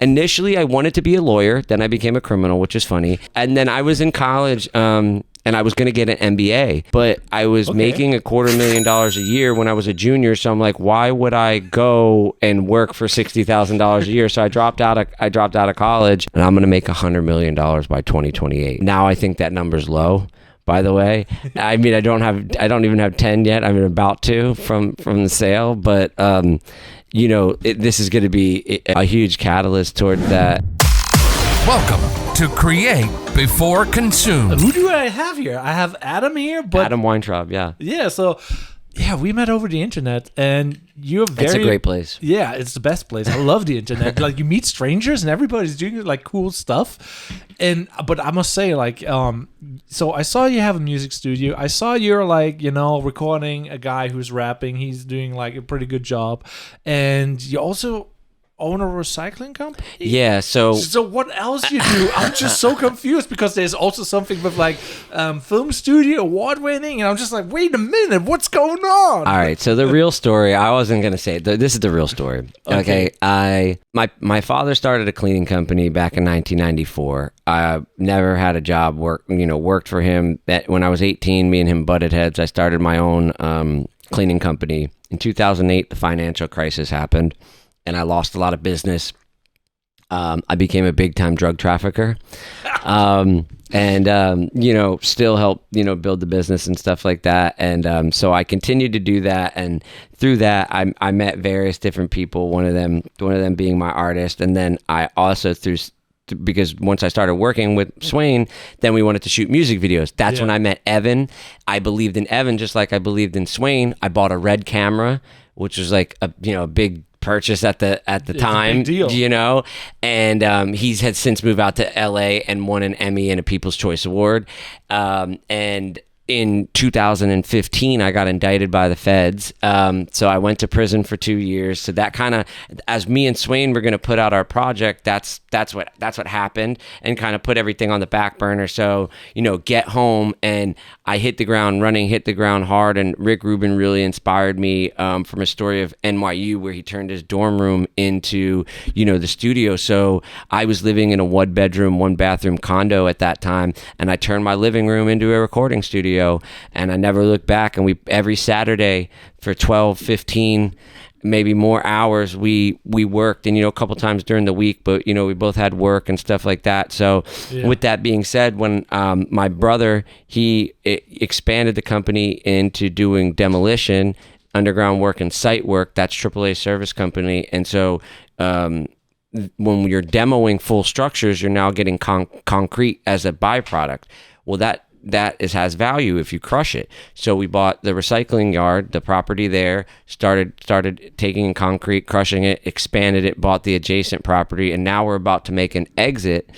initially I wanted to be a lawyer. Then I became a criminal, which is funny. And then I was in college, and I was going to get an MBA, but I was making $250,000 a year when I was a junior. So I'm like, why would I go and work for $60,000 a year? So I dropped out of college, and I'm going to make $100 million by 2028. Now I think that number's low. By the way, I mean, I don't even have 10 yet. I'm about to from the sale, but this is going to be a huge catalyst toward that. Welcome to Create Before Consume. Who do I have here? I have Adam here, but Adam Weintraub, yeah. Yeah, so we met over the internet, and you're very... It's a great place. Yeah, it's the best place. I love the internet. Like, you meet strangers, and everybody's doing, like, cool stuff. But I must say, like, so I saw you have a music studio. I saw you're, like, recording a guy who's rapping. He's doing, like, a pretty good job. And you also own a recycling company? Yeah, so what else you do? I'm just so confused because there's also something with like film studio award winning, and I'm just like, wait a minute, what's going on? All right, so the real story, I wasn't gonna say it. This is the real story. Okay, my father started a cleaning company back in 1994. I never had a job. Worked for him. When I was 18, me and him butted heads. I started my own cleaning company. In 2008, the financial crisis happened, and I lost a lot of business. I became a big-time drug trafficker, and still helped build the business and stuff like that. And so I continued to do that, and through that, I met various different people. One of them being my artist, and then I also because once I started working with Swain, then we wanted to shoot music videos. That's when I met Evan. I believed in Evan just like I believed in Swain. I bought a red camera, which was like a big purchase at the time, and he's had since moved out to LA and won an Emmy and a People's Choice Award. And in 2015, I got indicted by the feds. So I went to prison for 2 years. So that kind of, as me and Swain were going to put out our project, that's what happened, and kind of put everything on the back burner. So, get home, and I hit the ground running, hit the ground hard. And Rick Rubin really inspired me from a story of NYU where he turned his dorm room into, the studio. So I was living in a 1-bedroom, 1-bathroom condo at that time, and I turned my living room into a recording studio. And I never looked back. And every Saturday for 12, 15, maybe more hours, we worked, and a couple times during the week, but we both had work and stuff like that. So with that being said, when my brother, he expanded the company into doing demolition, underground work, and site work, that's AAA service company. And so when you're demoing full structures, you're now getting concrete as a byproduct. Well, that has value if you crush it. So we bought the recycling yard, the property there, started taking concrete, crushing it, expanded it, bought the adjacent property, and now we're about to make an exit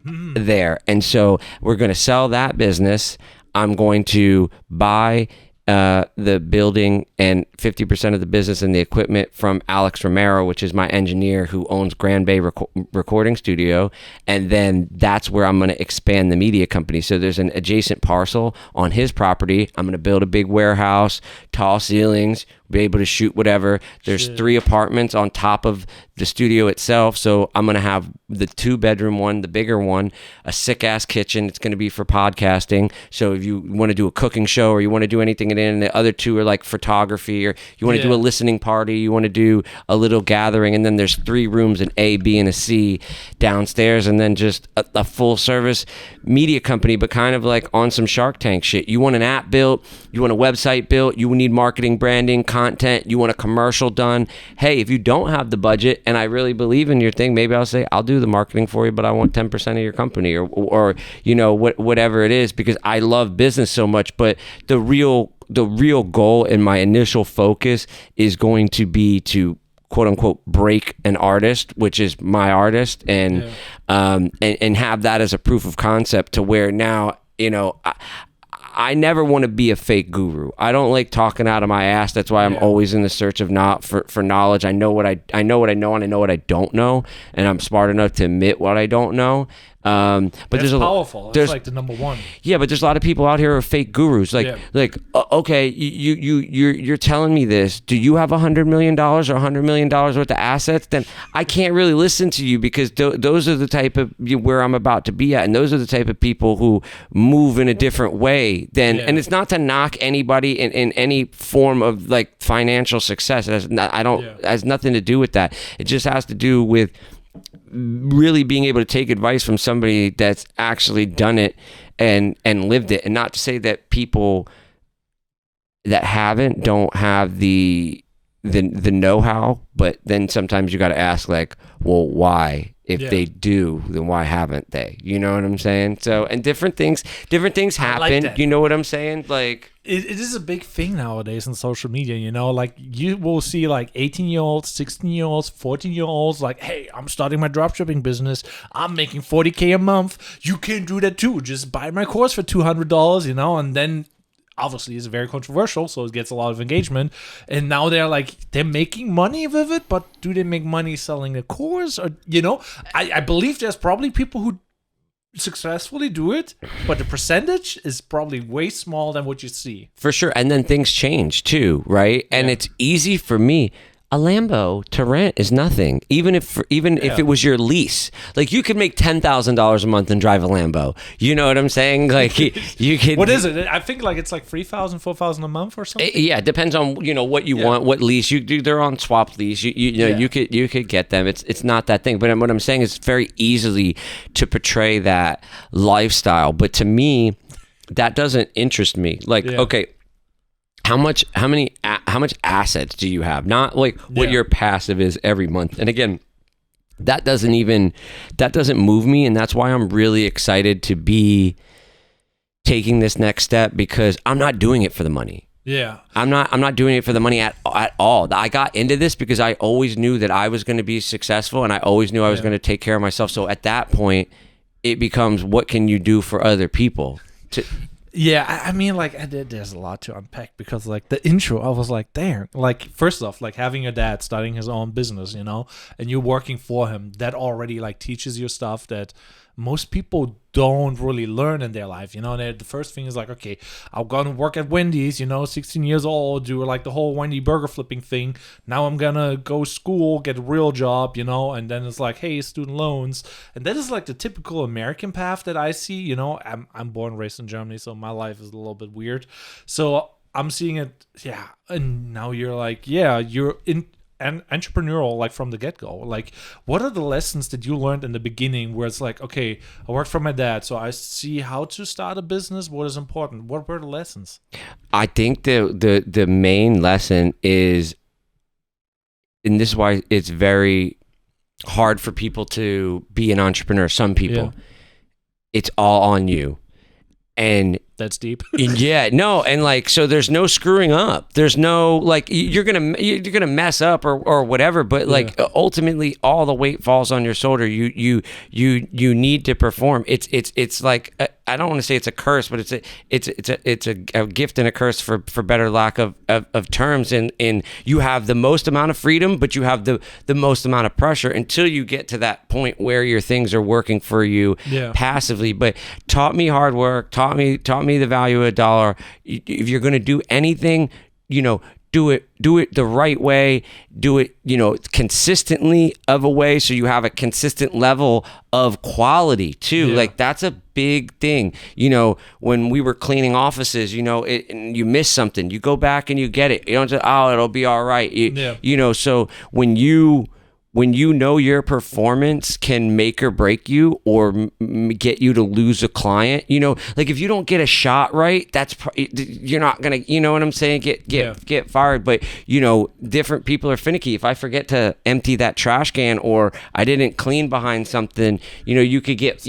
there. And so we're going to sell that business. I'm going to buy the building and 50% of the business and the equipment from Alex Romero, which is my engineer who owns Grand Bay Recording Studio. And then that's where I'm going to expand the media company. So there's an adjacent parcel on his property. I'm going to build a big warehouse, tall ceilings, be able to shoot whatever. There's 3 apartments on top of the studio itself. So I'm going to have the 2-bedroom one, the bigger one, a sick-ass kitchen. It's going to be for podcasting. So if you want to do a cooking show or you want to do anything in it, and the other 2 are like photography, or you want to do a listening party, you want to do a little gathering, and then there's 3 rooms, an A, B, and a C downstairs, and then just a full-service media company, but kind of like on some Shark Tank shit. You want an app built, you want a website built, you need marketing, branding, content, you want a commercial done. Hey, if you don't have the budget and I really believe in your thing, maybe I'll say, I'll do the marketing for you, but I want 10% of your company, or whatever it is, because I love business so much. But the real goal and my initial focus is going to be to quote unquote break an artist, which is my artist, and have that as a proof of concept to where now, I never want to be a fake guru. I don't like talking out of my ass. That's why I'm always in the search of for knowledge. I know what I know, and I know what I don't know, and I'm smart enough to admit what I don't know. But That's there's powerful. It's like the number one. Yeah, but there's a lot of people out here who are fake gurus. Okay, you're telling me this. Do you have $100 million or $100 million worth of assets? Then I can't really listen to you, because those are the type of where I'm about to be at, and those are the type of people who move in a different way than. And it's not to knock anybody in any form of like financial success. It has nothing to do with that. It just has to do with really being able to take advice from somebody that's actually done it and lived it. And not to say that people that haven't don't have the know-how, but then sometimes you got to ask, like, well, why? If they do, then why haven't they? You know what I'm saying? So, and different things happen. Like, you know what I'm saying? Like, it is a big thing nowadays on social media, you know, like you will see like 18-year-olds, 16-year-olds, 14-year-olds, like, hey, I'm starting my dropshipping business. I'm making $40K a month. You can do that too. Just buy my course for $200, you know, and then obviously it's very controversial, so it gets a lot of engagement. And now they're making money with it, but do they make money selling the course? Or, you know, I believe there's probably people who successfully do it, but the percentage is probably way smaller than what you see. For sure. And then things change too, right? And it's easy for me. A Lambo to rent is nothing. Even if it was your lease, like you could make $10,000 a month and drive a Lambo. You know what I'm saying? Like you could. What is it? I think like it's like $3,000, $4,000 a month or something. Yeah, it depends on what you want, what lease you do. They're on swap lease. You could get them. It's not that thing. But what I'm saying is very easily to portray that lifestyle. But to me, that doesn't interest me. Like okay. How much assets do you have? Not like what your passive is every month. And again, that doesn't move me, and that's why I'm really excited to be taking this next step, because I'm not doing it for the money. Yeah. I'm not doing it for the money at all. I got into this because I always knew that I was going to be successful, and I always knew I was going to take care of myself. So at that point, it becomes, what can you do for other people? Yeah, I mean, like, there's a lot to unpack, because, like, the intro, I was like, damn. Like, first off, like, having your dad starting his own business, you know, and you working for him, that already, like, teaches you stuff that most people don't really learn in their life, you know. The first thing is like, okay, I'm gonna work at Wendy's, you know, 16 years old, do like the whole Wendy burger flipping thing. Now I'm gonna go school, get a real job, you know. And then it's like, hey, student loans. And that is like the typical American path that I see, you know. I'm born and raised in Germany, so my life is a little bit weird. So I'm seeing it, yeah. And now you're like, yeah, you're in and entrepreneurial, like, from the get-go. Like, what are the lessons that you learned in the beginning, where it's like, okay, I worked for my dad, so I see how to start a business, what is important? What were the lessons? I think the main lesson is, and this is why it's very hard for people to be an entrepreneur, some people, it's all on you. And that's deep. And like, so there's no screwing up. There's no, like, you're gonna mess up or whatever, but like ultimately all the weight falls on your shoulder. You need to perform. It's like, I don't want to say it's a curse, but it's a gift and a curse for better lack of terms. And you have the most amount of freedom, but you have the most amount of pressure until you get to that point where your things are working for you passively. But taught me hard work, taught me the value of a dollar. If you're going to do anything, you know, do it the right way, do it, you know, consistently of a way, so you have a consistent level of quality too. Like, that's a big thing. You know, when we were cleaning offices, you know, and you miss something, you go back and you get it. You don't say, oh, it'll be all right. You know, so when you know your performance can make or break you, or get you to lose a client, you know, like if you don't get a shot right, you're not gonna, you know what I'm saying, get fired. But you know, different people are finicky. If I forget to empty that trash can, or I didn't clean behind something, you know, you could get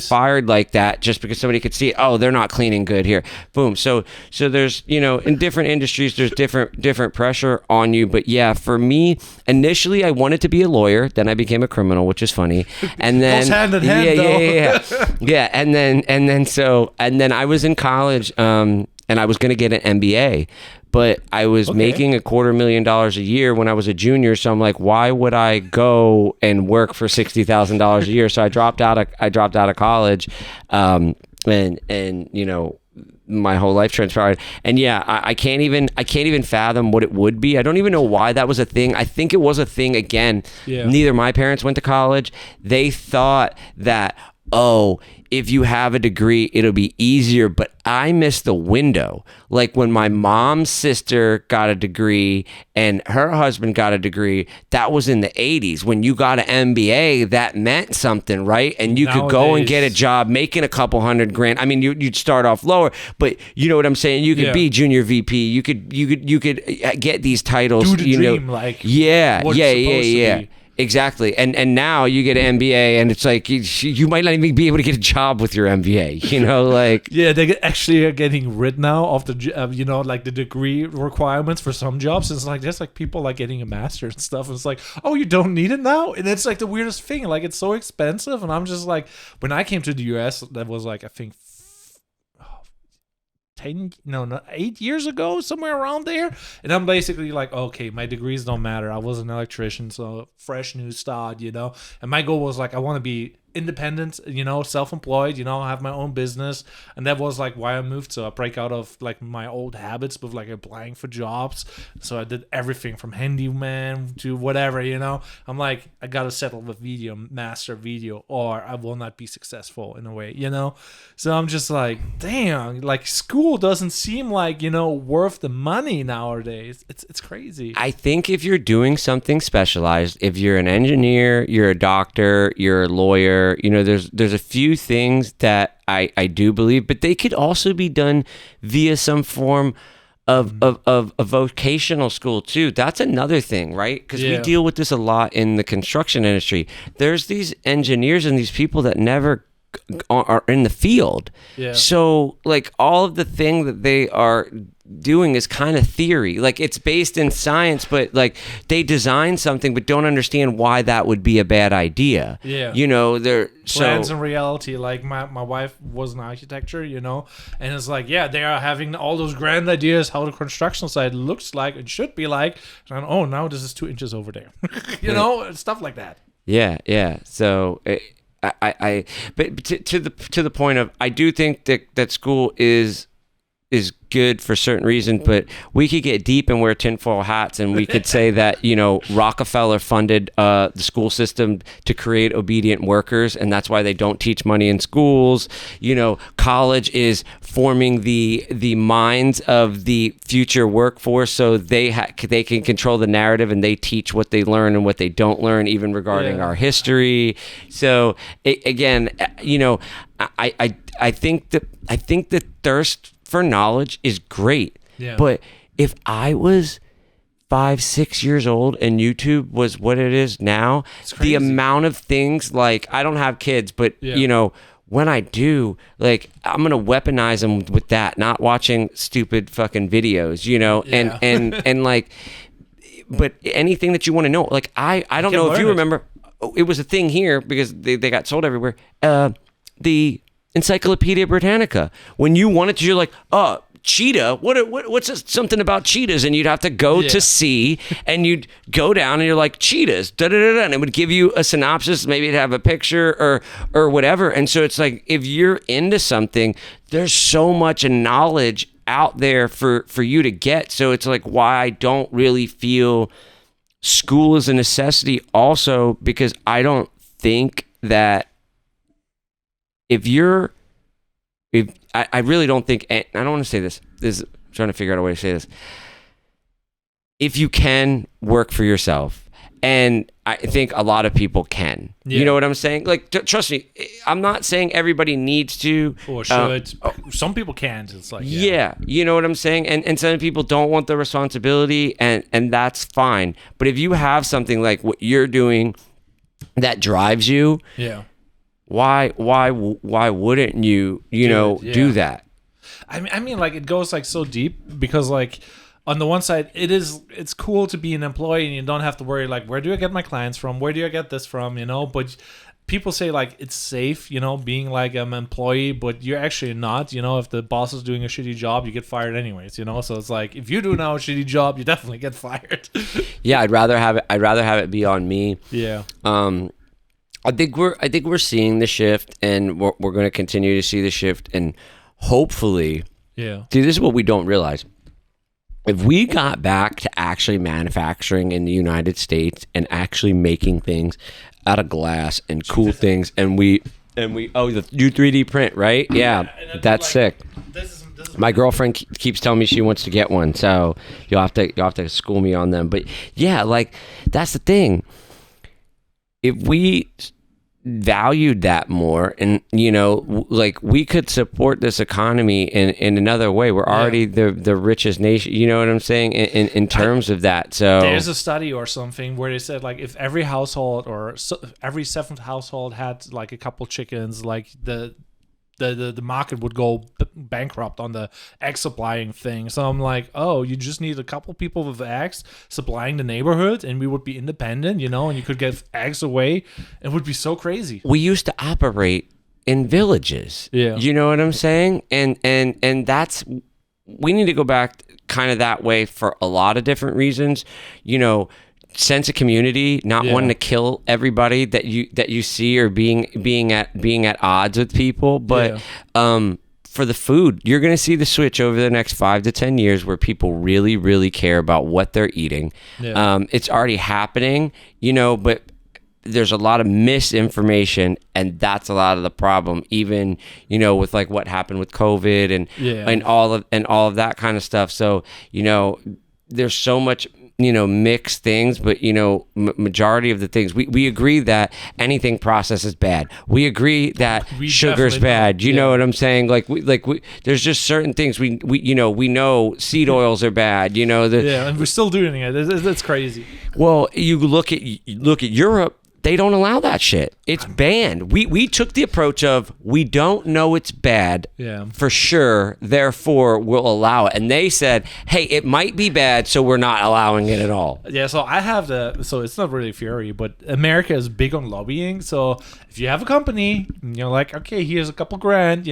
fired like that, just because somebody could see, oh, they're not cleaning good here. Boom. So there's, you know, in different industries, there's different pressure on you. But yeah, for me, initially I wanted to be a lawyer, then I became a criminal, which is funny. And then goes hand in hand, yeah. And then I was in college, and I was going to get an MBA, but I was making $250,000 a year when I was a junior. So I'm like, why would I go and work for $60,000 a year? So I dropped out of college, and you know, my whole life transpired. And yeah, I can't even fathom what it would be. I don't even know why that was a thing. I think it was a thing again. Yeah. Neither my parents went to college. They thought that, oh, if you have a degree, it'll be easier. But I missed the window. Like when my mom's sister got a degree and her husband got a degree, that was in the 80s. When you got an MBA, that meant something, right? And you could go and get a job making a couple $100,000. I mean, you'd start off lower, but you know what I'm saying? You could be junior VP. You could get these titles. Do the dream, like yeah. Be. Exactly. And now you get an MBA and it's like you might not even be able to get a job with your MBA, you know, like. Yeah, they actually are getting rid now of the, you know, like the degree requirements for some jobs. It's like, there's like people like getting a master and stuff. And it's like, oh, you don't need it now? And it's like the weirdest thing. Like it's so expensive. And I'm just like, when I came to the US, that was like, I think 8 years ago, somewhere around there. And I'm basically like, okay, my degrees don't matter. I was an electrician, so fresh new start, you know. And my goal was like, I want to be independent, you know, self-employed, you know, have my own business. And that was like why I moved. So I break out of like my old habits with like applying for jobs. So I did everything from handyman to whatever, you know. I'm like, I gotta settle with master video, or I will not be successful in a way, you know. So I'm just like, damn, like school doesn't seem like, you know, worth the money nowadays. It's crazy. I think if you're doing something specialized, if you're an engineer, you're a doctor, you're a lawyer, you know, there's a few things that I do believe, but they could also be done via some form of a vocational school too. That's another thing, right? Because we deal with this a lot in the construction industry. There's these engineers and these people that never are in the field. Yeah. So like all of the thing that they are doing is kind of theory. Like it's based in science, but like they design something but don't understand why that would be a bad idea. Yeah. You know, they're plans and reality. Like my wife was in architecture, you know, and it's like, yeah, they are having all those grand ideas how the construction site looks like and should be like, and oh, now this is 2 inches over there. You know, stuff like that. Yeah. So but to the point of, I do think that school is good for certain reasons, but we could get deep and wear tinfoil hats and we could say that, you know, Rockefeller funded the school system to create obedient workers, and that's why they don't teach money in schools. You know, college is forming the minds of the future workforce, so they can control the narrative and they teach what they learn and what they don't learn, even regarding our history. So again, you know, I think the thirst for knowledge is great. Yeah. But if I was 5-6 years old and YouTube was what it is now, the amount of things, like, I don't have kids, but you know, when I do, like, I'm gonna weaponize them with that, not watching stupid fucking videos, you know. And like, but anything that you want to know, like, I don't know if you remember, it was a thing here because they got sold everywhere, the Encyclopedia Britannica. When you wanted to, you're like, oh, cheetah, what's this, something about cheetahs? And you'd have to go to see, and you'd go down and you're like, cheetahs, da-da-da-da, and it would give you a synopsis, maybe it'd have a picture or whatever. And so it's like, if you're into something, there's so much knowledge out there for you to get. So it's like why I don't really feel school is a necessity also, because I don't think that I really don't think, I don't want to say this. I'm trying to figure out a way to say this. If you can work for yourself, and I think a lot of people can. Yeah. You know what I'm saying? Like, trust me, I'm not saying everybody needs to. Or should. Some people can't. It's like, yeah, you know what I'm saying? And some people don't want the responsibility, and that's fine. But if you have something like what you're doing that drives you, why wouldn't you do that? I mean, like, it goes like so deep, because like on the one side it's cool to be an employee and you don't have to worry like, where do I get my clients from, where do I get this from, you know. But people say like it's safe, being like an employee, but you're actually not. If the boss is doing a shitty job, you get fired anyways. So it's like if you do now a shitty job, you definitely get fired. Yeah, I'd rather have it be on me. Yeah. I think we're seeing the shift, and we're going to continue to see the shift, and hopefully, yeah. See, this is what we don't realize. If we got back to actually manufacturing in the United States and actually making things out of glass and cool things, and we you 3D print, right? Yeah, that's sick. This is My girlfriend keeps telling me she wants to get one, so you'll have to school me on them. But yeah, like that's the thing. If we valued that more, and like we could support this economy in another way. We're already the richest nation. You know what I'm saying in terms of that. So there's a study or something where they said like if every household or every seventh household had like a couple chickens, like the market would go bankrupt on the egg supplying thing. So I'm like, oh, you just need a couple people with eggs supplying the neighborhood, and we would be independent, and you could get eggs away. It would be so crazy. We used to operate in villages. Yeah, you know what I'm saying, and that's, we need to go back kind of that way for a lot of different reasons. Sense of community, not wanting to kill everybody that you see, or being at odds with people. But for the food, you're going to see the switch over the next 5 to 10 years where people really, really care about what they're eating. It's already happening, but there's a lot of misinformation, and that's a lot of the problem. Even with like what happened with COVID and all of that kind of stuff. So there's so much mixed things, but majority of the things we agree that anything processed is bad. We agree that sugar's bad. You know what I'm saying? Like we there's just certain things we know seed oils are bad. And we're still doing it. That's crazy. Well, you look at Europe. They don't allow that shit. It's banned. We took the approach of we don't know it's bad for sure, therefore we'll allow it. And they said, hey, it might be bad, so we're not allowing it at all. Yeah, so I have so it's not really Fury, but America is big on lobbying. So if you have a company, you're like, okay, here's a couple grand,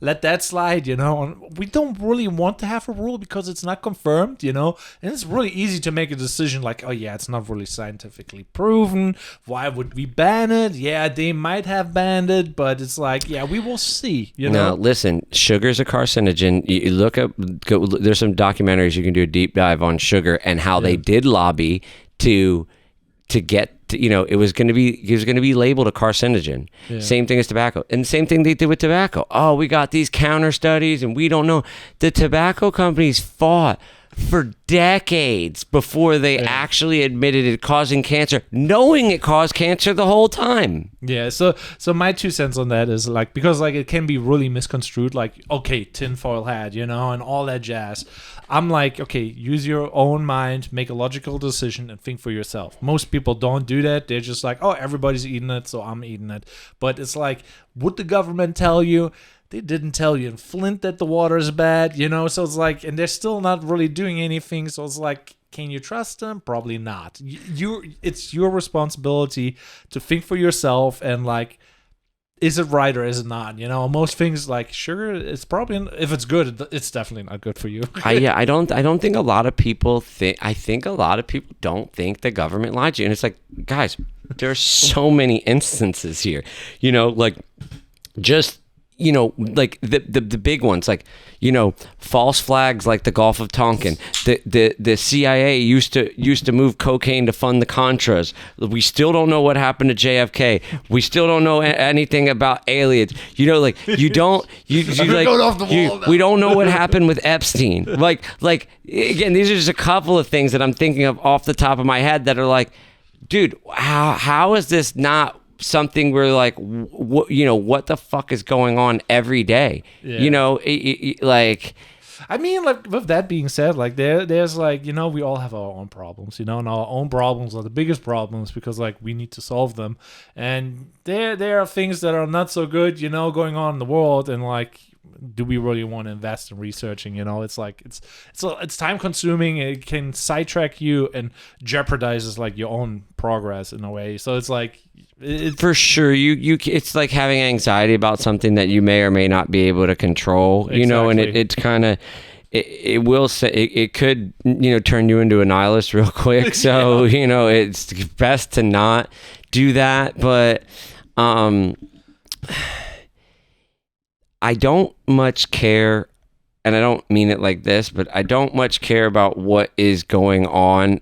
let that slide, and we don't really want to have a rule because it's not confirmed, and it's really easy to make a decision like, oh yeah, it's not really scientifically proven. Why would we ban it? Yeah, they might have banned it, but it's like, yeah, we will see. No, listen, sugar's a carcinogen. You look up, there's some documentaries you can do a deep dive on sugar and how they did lobby to get to, it was going to be labeled a carcinogen. Same thing as tobacco, and same thing they did with tobacco. Oh, we got these counter studies, and we don't know. The tobacco companies fought for decades before they actually admitted it causing cancer, knowing it caused cancer the whole time. Yeah, so my 2 cents on that is like, because like it can be really misconstrued, like, okay, tinfoil hat, and all that jazz. I'm like, okay, use your own mind, make a logical decision, and think for yourself. Most people don't do that. They're just like, oh, everybody's eating it, so I'm eating it. But it's like, would the government tell you? They didn't tell you in Flint that the water is bad, so it's like, and they're still not really doing anything, so it's like, can you trust them? Probably not. It's your responsibility to think for yourself, and like, is it right or is it not? Most things like sugar, it's probably, if it's good, it's definitely not good for you. I don't think a lot of people think. I think a lot of people don't think the government lied to you, and it's like, guys, there's so many instances here, like just. Like the big ones, like, false flags like the Gulf of Tonkin. The CIA used to move cocaine to fund the Contras. We still don't know what happened to JFK. We still don't know anything about aliens. We don't know what happened with Epstein. Like again, these are just a couple of things that I'm thinking of off the top of my head that are like, dude, how is this not something where like what the fuck is going on every day? Like, I mean, like, with that being said, like there's like, we all have our own problems, and our own problems are the biggest problems because like we need to solve them, and there are things that are not so good, going on in the world, and like do we really want to invest in researching? It's like it's time consuming. It can sidetrack you and jeopardizes like your own progress in a way. So it's like for sure it's like having anxiety about something that you may or may not be able to control. Exactly. And it's kind of it will say it could turn you into a nihilist real quick. So it's best to not do that. But I don't much care, and I don't mean it like this, but I don't much care about what is going on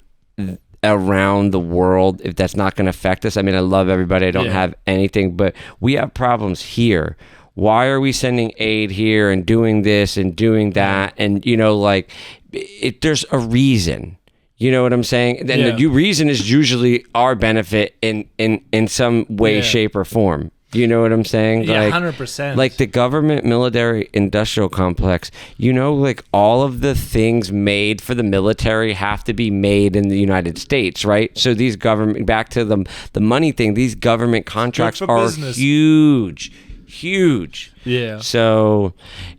around the world if that's not going to affect us. I mean, I love everybody. I don't have anything, but we have problems here. Why are we sending aid here and doing this and doing that? And, there's a reason. You know what I'm saying? And the reason is usually our benefit in some way, shape, or form. You know what I'm saying? Yeah, 100%. Like the government military industrial complex, like all of the things made for the military have to be made in the United States, right? So these back to the money thing, these government contracts are business. huge. Yeah. So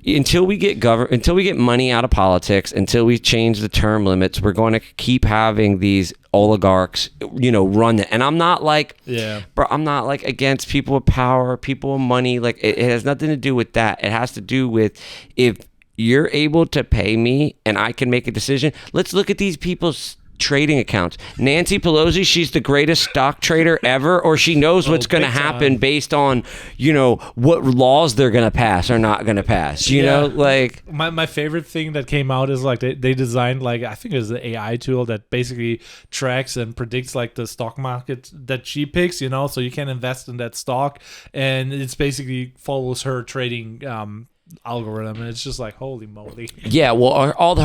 until we get money out of politics, until we change the term limits, we're going to keep having these oligarchs, run it. And I'm not like, I'm not like against people with power, people with money. Like it has nothing to do with that. It has to do with if you're able to pay me and I can make a decision. Let's look at these people's trading accounts. Nancy Pelosi, she's the greatest stock trader ever, or she knows what's going to happen based on, what laws they're going to pass or not going to pass. You know, like my favorite thing that came out is like they designed like I think it was an AI tool that basically tracks and predicts like the stock market that she picks. So you can invest in that stock, and it's basically follows her trading algorithm, and it's just like holy moly. Yeah, well, all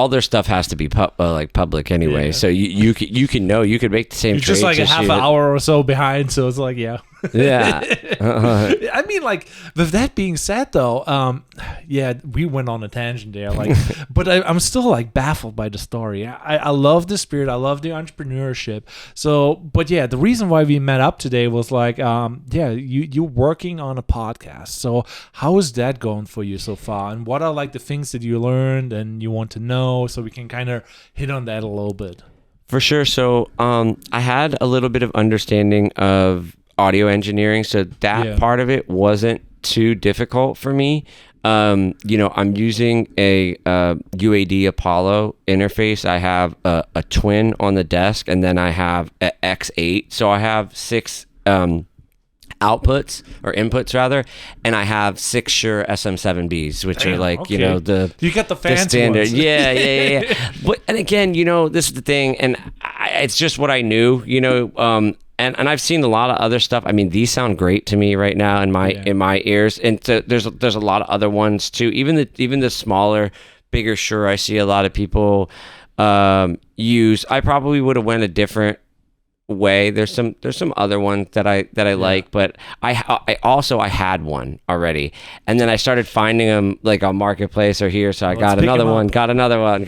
their stuff has to be public anyway, so you can know, you could make the same. You're just like a half an hour or so behind, so it's like yeah. I mean, like with that being said, though, we went on a tangent there, like, but I'm still like baffled by the story. I love the spirit, I love the entrepreneurship. So, but yeah, the reason why we met up today was like, you're working on a podcast. So, how is that going for you so far? And what are like the things that you learned and you want to know? So we can kind of hit on that a little bit. For sure. So, I had a little bit of understanding of audio engineering, so that part of it wasn't too difficult for me. I'm using a UAD Apollo interface. I have a twin on the desk, and then I have an X8. So I have 6 outputs or inputs rather, and I have 6 Shure SM7Bs, which are like you got the fancy standard ones. yeah. But and again, this is the thing, and it's just what I knew, and I've seen a lot of other stuff. I mean, these sound great to me right now in my ears, and there's a lot of other ones too. Even the smaller, bigger Shure, I see a lot of people use. I probably would have went a different way. There's some other ones that I like, but I also had one already, and then I started finding them like on Marketplace or here, so I got another one, got another one.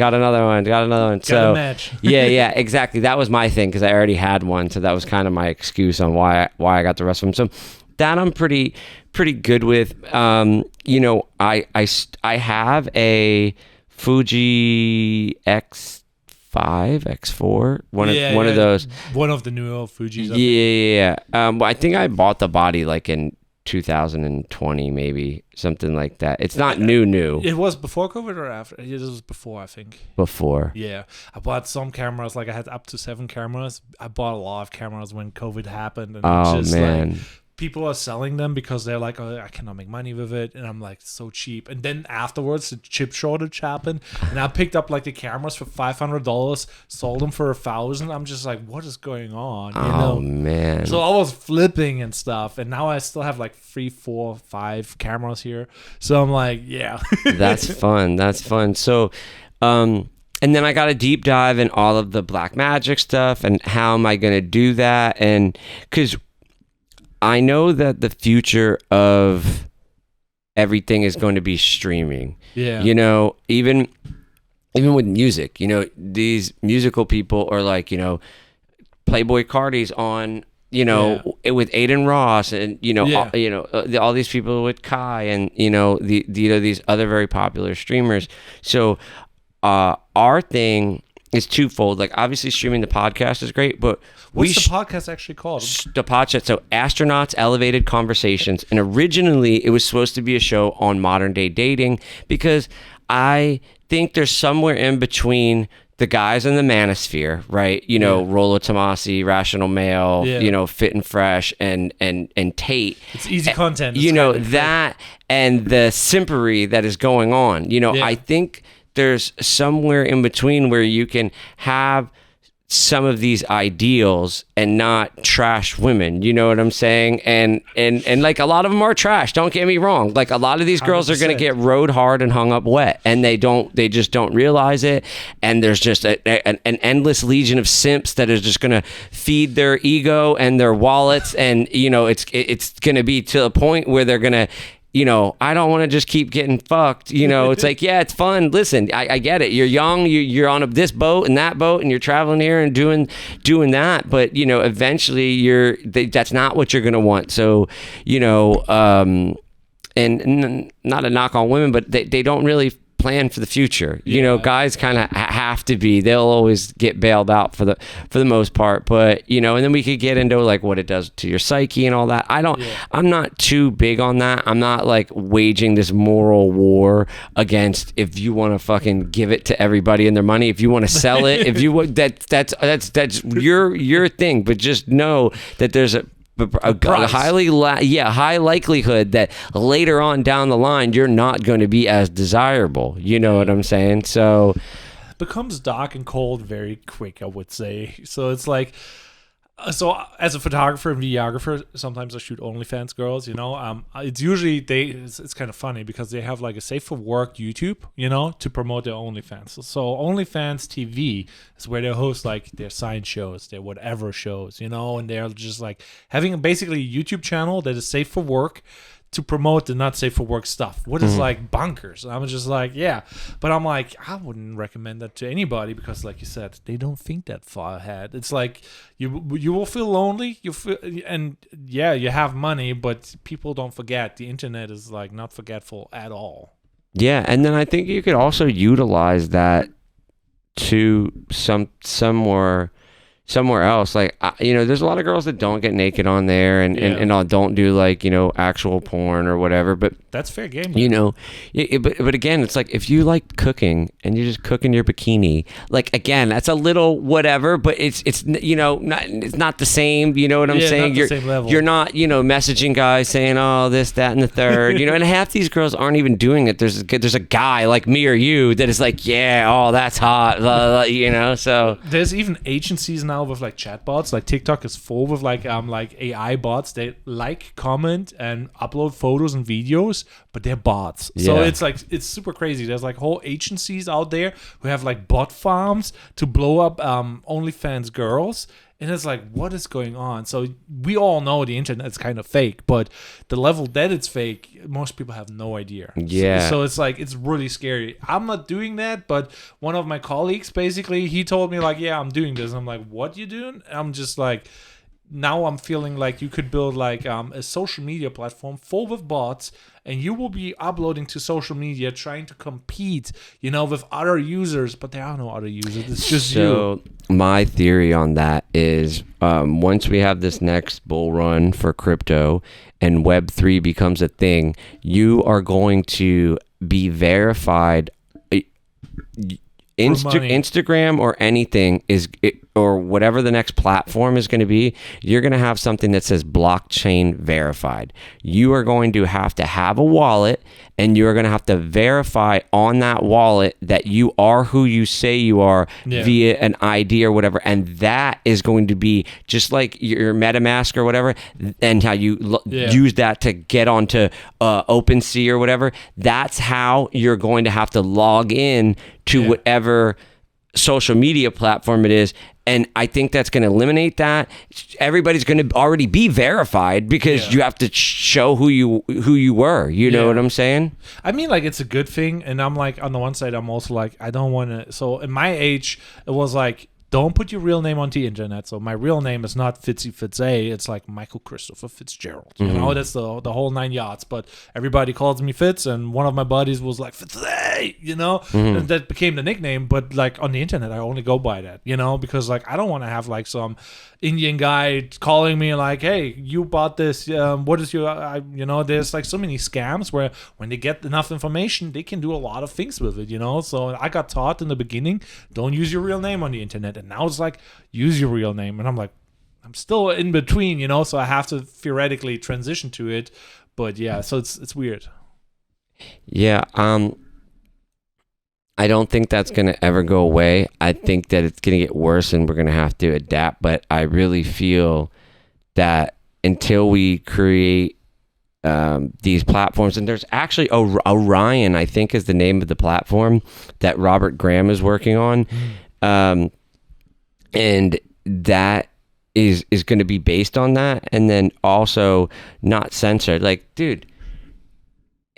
So match. yeah, exactly. That was my thing because I already had one, so that was kind of my excuse on why I got the rest of them. So that I'm pretty good with. I have a Fuji X5, X4, one of those. One of the newer Fujis. Yeah. I think I bought the body like in 2020, maybe something like that. It's not new. It was before COVID or after? It was before, I think. Before. Yeah, I bought some cameras. Like I had up to 7 cameras. I bought a lot of cameras when COVID happened, and man. Like, people are selling them because they're like, oh, I cannot make money with it, and I'm like, so cheap. And then afterwards, the chip shortage happened, and I picked up like the cameras for $500, sold them for $1,000. I'm just like, what is going on? Man. So I was flipping and stuff, and now I still have like 3, 4, 5 cameras here. So I'm like, yeah, That's fun. So, and then I got a deep dive in all of the Black Magic stuff and how am I going to do that, and because I know that the future of everything is going to be streaming. Yeah. Even with music, these musical people are like, Playboy Cardi's on, with Aiden Ross and Yeah. all these people with Kai and these other very popular streamers. So our thing is twofold. Like obviously streaming the podcast is great, but What's the podcast actually called? The podcast, so Astronauts Elevated Conversations, and originally it was supposed to be a show on modern day dating, because I think there's somewhere in between the guys in the manosphere, right? Rollo Tomasi, Rational Male, Fit and Fresh, and Tate. It's easy content. That and the simpery that is going on. I think there's somewhere in between where you can have some of these ideals and not trash women, you know what I'm saying? And like a lot of them are trash, don't get me wrong. Like a lot of these girls 100%. Are going to get rode hard and hung up wet, and they just don't realize it. And there's just an endless legion of simps that is just going to feed their ego and their wallets. And it's going to be to a point where they're going to, I don't want to just keep getting fucked. It's like, yeah, it's fun. Listen, I get it. You're young. You're on this boat and that boat, and you're traveling here and doing that. But eventually, that's not what you're gonna want. So, and not a knock on women, but they don't really plan for the future. Guys kind of have to be. They'll always get bailed out for the most part. But and then we could get into like what it does to your psyche and all that. I'm not too big on that. I'm not like waging this moral war against if you want to fucking give it to everybody and their money. If you want to sell it, if you would, that's your thing. But just know that there's a high likelihood that later on down the line you're not going to be as desirable. You know what I'm saying? So becomes dark and cold very quick, I would say. So it's like, so as a photographer and videographer, sometimes I shoot OnlyFans girls, it's usually it's kind of funny because they have like a safe for work YouTube, to promote their OnlyFans. So OnlyFans TV is where they host like their science shows, their whatever shows, and they're just like having basically a YouTube channel that is safe for work to promote the not safe for work stuff. What is like bonkers? I'm just like, yeah. But I'm like, I wouldn't recommend that to anybody because like you said, they don't think that far ahead. It's like you will feel lonely. You have money, but people don't forget. The internet is like not forgetful at all. Yeah, and then I think you could also utilize that to somewhere else. Like there's a lot of girls that don't get naked on there and don't do like actual porn or whatever, but that's fair game. But again, it's like if you like cooking and you just cook in your bikini, like again, that's a little whatever, but it's not the same. You know what I'm saying? Not the same level. You're not messaging guys saying this, that, and the third. And half these girls aren't even doing it. There's a guy like me or you that is like, yeah, that's hot. So there's even agencies now with like chatbots. Like TikTok is full with like AI bots. They like, comment, and upload photos and videos, but they're bots. Yeah. So it's like it's super crazy. There's like whole agencies out there who have like bot farms to blow up OnlyFans girls. And it's like, what is going on? So we all know the internet's kind of fake, but the level that it's fake, most people have no idea. Yeah. So it's like, it's really scary. I'm not doing that, but one of my colleagues, basically, he told me like, yeah, I'm doing this. And I'm like, what you doing? I'm just like, now I'm feeling like you could build like a social media platform full with bots, and you will be uploading to social media trying to compete, with other users, but there are no other users. It's just you. So my theory on that is once we have this next bull run for crypto and Web3 becomes a thing, you are going to be verified. Instagram or anything or whatever the next platform is going to be, you're going to have something that says blockchain verified. You are going to have a wallet, and you are going to have to verify on that wallet that you are who you say you are via an ID or whatever. And that is going to be just like your MetaMask or whatever, and how you use that to get onto OpenSea or whatever. That's how you're going to have to log in to whatever social media platform it is. And I think that's going to eliminate that. Everybody's going to already be verified because you have to show who you were. You know what I'm saying? I mean, like, it's a good thing. And I'm like, on the one side, I'm also like, I don't want to. So in my age, it was like don't put your real name on the internet. So my real name is not Fitzy Fitz-A. It's like Michael Christopher Fitzgerald. You know, that's the whole 9 yards. But everybody calls me Fitz, and one of my buddies was like, Fitz-A, you know? And that became the nickname. But like on the internet, I only go by that, you know? Because like I don't want to have like some Indian guy calling me like, hey, you bought this. What is your, you know, there's like so many scams where when they get enough information, they can do a lot of things with it, you know? So I got taught in the beginning, don't use your real name on the internet. And now it's like, use your real name. And I'm like, I'm still in between, you know, so I have to theoretically transition to it. But yeah, so it's weird. Yeah, I don't think that's going to ever go away. I think that it's going to get worse and we're going to have to adapt. But I really feel that until we create these platforms, and there's actually Orion, I think is the name of the platform that Robert Graham is working on. And that is going to be based on that, and then also not censored. Like, dude,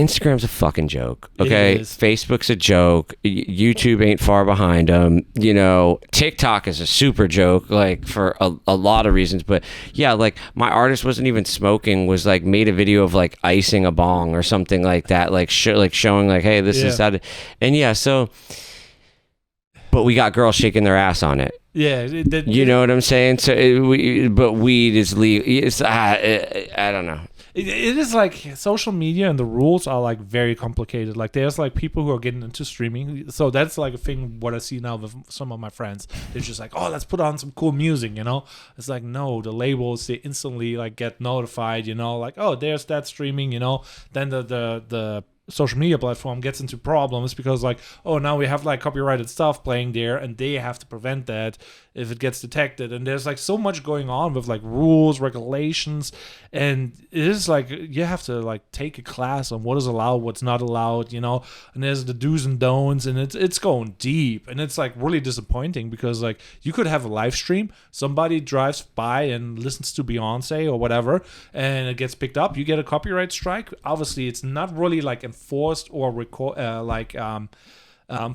Instagram's a fucking joke, okay? Facebook's a joke. YouTube ain't far behind them. You know, TikTok is a super joke, like, for a lot of reasons. But, yeah, like, my artist wasn't even smoking, was, like, made a video of, like, icing a bong or something like that, like, showing, like, hey, this is how to... And, yeah, so... But we got girls shaking their ass on it. Yeah, you know what I'm saying. So, but weed is legal. I don't know. It is like social media and the rules are like very complicated. Like there's like people who are getting into streaming. So that's like a thing. What I see now with some of my friends, they're just like, oh, let's put on some cool music. You know, it's like no, the labels they instantly like get notified. You know, like oh, there's that streaming. You know, then the social media platform gets into problems because like oh now we have like copyrighted stuff playing there and they have to prevent that if it gets detected, and there's like so much going on with like rules, regulations, and it is like you have to like take a class on what is allowed, what's not allowed, you know, and there's the do's and don'ts, and it's going deep, and it's like really disappointing because like you could have a live stream, somebody drives by and listens to Beyonce or whatever and it gets picked up, you get a copyright strike. Obviously it's not really like enforced or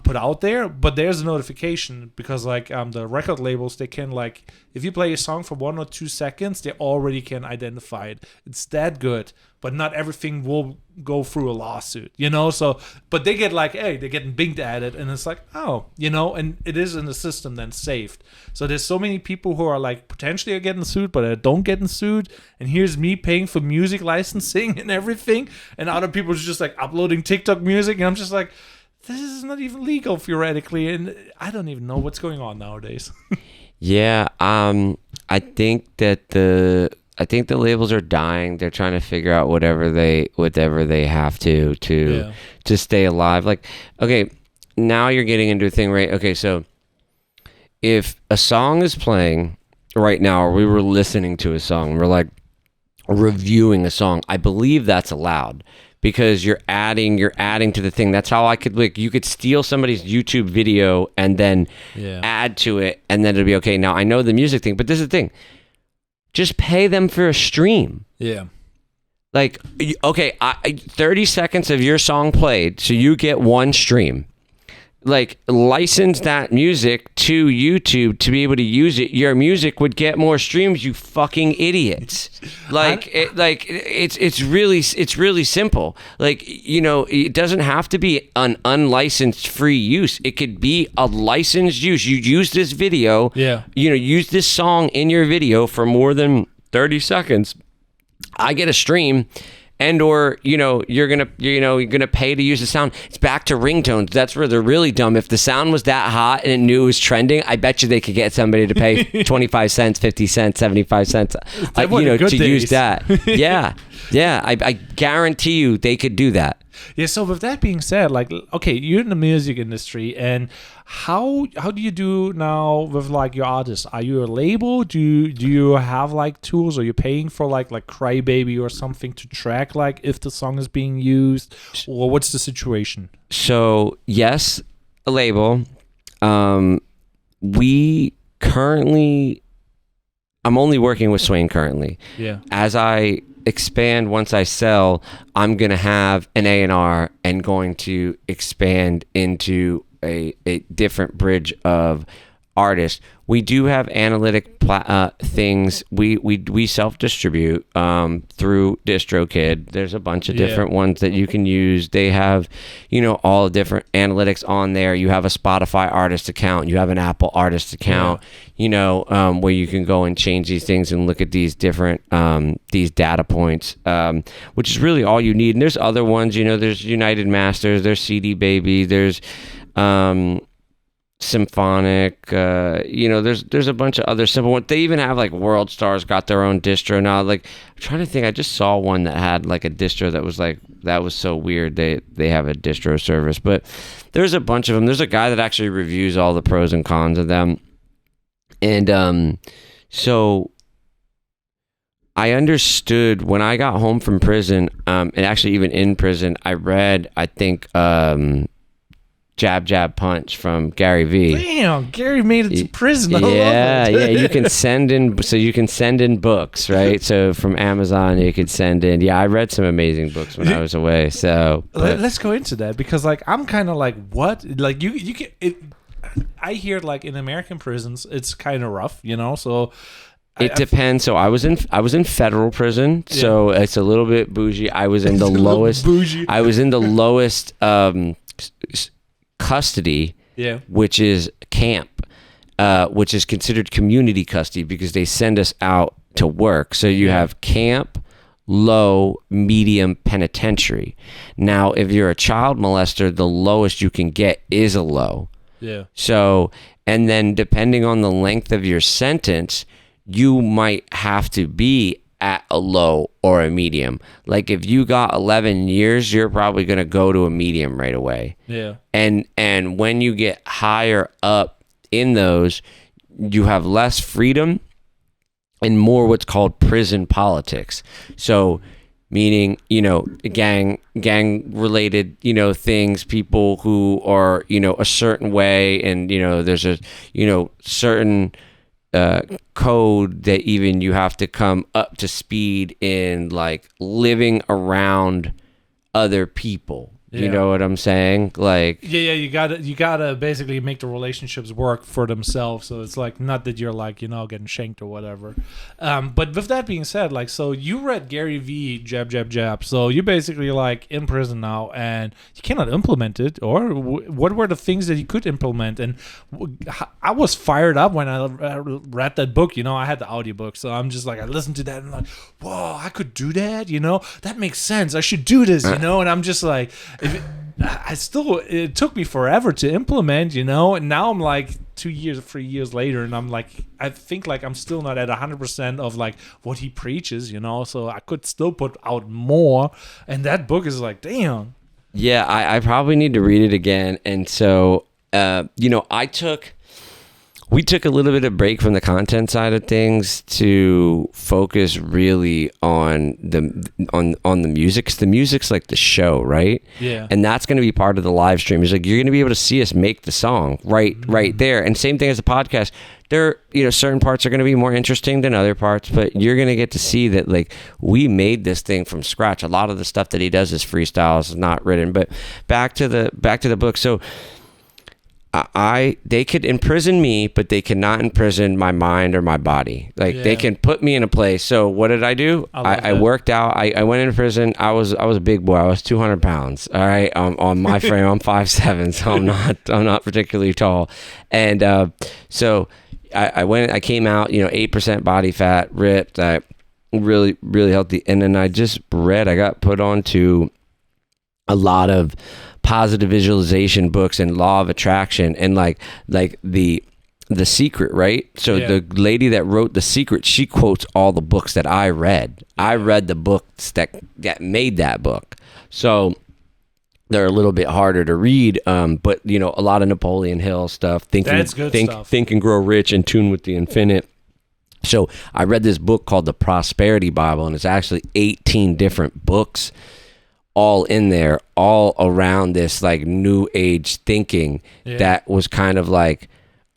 put out there, but there's a notification because like the record labels, they can like if you play a song for 1 or 2 seconds, they already can identify it. It's that good, but not everything will go through a lawsuit, you know. So but they get like hey, they're getting binged at it, and it's like oh, you know, and it is in the system then saved. So there's so many people who are like potentially are getting sued but don't getting sued, and here's me paying for music licensing and everything, and other people are just like uploading TikTok music, and I'm just like, this is not even legal theoretically, and I don't even know what's going on nowadays. Yeah, I think the labels are dying. They're trying to figure out whatever they have to stay alive. Like, okay, now you're getting into a thing, right? Okay, so if a song is playing right now, or we were listening to a song, we're like reviewing a song, I believe that's allowed. Because you're adding to the thing. That's how I could like you could steal somebody's YouTube video and then add to it, and then it'll be okay. Now I know the music thing, but this is the thing. Just pay them for a stream. Yeah. Like okay, 30 seconds of your song played, so you get one stream. Like license that music to YouTube to be able to use it. Your music would get more streams, you fucking idiots. It's really simple. Like, you know, it doesn't have to be an unlicensed free use. It could be a licensed use. You use this video, you know, use this song in your video for more than 30 seconds. I get a stream. And or you're gonna pay to use the sound. It's back to ringtones. That's where they're really dumb. If the sound was that hot and it knew it was trending, I bet you they could get somebody to pay 25 cents, 50 cents, 75 cents, to use that. Yeah. I guarantee you they could do that. Yeah, so with that being said, like, okay, you're in the music industry, and how do you do now with like your artists? Are you a label? Do you have like tools? Are you paying for like Crybaby or something to track like if the song is being used, or what's the situation? So yes, a label. We currently, I'm only working with Swain currently. Yeah. As I expand, once I sell, I'm gonna have an A&R and going to expand into a different bridge of artists we do have analytic things. We self-distribute through DistroKid. There's a bunch of different ones that you can use. They have, all the different analytics on there. You have a Spotify artist account. You have an Apple artist account. Where you can go and change these things and look at these different these data points, which is really all you need. And there's other ones. There's United Masters. There's CD Baby. There's Symphonic, there's a bunch of other simple ones. They even have like World Stars got their own distro now. Like, I'm trying to think. I just saw one that had like a distro that was so weird. They have a distro service, but there's a bunch of them. There's a guy that actually reviews all the pros and cons of them, and so I understood when I got home from prison, and actually even in prison, I read, I think, Jab Jab Punch from Gary Vee. Damn, Gary made it to prison. Yeah. You can send in books, right? So from Amazon you could send in. Yeah, I read some amazing books when I was away. So let's go into that, because like I'm kind of like, what? Like you can I hear like in American prisons it's kind of rough, so it depends. So I was in federal prison, so it's a little bit bougie. I was in the lowest bougie. I was in the lowest custody, which is camp, which is considered community custody because they send us out to work. So you have camp, low, medium, penitentiary. Now, if you're a child molester, the lowest you can get is a low. Yeah. So, and then depending on the length of your sentence, you might have to be at a low or a medium. Like if you got 11 years, you're probably going to go to a medium right away. Yeah. And when you get higher up in those, you have less freedom and more what's called prison politics. So meaning, gang related, things, people who are, a certain way, and, there's a, certain code that even you have to come up to speed in, like living around other people. You know what I'm saying? Like, you gotta basically make the relationships work for themselves. So it's like, not that you're like, getting shanked or whatever. But with that being said, like, so you read Gary Vee, Jab Jab Jab. So you're basically like in prison now, and you cannot implement it. Or what were the things that you could implement? And I was fired up when I read that book. I had the audiobook, so I'm just like, I listened to that and I'm like, whoa, I could do that. That makes sense. I should do this. And I'm just like. It took me forever to implement, and now I'm like 3 years later, and I'm like, I think like I'm still not at 100% of like what he preaches, so I could still put out more. And that book is like, damn. Yeah, I probably need to read it again. And so, we took a little bit of break from the content side of things to focus really on the music. 'Cause the music's like the show, right? Yeah. And that's going to be part of the live stream. It's like you're going to be able to see us make the song right there. And same thing as the podcast. There, certain parts are going to be more interesting than other parts, but you're going to get to see that like we made this thing from scratch. A lot of the stuff that he does is freestyles, is not written. But back to the book. So. They could imprison me, but they cannot imprison my mind or my body. Like they can put me in a place. So what did I do? I worked out. I went into prison. I was a big boy. I was 200 pounds. All right. On my frame, I'm 5'7", so I'm not particularly tall. And so I came out, 8% body fat, ripped, really, really healthy. And then I got put onto a lot of positive visualization books and law of attraction and like the Secret, right? So the lady that wrote The Secret, she quotes all the books that I read. I read the books that made that book. So they're a little bit harder to read, but a lot of Napoleon Hill stuff, Think and Grow Rich, In Tune with the Infinite. So I read this book called The Prosperity Bible, and it's actually 18 different books all in there, all around this like new age thinking that was kind of like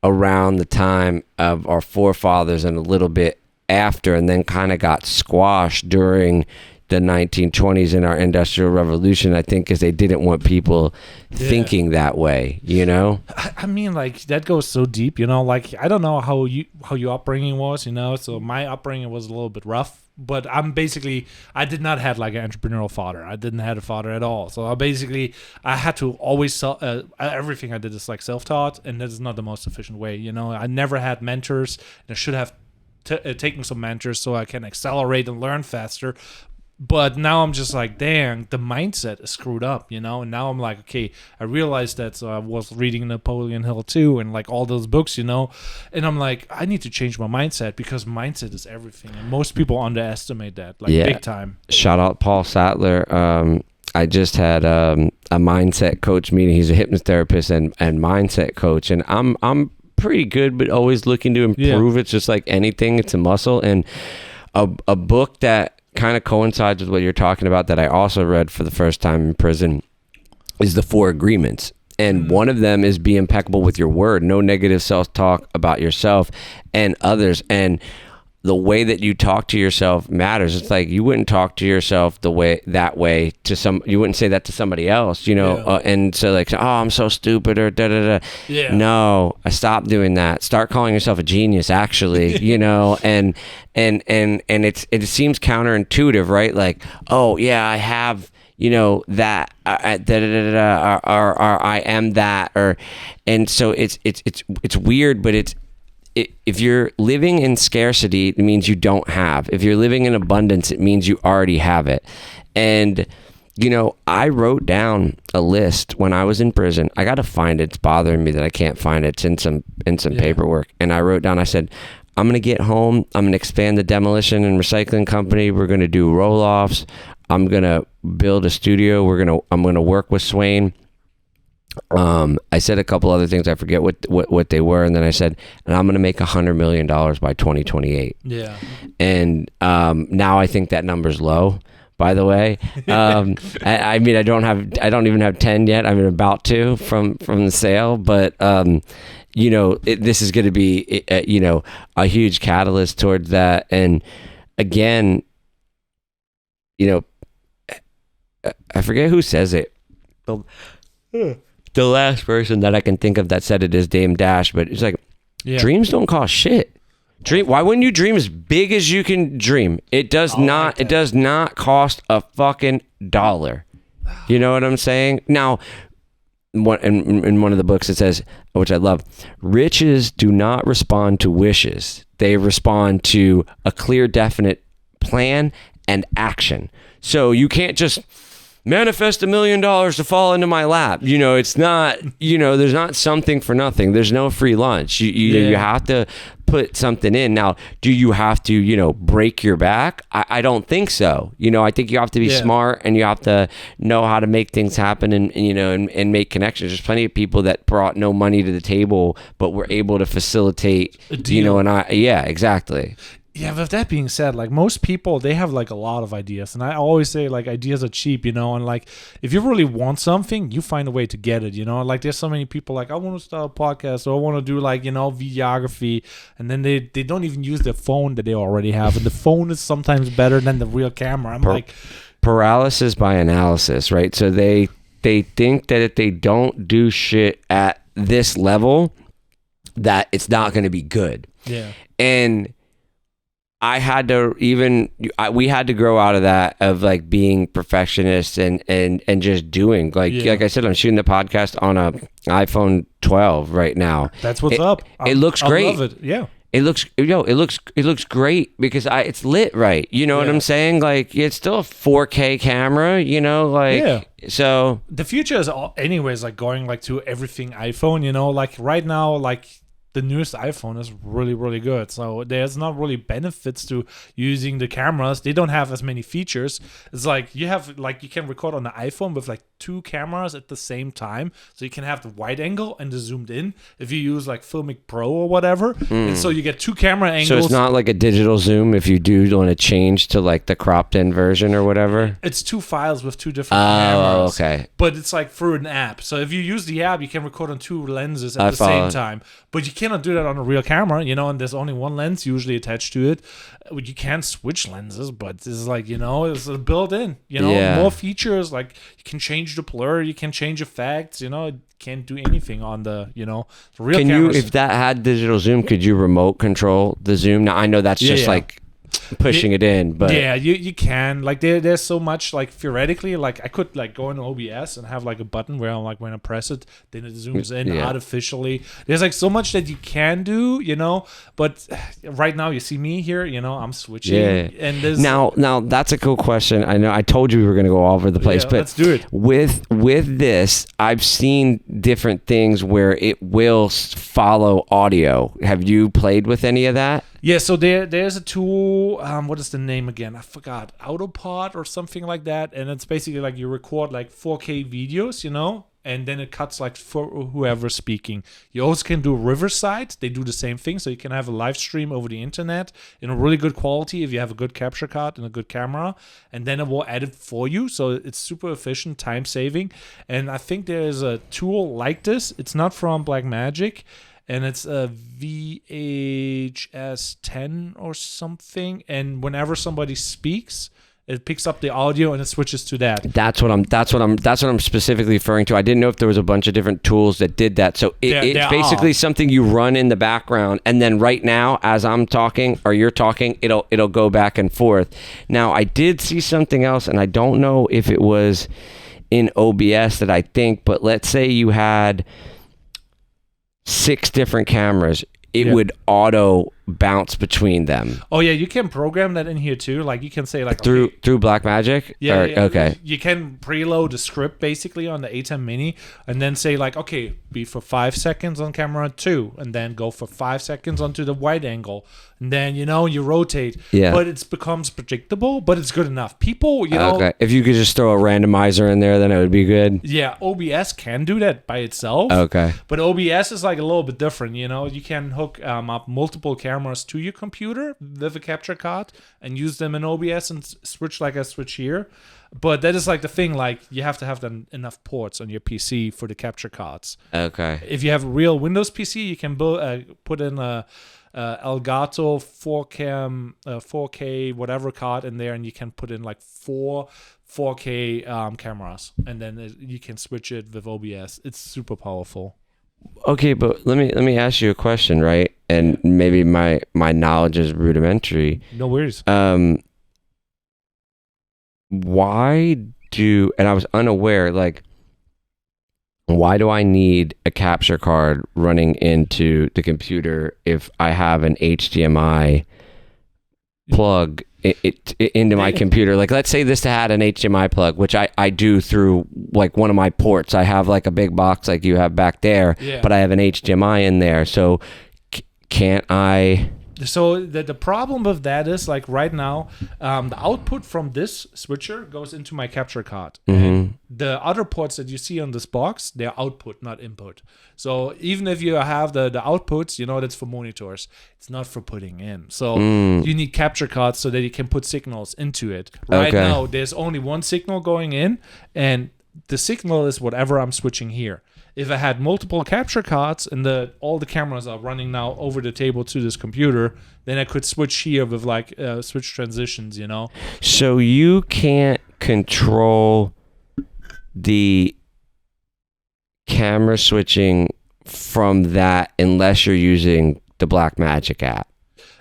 around the time of our forefathers and a little bit after, and then kind of got squashed during the 1920s in our industrial revolution, I think, because they didn't want people thinking that way, you know? I mean, like, that goes so deep, you know? Like, I don't know how your upbringing was, you know? So my upbringing was a little bit rough. But I did not have like an entrepreneurial father. I didn't have a father at all. So I had to always everything I did is like self-taught, and that is not the most efficient way. You know, I never had mentors, and I should have taken some mentors so I can accelerate and learn faster. But now I'm just like, dang, the mindset is screwed up, you know? And now I'm like, okay, I realized that. So I was reading Napoleon Hill too, and like all those books, you know? And I'm like, I need to change my mindset, because mindset is everything. And most people underestimate that, like big time. Shout out Paul Sattler. I just had a mindset coach meeting. He's a hypnotherapist and mindset coach. And I'm pretty good, but always looking to improve. Yeah. It's just like anything. It's a muscle. And a book that kind of coincides with what you're talking about that I also read for the first time in prison is The 4 Agreements. And one of them is be impeccable with your word. No negative self-talk about yourself and others. And the way that you talk to yourself matters. It's like you wouldn't talk to yourself you wouldn't say that to somebody else, you know? Yeah. And so like, oh, I'm so stupid or da-da-da. Yeah. No, I stopped doing that. Start calling yourself a genius, actually, you know? And it seems counterintuitive, right? Like, oh yeah, I have, you know, that, or I am that, and so it's weird, but if you're living in scarcity, it means you don't have. If you're living in abundance, it means you already have it. And, you know, I wrote down a list when I was in prison. I got to find it. It's bothering me that I can't find it. It's in some paperwork. And I wrote down, I said, I'm going to get home. I'm going to expand the demolition and recycling company. We're going to do roll-offs. I'm going to build a studio. I'm going to work with Swain. I said a couple other things. I forget what they were. And then I said, and I'm going to make $100 million by 2028. Yeah. And now I think that number's low, by the way. I mean, I don't even have 10 yet. I'm about to from the sale, but you know, this is going to be, you know, a huge catalyst towards that. And again, you know, I forget who says it. The last person that I can think of that said it is Dame Dash, but it's like, dreams don't cost shit. Why wouldn't you dream as big as you can dream? It does not. It does not cost a fucking dollar. You know what I'm saying? Now, in one of the books it says, which I love, riches do not respond to wishes. They respond to a clear, definite plan and action. So you can't just manifest $1 million to fall into my lap. You know, it's not, you know, there's not something for nothing. There's no free lunch. You have to put something in. Now, do you have to, you know, break your back? I don't think so. You know, I think you have to be smart, and you have to know how to make things happen, and you know, and make connections. There's plenty of people that brought no money to the table, but were able to facilitate, you know, exactly. Yeah, with that being said, like most people, they have like a lot of ideas. And I always say like ideas are cheap, you know, and like if you really want something, you find a way to get it, you know. Like there's so many people like, I want to start a podcast, or I want to do like, you know, videography. And then they don't even use their phone that they already have. And the phone is sometimes better than the real camera. I'm like, paralysis by analysis, right? So they think that if they don't do shit at this level, that it's not going to be good. Yeah. And we had to grow out of that, of like being perfectionists and just doing like I said, I'm shooting the podcast on a iPhone 12 right now. That's what's up. It looks great. I love it. Yeah. It looks great because it's lit right. You know what I'm saying? Like it's still a 4K camera, you know, like so the future is anyways like going like to everything iPhone, you know, like right now, like the newest iPhone is really, really good. So there's not really benefits to using the cameras. They don't have as many features. It's like you can record on the iPhone with like 2 cameras at the same time. So you can have the wide angle and the zoomed in if you use like Filmic Pro or whatever. And so you get 2 camera angles. So it's not like a digital zoom if you do want to change to like the cropped in version or whatever? It's 2 files with 2 different cameras. Oh, okay. But it's like through an app. So if you use the app, you can record on 2 lenses at the same time. But you can't cannot do that on a real camera, and there's only one lens usually attached to it. You can switch lenses, but this is like, it's built in, more features, like you can change the blur, you can change effects, it can't do anything on the, the real cameras. If that had digital zoom, could you remote control the zoom? Now, I know that's just like pushing it in, but yeah, you can, like there's so much, like theoretically, like I could like go in OBS and have like a button where I'm like, when I press it, then it zooms in artificially. There's like so much that you can do, but right now you see me here, I'm switching, and there's now that's a cool question. I know I told you we were going to go all over the place, but let's do it. With this, I've seen different things where it will follow audio. Have you played with any of that? Yeah, so there's a tool, what is the name again? I forgot, Autopod or something like that. And it's basically like you record like 4K videos, and then it cuts like for whoever's speaking. You also can do Riverside. They do the same thing. So you can have a live stream over the internet in a really good quality if you have a good capture card and a good camera. And then it will edit for you. So it's super efficient, time saving. And I think there's a tool like this. It's not from Blackmagic. And it's a VHS 10 or something. And whenever somebody speaks, it picks up the audio and it switches to that. That's what I'm specifically referring to. I didn't know if there was a bunch of different tools that did that. So it's basically something you run in the background, and then right now, as I'm talking or you're talking, it'll go back and forth. Now, I did see something else, and I don't know if it was in OBS that I think, but let's say you had 6 different cameras, it would auto bounce between them. Oh yeah, you can program that in here too. Like you can say like through Blackmagic. Yeah, okay. You can preload a script basically on the A10 Mini, and then say like, okay, be for 5 seconds on camera 2, and then go for 5 seconds onto the wide angle, and then you rotate. Yeah. But it becomes predictable, but it's good enough. People, okay. If you could just throw a randomizer in there, then it would be good. Yeah, OBS can do that by itself. Okay. But OBS is like a little bit different. You can hook up multiple cameras to your computer with a capture card and use them in OBS and switch like I switch here. But that is like the thing, like you have to have enough ports on your PC for the capture cards. Okay. If you have a real Windows PC, you can put in a Elgato 4K whatever card in there, and you can put in like 4K cameras, and then you can switch it with OBS. It's super powerful. Okay, but let me ask you a question, right? And maybe my knowledge is rudimentary. No worries. Why and I was unaware, like, why do I need a capture card running into the computer if I have an HDMI plug into my computer? Like, let's say this had an HDMI plug, which I do through like one of my ports. I have like a big box like you have back there, but I have an HDMI in there. So can't I? So the problem with that is, like, right now, the output from this switcher goes into my capture card. Mm-hmm. And the other ports that you see on this box, they're output, not input. So even if you have the outputs, that's for monitors. It's not for putting in. So you need capture cards so that you can put signals into it. Right now, there's only one signal going in, and the signal is whatever I'm switching here. If I had multiple capture cards and all the cameras are running now over the table to this computer, then I could switch here with like switch transitions, So you can't control the camera switching from that unless you're using the Blackmagic app.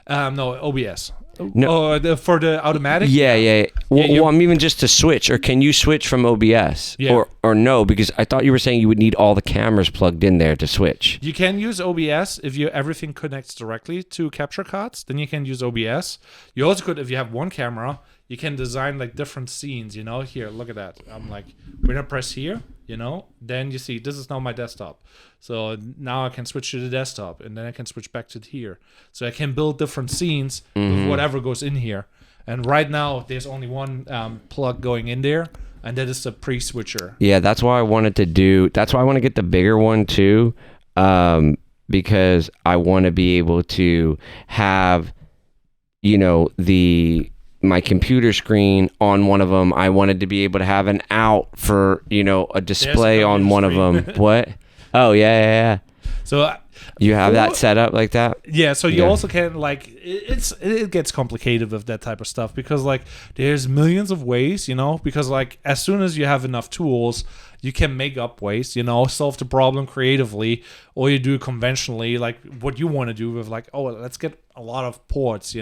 No, OBS. No, for the automatic. Yeah. Well, I'm even just to switch, or can you switch from OBS? Yeah. Or no? Because I thought you were saying you would need all the cameras plugged in there to switch. You can use OBS if everything connects directly to capture cards. Then you can use OBS. You also could, if you have one camera, you can design like different scenes. Here, look at that. I'm like, when I press here, then you see this is now my desktop. So now I can switch to the desktop, and then I can switch back to here. So I can build different scenes with whatever goes in here. And right now there's only one plug going in there, and that is the pre-switcher. Yeah, that's why I wanted to get the bigger one too, because I want to be able to have, my computer screen on one of them. I wanted to be able to have an out for, a display on one of them. What? Oh, yeah. So You have that set up like that? Yeah, so you also can like it gets complicated with that type of stuff because like there's millions of ways, because like as soon as you have enough tools, you can make up ways, solve the problem creatively, or you do it conventionally, like what you want to do with like, oh, let's get a lot of ports,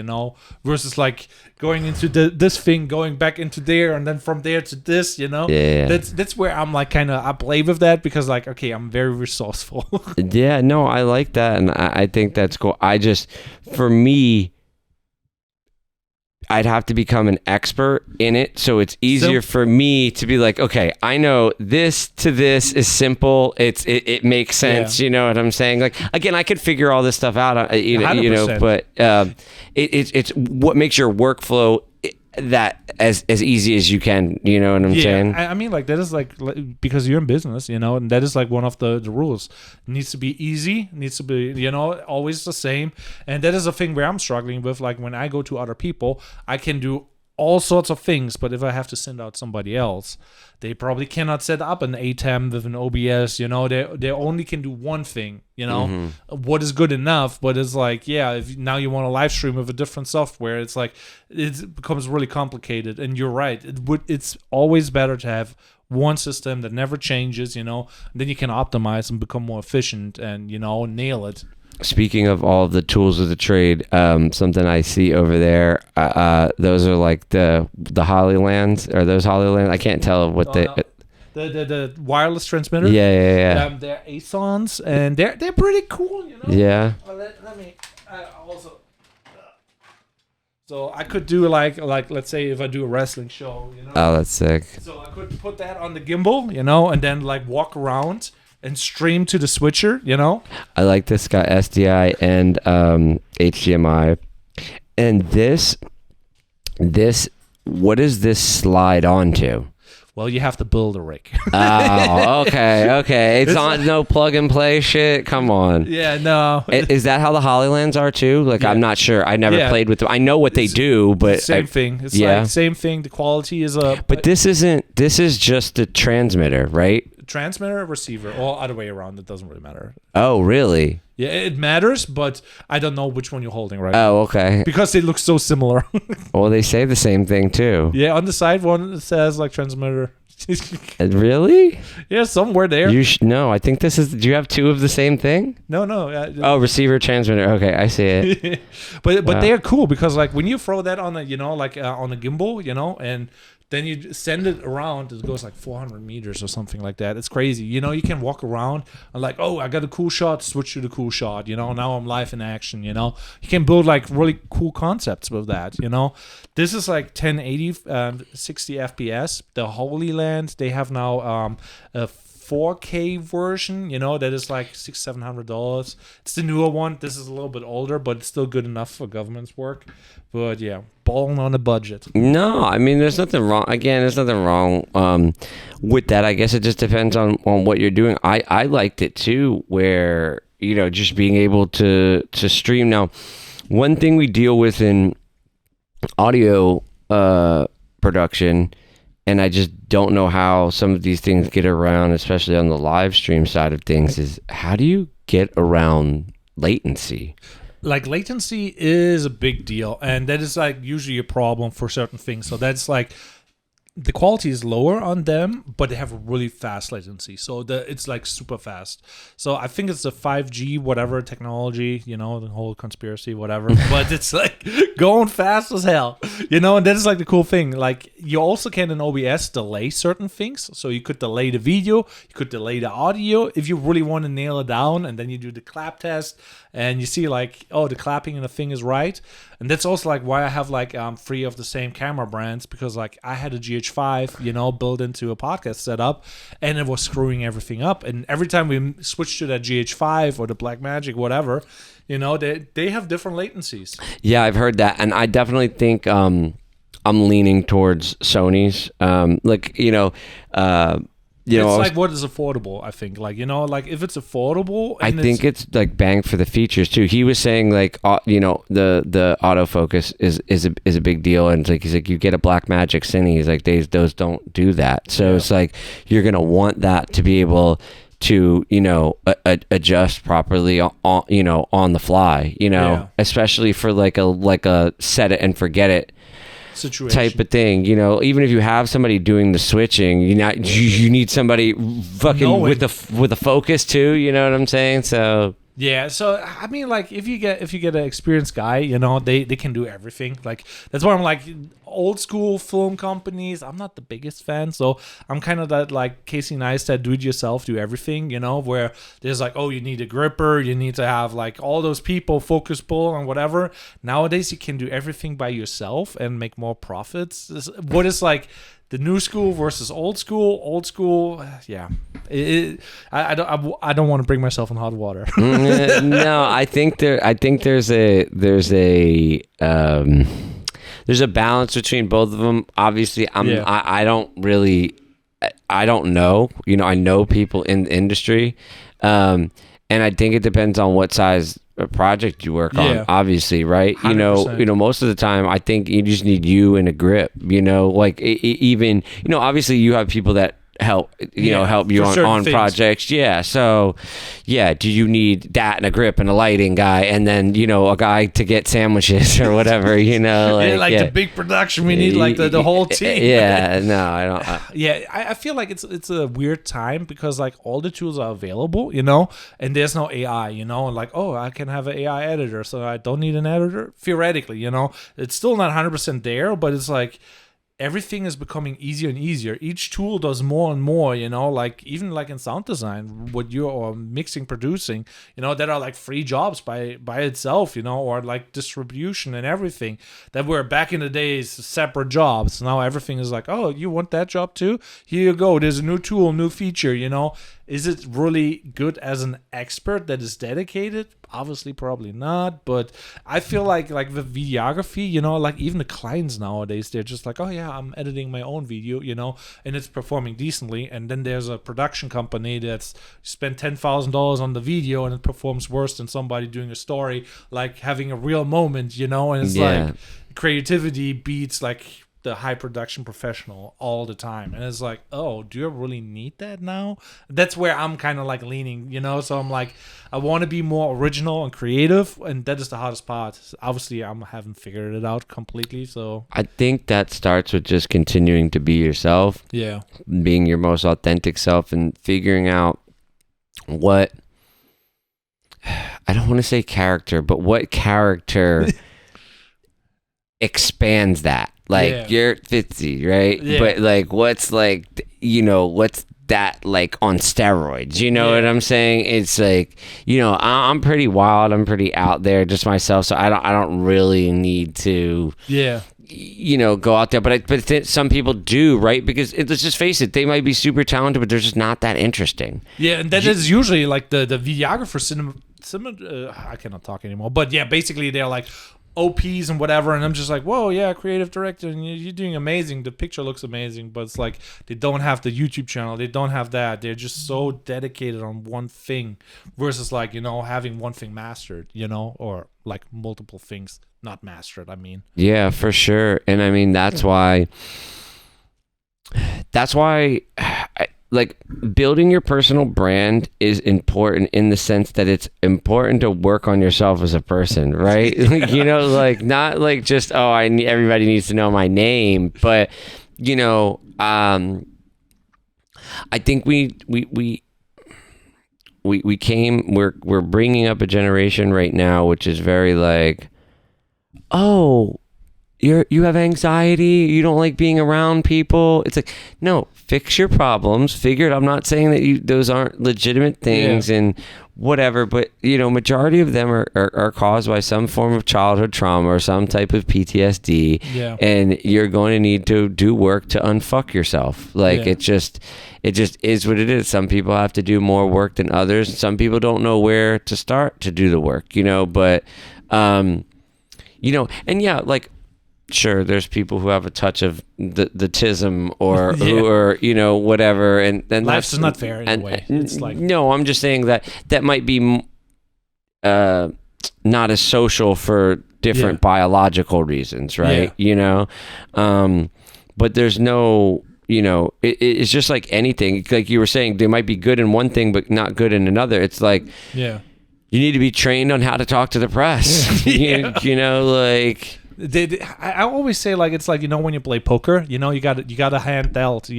versus like going into this thing, going back into there, and then from there to this, Yeah. That's where I'm like kind of I play with that because like, okay, I'm very resourceful. Yeah, no, I like that, and I think that's cool. For me, I'd have to become an expert in it, so it's easier for me to be like, okay, I know this to this is simple. It makes sense. You know what I'm saying? Like again, I could figure all this stuff out. But it's what makes your workflow that as easy as you can. You know what I'm saying? I mean, like that is like because you're in business, and that is like one of the rules. It needs to be easy, needs to be, always the same. And that is a thing where I'm struggling with. Like when I go to other people, I can do all sorts of things, but if I have to send out somebody else, they probably cannot set up an ATEM with an OBS. They only can do one thing. What is good enough, but it's like, if now you want to live stream with a different software, it's like it becomes really complicated. And you're right, it's always better to have one system that never changes. Then you can optimize and become more efficient and nail it. Speaking of all of the tools of the trade, something I see over there, those are like the Hollylands. Are those Hollylands? I can't tell what the wireless transmitter. Yeah. They're ASONs, and they're pretty cool. Yeah. Well, let me also. So I could do like let's say if I do a wrestling show. Oh, that's sick. So I could put that on the gimbal, and then like walk around and stream to the switcher, I like this got SDI and HDMI. And this what does this slide onto? Well, you have to build a rig. Oh, okay. It's on no plug and play shit. Come on. Yeah, no. Is that how the Hollylands are too? Like, I'm not sure. I never played with them. I know what they do, but same thing. It's like same thing. The quality is up. But this isn't. This is just a transmitter, right? Transmitter, receiver, or other way around. It doesn't really matter. Oh, really? Yeah, it matters, but I don't know which one you're holding right now. Oh, okay. Because they look so similar. Well, they say the same thing too. Yeah, on the side one it says like transmitter. Really? Yeah, somewhere there. You should know. I think this is. Do you have two of the same thing? No. Receiver, transmitter. Okay, I see it. But they're cool because like when you throw that on a on a gimbal, and then you send it around, it goes like 400 meters or something like that. It's crazy. You can walk around and like, oh, I got a cool shot, switch to the cool shot. Now I'm live in action. You can build like really cool concepts with that. This is like 1080, 60 FPS. The Holy Land, they have now a 4K version, that is like $600-700. It's the newer one. This is a little bit older, but it's still good enough for government's work. But yeah, balling on a budget. No, I mean, there's nothing wrong. Again, there's nothing wrong with that. I guess it just depends on what you're doing. I liked it too, where just being able to stream. Now, one thing we deal with in audio production, and I just don't know how some of these things get around, especially on the live stream side of things, is how do you get around latency? Like latency is a big deal, and that is like usually a problem for certain things. So that's like the quality is lower on them, but they have a really fast latency. So it's like super fast. So I think it's the 5G whatever technology, the whole conspiracy, whatever. But it's like going fast as hell, and that is like the cool thing. Like you also can in OBS delay certain things. So you could delay the video, you could delay the audio if you really want to nail it down, and then you do the clap test and you see like, oh, the clapping and the thing is right. And that's also like why I have like 3 of the same camera brands, because like I had a GH5, built into a podcast setup, and it was screwing everything up. And every time we switch to that GH5 or the Blackmagic, whatever, they have different latencies. Yeah, I've heard that, and I definitely think I'm leaning towards Sony's. It's like what is affordable, I think. Like, like if it's affordable. I think it's like bang for the features too. He was saying like, the autofocus is a big deal. And he's like, you get a Blackmagic Cine. He's like, those don't do that. So it's like, you're going to want that to be able to adjust properly on the fly, especially for like a set it and forget it situation type of thing. Even if you have somebody doing the switching, you need somebody fucking with a focus too, you know what I'm saying? So yeah, so I mean, like if you get an experienced guy, they can do everything. Like that's why I'm like old school film companies. I'm not the biggest fan, so I'm kind of that like Casey Neistat, do it yourself, do everything. Where there's like, oh, you need a gripper, you need to have like all those people, focus pull and whatever. Nowadays, you can do everything by yourself and make more profits. What is like the new school versus old school? Old school, yeah. I don't want to bring myself in hot water. No, I think there's a balance between both of them. Obviously, I don't know. I know people in the industry, and I think it depends on what size project you work on, obviously, right? 100%. Most of the time I think you just need you and a grip, like even obviously you have people that help you on projects, so do you need that and a grip and a lighting guy and then a guy to get sandwiches or whatever, the big production we need like the whole team. No, I don't I feel like it's a weird time because like all the tools are available, and there's no AI, and like, oh, I can have an AI editor, so I don't need an editor theoretically. It's still not 100% there, but it's like everything is becoming easier and easier. Each tool does more and more, like even like in sound design, what you're mixing, producing, that are like free jobs by itself, or like distribution and everything that were back in the days separate jobs. Now everything is like, oh, you want that job too? Here you go. There's a new tool, new feature, Is it really good as an expert that is dedicated? Obviously, probably not. But I feel like the videography, like even the clients nowadays, they're just like, oh yeah, I'm editing my own video, and it's performing decently. And then there's a production company that's spent $10,000 on the video and it performs worse than somebody doing a story, like having a real moment, and it's like creativity beats like the high production professional all the time, and it's like, oh, do you really need that now? That's where I'm kind of like leaning, so I'm like, I want to be more original and creative, and that is the hardest part. Obviously I haven't figured it out completely, so I think that starts with just continuing to be yourself, being your most authentic self and figuring out what, I don't want to say character, but what character expands that. Like you're Fitzy, right? But like what's like, what's that like on steroids? You know what I'm saying? It's like, I'm pretty wild, I'm pretty out there just myself, so I don't really need to go out there, but some people do, right? Because let's just face it, they might be super talented, but they're just not that interesting. And that is usually like the videographer I cannot talk anymore, but basically they're like OPs and whatever, and I'm just like, whoa, creative director, and you're doing amazing, the picture looks amazing, but it's like they don't have the YouTube channel, they don't have that, they're just so dedicated on one thing versus like, having one thing mastered, or like multiple things not mastered, I mean. Yeah, for sure. And I mean, that's why like building your personal brand is important in the sense that it's important to work on yourself as a person, right? Like not like just, everybody needs to know my name, but I think we're bringing up a generation right now which is very like, oh, you have anxiety, you don't like being around people. It's like, no, fix your problems, figure it. I'm not saying that those aren't legitimate things and whatever, but majority of them are caused by some form of childhood trauma or some type of PTSD. And you're going to need to do work to unfuck yourself. Like it just is what it is. Some people have to do more work than others. Some people don't know where to start to do the work, but and like, sure, there's people who have a touch of the tism or who are, whatever, and then life's not fair in a way. It's like, no, I'm just saying that might be not as social for different biological reasons, right? But there's no it's just like anything. Like you were saying, they might be good in one thing, but not good in another. It's like, Yeah. you need to be trained on how to talk to the press. Yeah. Like... I always say, like, it's like, when you play poker, you got a hand dealt,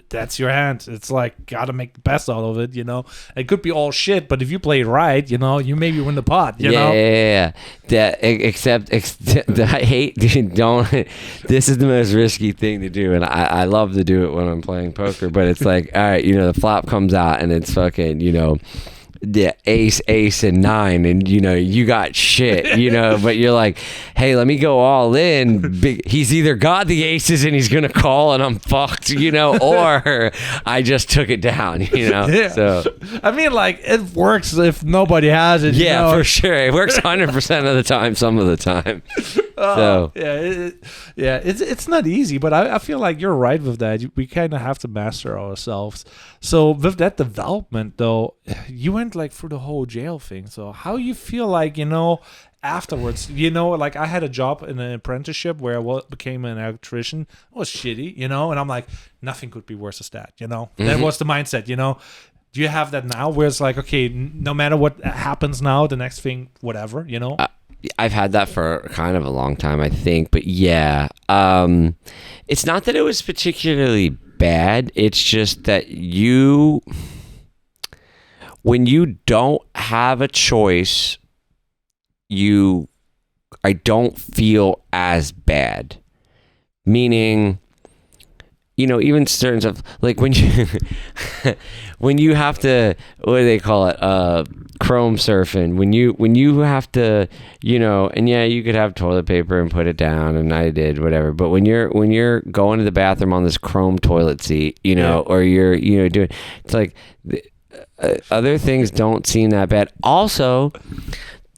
that's your hand. It's like, gotta make the best out of it. It could be all shit, but if you play it right, you maybe win the pot. Yeah. Except I hate don't. This is the most risky thing to do, and I love to do it when I'm playing poker. But it's like, all right, the flop comes out and it's fucking, the ace and 9, and you got shit, but you're like, hey, let me go all in. He's either got the aces and he's gonna call and I'm fucked, or I just took it down, Yeah. So I mean, like, it works if nobody has it. Yeah, for sure. It works 100% of the time, some of the time. So it's not easy, but I feel like you're right with that. We kind of have to master ourselves. So with that development, though, you went like through the whole jail thing. So how you feel like afterwards? Like, I had a job in an apprenticeship where I became an electrician. It was shitty, and I'm like, nothing could be worse than that. That was the mindset. Do you have that now, where it's like, okay, no matter what happens now, the next thing, whatever, I've had that for kind of a long time, I think, but yeah, it's not that it was particularly bad. It's just that when you don't have a choice, I don't feel as bad. Meaning, even certain stuff, like when you have to, what do they call it? Chrome surfing. When you have to, and yeah, you could have toilet paper and put it down, and I did, whatever. But when you're going to the bathroom on this chrome toilet seat, or you're doing, it's like other things don't seem that bad. Also,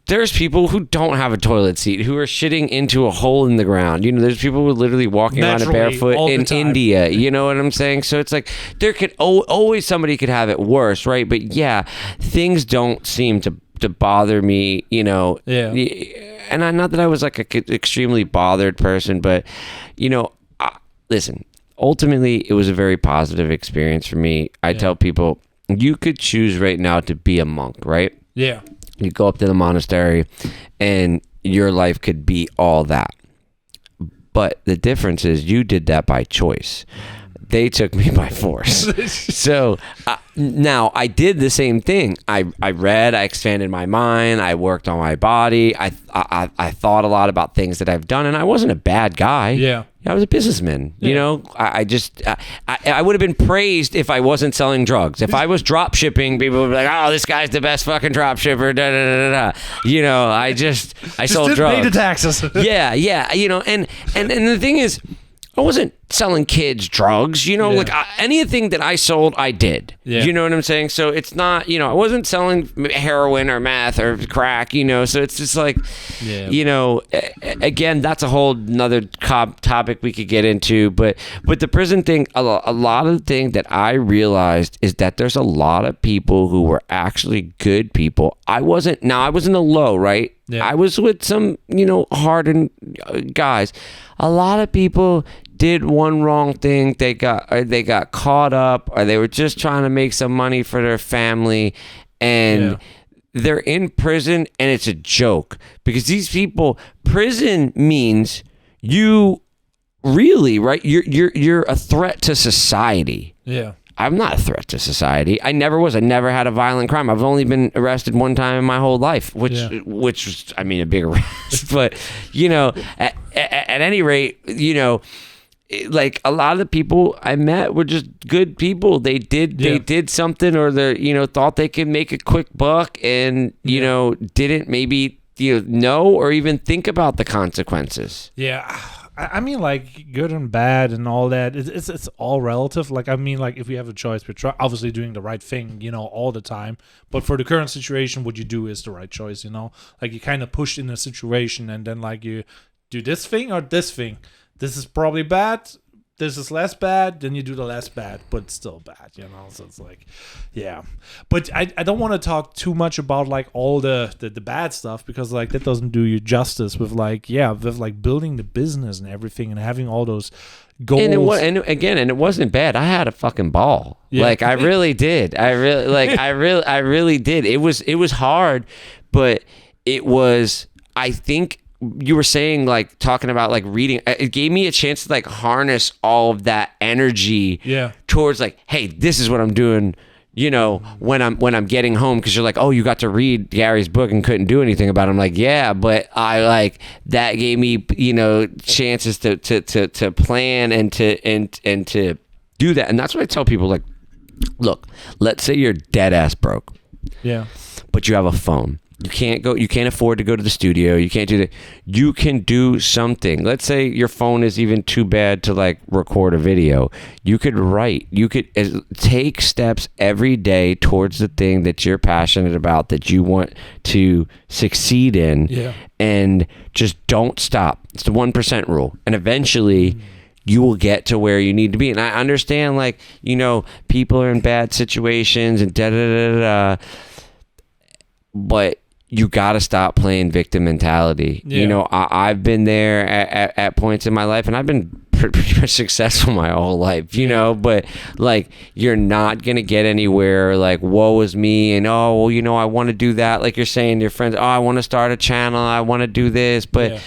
there's people who don't have a toilet seat who are shitting into a hole in the ground. There's people who are literally walking around barefoot in India. You know what I'm saying? So it's like there could always somebody could have it worse, right? But yeah, things don't seem to bother me. Yeah. And not that I was like a extremely bothered person, but listen. Ultimately, it was a very positive experience for me. I tell people, you could choose right now to be a monk, right? Yeah. You go up to the monastery and your life could be all that. But the difference is you did that by choice. They took me by force. So now I did the same thing. I read, I expanded my mind, I worked on my body. I thought a lot about things that I've done, and I wasn't a bad guy. Yeah. I was a businessman. I would have been praised if I wasn't selling drugs. If I was drop shipping, people would be like, "Oh, this guy's the best fucking drop shipper." Da, da, da, da, da. I sold drugs. Pay the taxes. Yeah. And the thing is, I wasn't selling kids drugs, like anything that I sold, I did. Yeah. You know what I'm saying? So it's not, I wasn't selling heroin or meth or crack, so it's just like, again, that's a whole nother topic we could get into. But with the prison thing, a lot of the thing that I realized is that there's a lot of people who were actually good people. I wasn't a low, right? Yeah. I was with some, hardened guys. A lot of people did one wrong thing, they got caught up, or they were just trying to make some money for their family, and they're in prison, and it's a joke because these people, prison means you really, right? You're a threat to society. Yeah. I'm not a threat to society. I never was. I never had a violent crime. I've only been arrested one time in my whole life, which was, I mean, a big arrest. But, at any rate, like a lot of the people I met were just good people. They did something, or they thought they could make a quick buck, and didn't maybe know or even think about the consequences. Yeah. I mean, like, good and bad and all that, it's all relative. Like, I mean, like, if we have a choice, we're obviously doing the right thing, all the time. But for the current situation, what you do is the right choice, Like, you kind of push in a situation, and then, like, you do this thing or this thing. This is probably bad. This is less bad. Then you do the less bad, but it's still bad, So it's like, yeah. But I don't want to talk too much about, like, all the bad stuff, because, like, that doesn't do you justice with, like, with, like, building the business and everything and having all those goals. And it wasn't bad. I had a fucking ball. Yeah. Like I really did. I really did. It was hard, but it was, I think you were saying, like, talking about like reading, it gave me a chance to like harness all of that energy towards like, hey, this is what I'm doing, you know, when I'm getting home. Because you're like, oh, you got to read Gary's book and couldn't do anything about it. I'm like, yeah, but I like, that gave me, you know, chances to plan and to do that. And that's what I tell people, like, look, let's say you're dead ass broke, but you have a phone. You can't afford to go to the studio. You can't do that. You can do something. Let's say your phone is even too bad to like record a video. You could write. You could take steps every day towards the thing that you're passionate about, that you want to succeed in. Yeah. And just don't stop. It's the 1% rule. And eventually you will get to where you need to be. And I understand, like, you know, people are in bad situations and but you got to stop playing victim mentality. You know, I've been there at points in my life, and I've been pretty much successful my whole life, you know, but like, you're not going to get anywhere like, woe is me, and oh, well, you know, I want to do that. Like you're saying to your friends, oh, I want to start a channel, I want to do this, but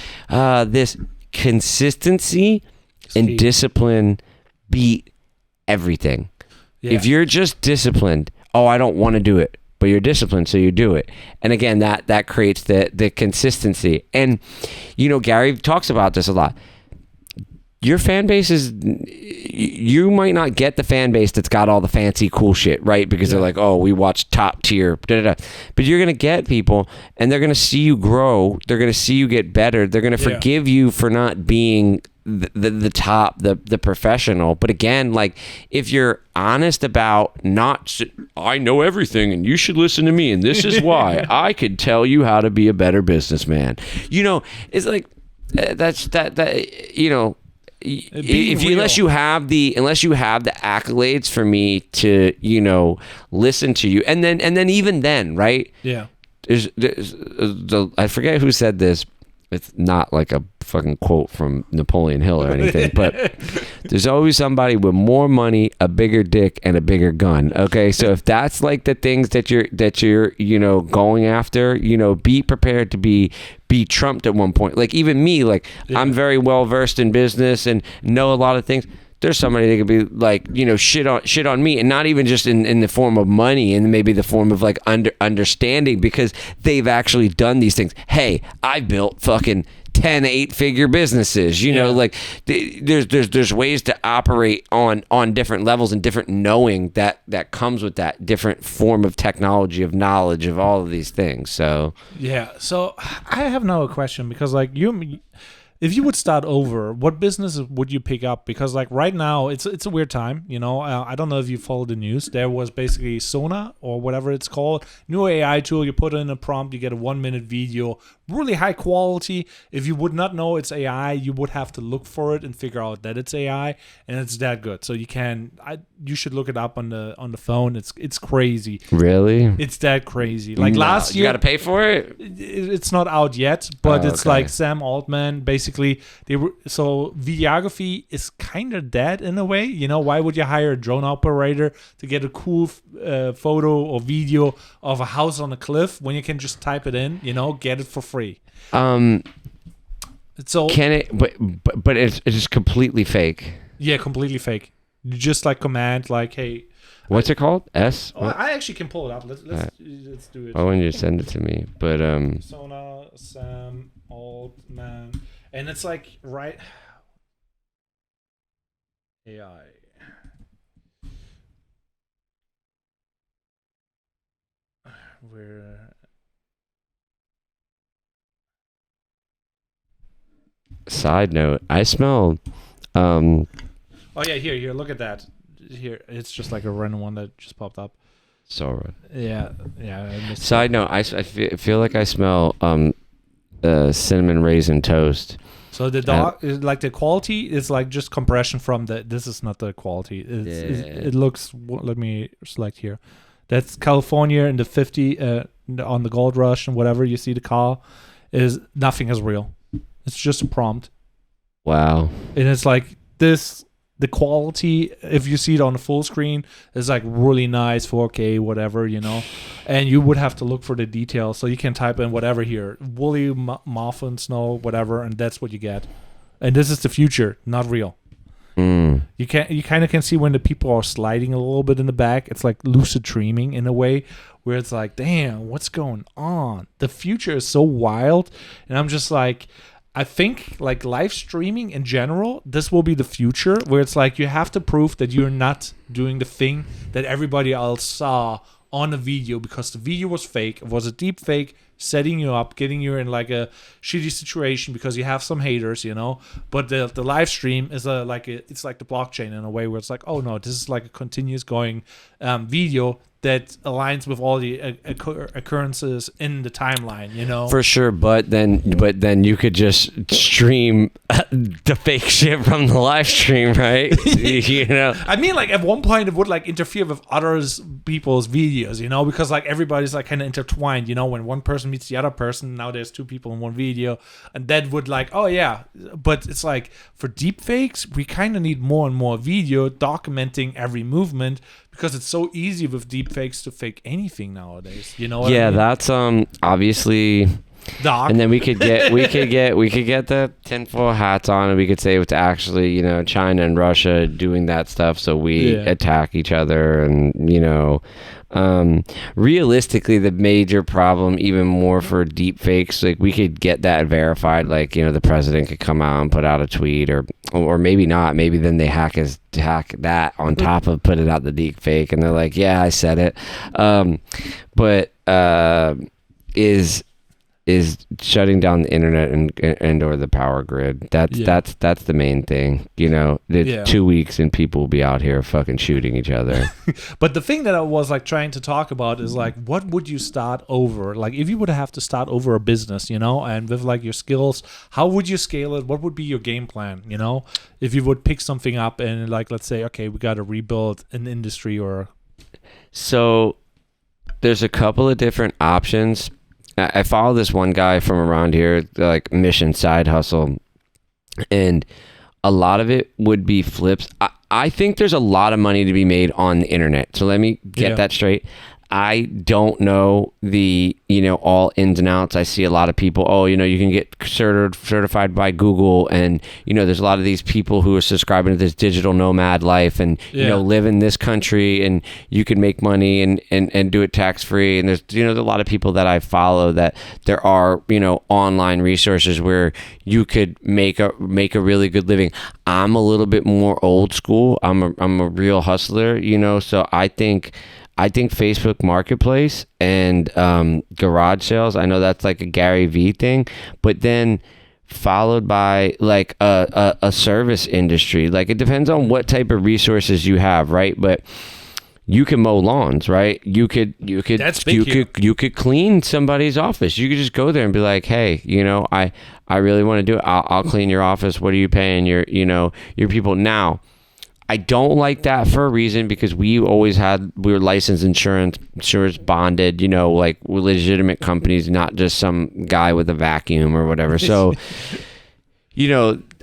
this consistency and discipline beat everything. If you're just disciplined, oh, I don't want to do it, but you're disciplined, so you do it. And again, that creates the consistency. And, you know, Gary talks about this a lot. Your fan base is, you might not get the fan base that's got all the fancy cool shit, right? Because they're like, oh, we watch top tier, but you're going to get people, and they're going to see you grow. They're going to see you get better. They're going to forgive you for not being the top, the professional. But again, like, if you're honest about not, I know everything and you should listen to me, and this is why I could tell you how to be a better businessman. You know, it's like, that you know, unless you have the accolades for me to, you know, listen to you, and then even then, right? Yeah. There's I forget who said this. It's not like a fucking quote from Napoleon Hill or anything, but there's always somebody with more money, a bigger dick, and a bigger gun. Okay, so if that's like the things that you're you know, going after, you know, be prepared to be trumped at one point. Like, even me, like, I'm very well versed in business and know a lot of things. There's somebody that could be like, you know, shit on me, and not even just in the form of money, and maybe the form of like understanding, because they've actually done these things. Hey, I built fucking 10 8-figure businesses, you know, like there's ways to operate on different levels, and different knowing that comes with that different form of technology, of knowledge, of all of these things. So so I have now a question, because like, if you would start over, what business would you pick up? Because like right now, it's a weird time, you know. I don't know if you follow the news. There was basically Sona, or whatever it's called, new AI tool. You put in a prompt, you get a 1-minute video, really high quality. If you would not know it's AI, you would have to look for it and figure out that it's AI, and it's that good. So you should look it up on the phone. It's crazy. Really? It's that crazy. Like last year, you got to pay for it. It's not out yet, but it's like Sam Altman basically. So videography is kind of dead in a way. You know, why would you hire a drone operator to get a cool photo or video of a house on a cliff when you can just type it in? You know, get it for free. So can it? But it's just completely fake. Yeah, completely fake. You just like command like, hey. What's it called? S? Oh, I actually can pull it up. Let's do it. I want you to send it to me, but Sona Sam Altman, and it's like right AI. Where? Side note: I smell. Oh yeah, here. Look at that. Here, it's just like a random one that just popped up. So yeah. Side note: I feel like I smell cinnamon raisin toast. So the dog is like, the quality is like just compression from the. This is not the quality. It looks. Let me select here. That's California in the 50 on the Gold Rush and whatever you see the car nothing is real. It's just a prompt. Wow. And it's like this the quality, if you see it on the full screen, is like really nice 4K, whatever, and you would have to look for the details. So you can type in whatever here, woolly muffin, snow, whatever, and that's what you get. And this is the future, not real. You kind of can see when the people are sliding a little bit in the back. It's like lucid dreaming in a way, where it's like, damn, what's going on? The future is so wild, and I'm just like, I think like live streaming in general, this will be the future, where it's like you have to prove that you're not doing the thing that everybody else saw on a video, because the video was fake. It was a deep fake, setting you up, getting you in like a shitty situation because you have some haters, But the live stream is it's like the blockchain in a way, where it's like, oh no, this is like a continuous going video that aligns with all the occurrences in the timeline, For sure, but then you could just stream the fake shit from the live stream, right? I mean, like at one point it would like interfere with people's videos, because like everybody's like kind of intertwined, when one person meets the other person, now there's two people in one video, and that would like, oh yeah, but it's like for deep fakes, we kind of need more and more video documenting every movement, because it's so easy with deep fakes to fake anything nowadays. You know what I mean? That's obviously Doc. And then we could get the tinfoil hats on, and we could say it's actually, China and Russia doing that stuff, so we attack each other, and realistically, the major problem, even more for deep fakes, like we could get that verified, like the president could come out and put out a tweet, or maybe not, maybe then they hack that on top of putting out the deep fake, and they're like, yeah, I said it, but is shutting down the internet and or the power grid. That's the main thing. It's 2 weeks and people will be out here fucking shooting each other. But the thing that I was like trying to talk about is like, what would you start over? Like if you would have to start over a business, and with like your skills, how would you scale it? What would be your game plan? If you would pick something up and like, let's say, okay, we got to rebuild an industry or. So there's a couple of different options. I follow this one guy from around here, like Mission Side Hustle, and a lot of it would be flips. I think there's a lot of money to be made on the internet. So let me get that straight. I don't know the, all ins and outs. I see a lot of people, you can get certified by Google, and, there's a lot of these people who are subscribing to this digital nomad life and, live in this country, and you can make money and do it tax-free. And there's, there's a lot of people that I follow that there are, online resources where you could make a really good living. I'm a little bit more old school. I'm a real hustler, so I think Facebook Marketplace and garage sales, I know that's like a Gary Vee thing, but then followed by like a service industry. Like it depends on what type of resources you have, right? But you can mow lawns, right? You could clean somebody's office. You could just go there and be like, hey, I really want to do it. I'll clean your office. What are you paying your people now? I don't like that for a reason, because we were licensed insurance bonded, like legitimate companies, not just some guy with a vacuum or whatever. So,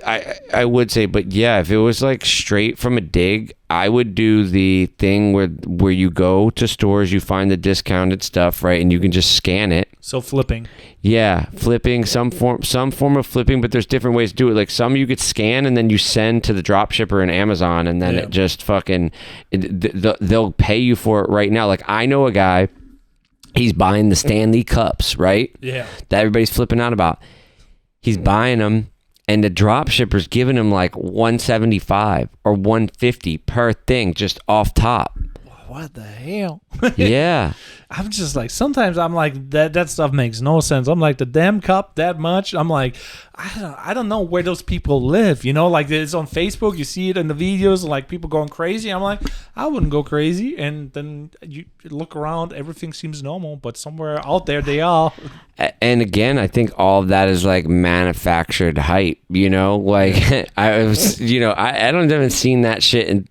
I would say, but yeah, if it was like straight from a dig, I would do the thing where you go to stores, you find the discounted stuff, right, and you can just scan it. So flipping. Yeah, flipping, some form of flipping, but there's different ways to do it. Like some you could scan and then you send to the drop shipper in Amazon, and then it just they'll pay you for it right now. Like I know a guy, he's buying the Stanley Cups, right? Yeah. That everybody's flipping out about. He's buying them, and the drop shipper's giving him like $175 or $150 per thing just off top. What the hell? Yeah. I'm just like, sometimes I'm like, that stuff makes no sense. I'm like, the damn cup that much? I'm like, I don't know where those people live. Like it's on Facebook, you see it in the videos, like people going crazy. I'm like, I wouldn't go crazy. And then you look around, everything seems normal, but somewhere out there they are. And again, I think all of that is like manufactured hype, like I was, I don't haven't seen that shit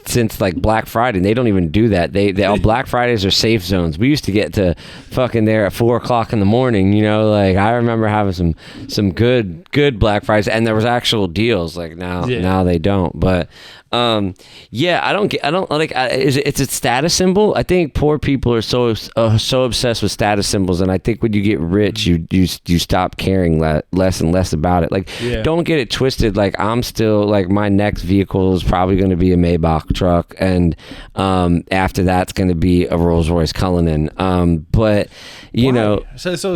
since like Black Friday. And they don't even do that. They all Black Fridays are safe zones. We used to get to fucking there at 4:00 in the morning, like I remember having some good Black Fridays, and there was actual deals. Like now they don't. But Yeah, I don't like. It's a status symbol. I think poor people are so obsessed with status symbols, and I think when you get rich, you stop caring less and less about it. Like, don't get it twisted. Like, I'm still like, my next vehicle is probably going to be a Maybach truck, and after that's going to be a Rolls Royce Cullinan. But you know, so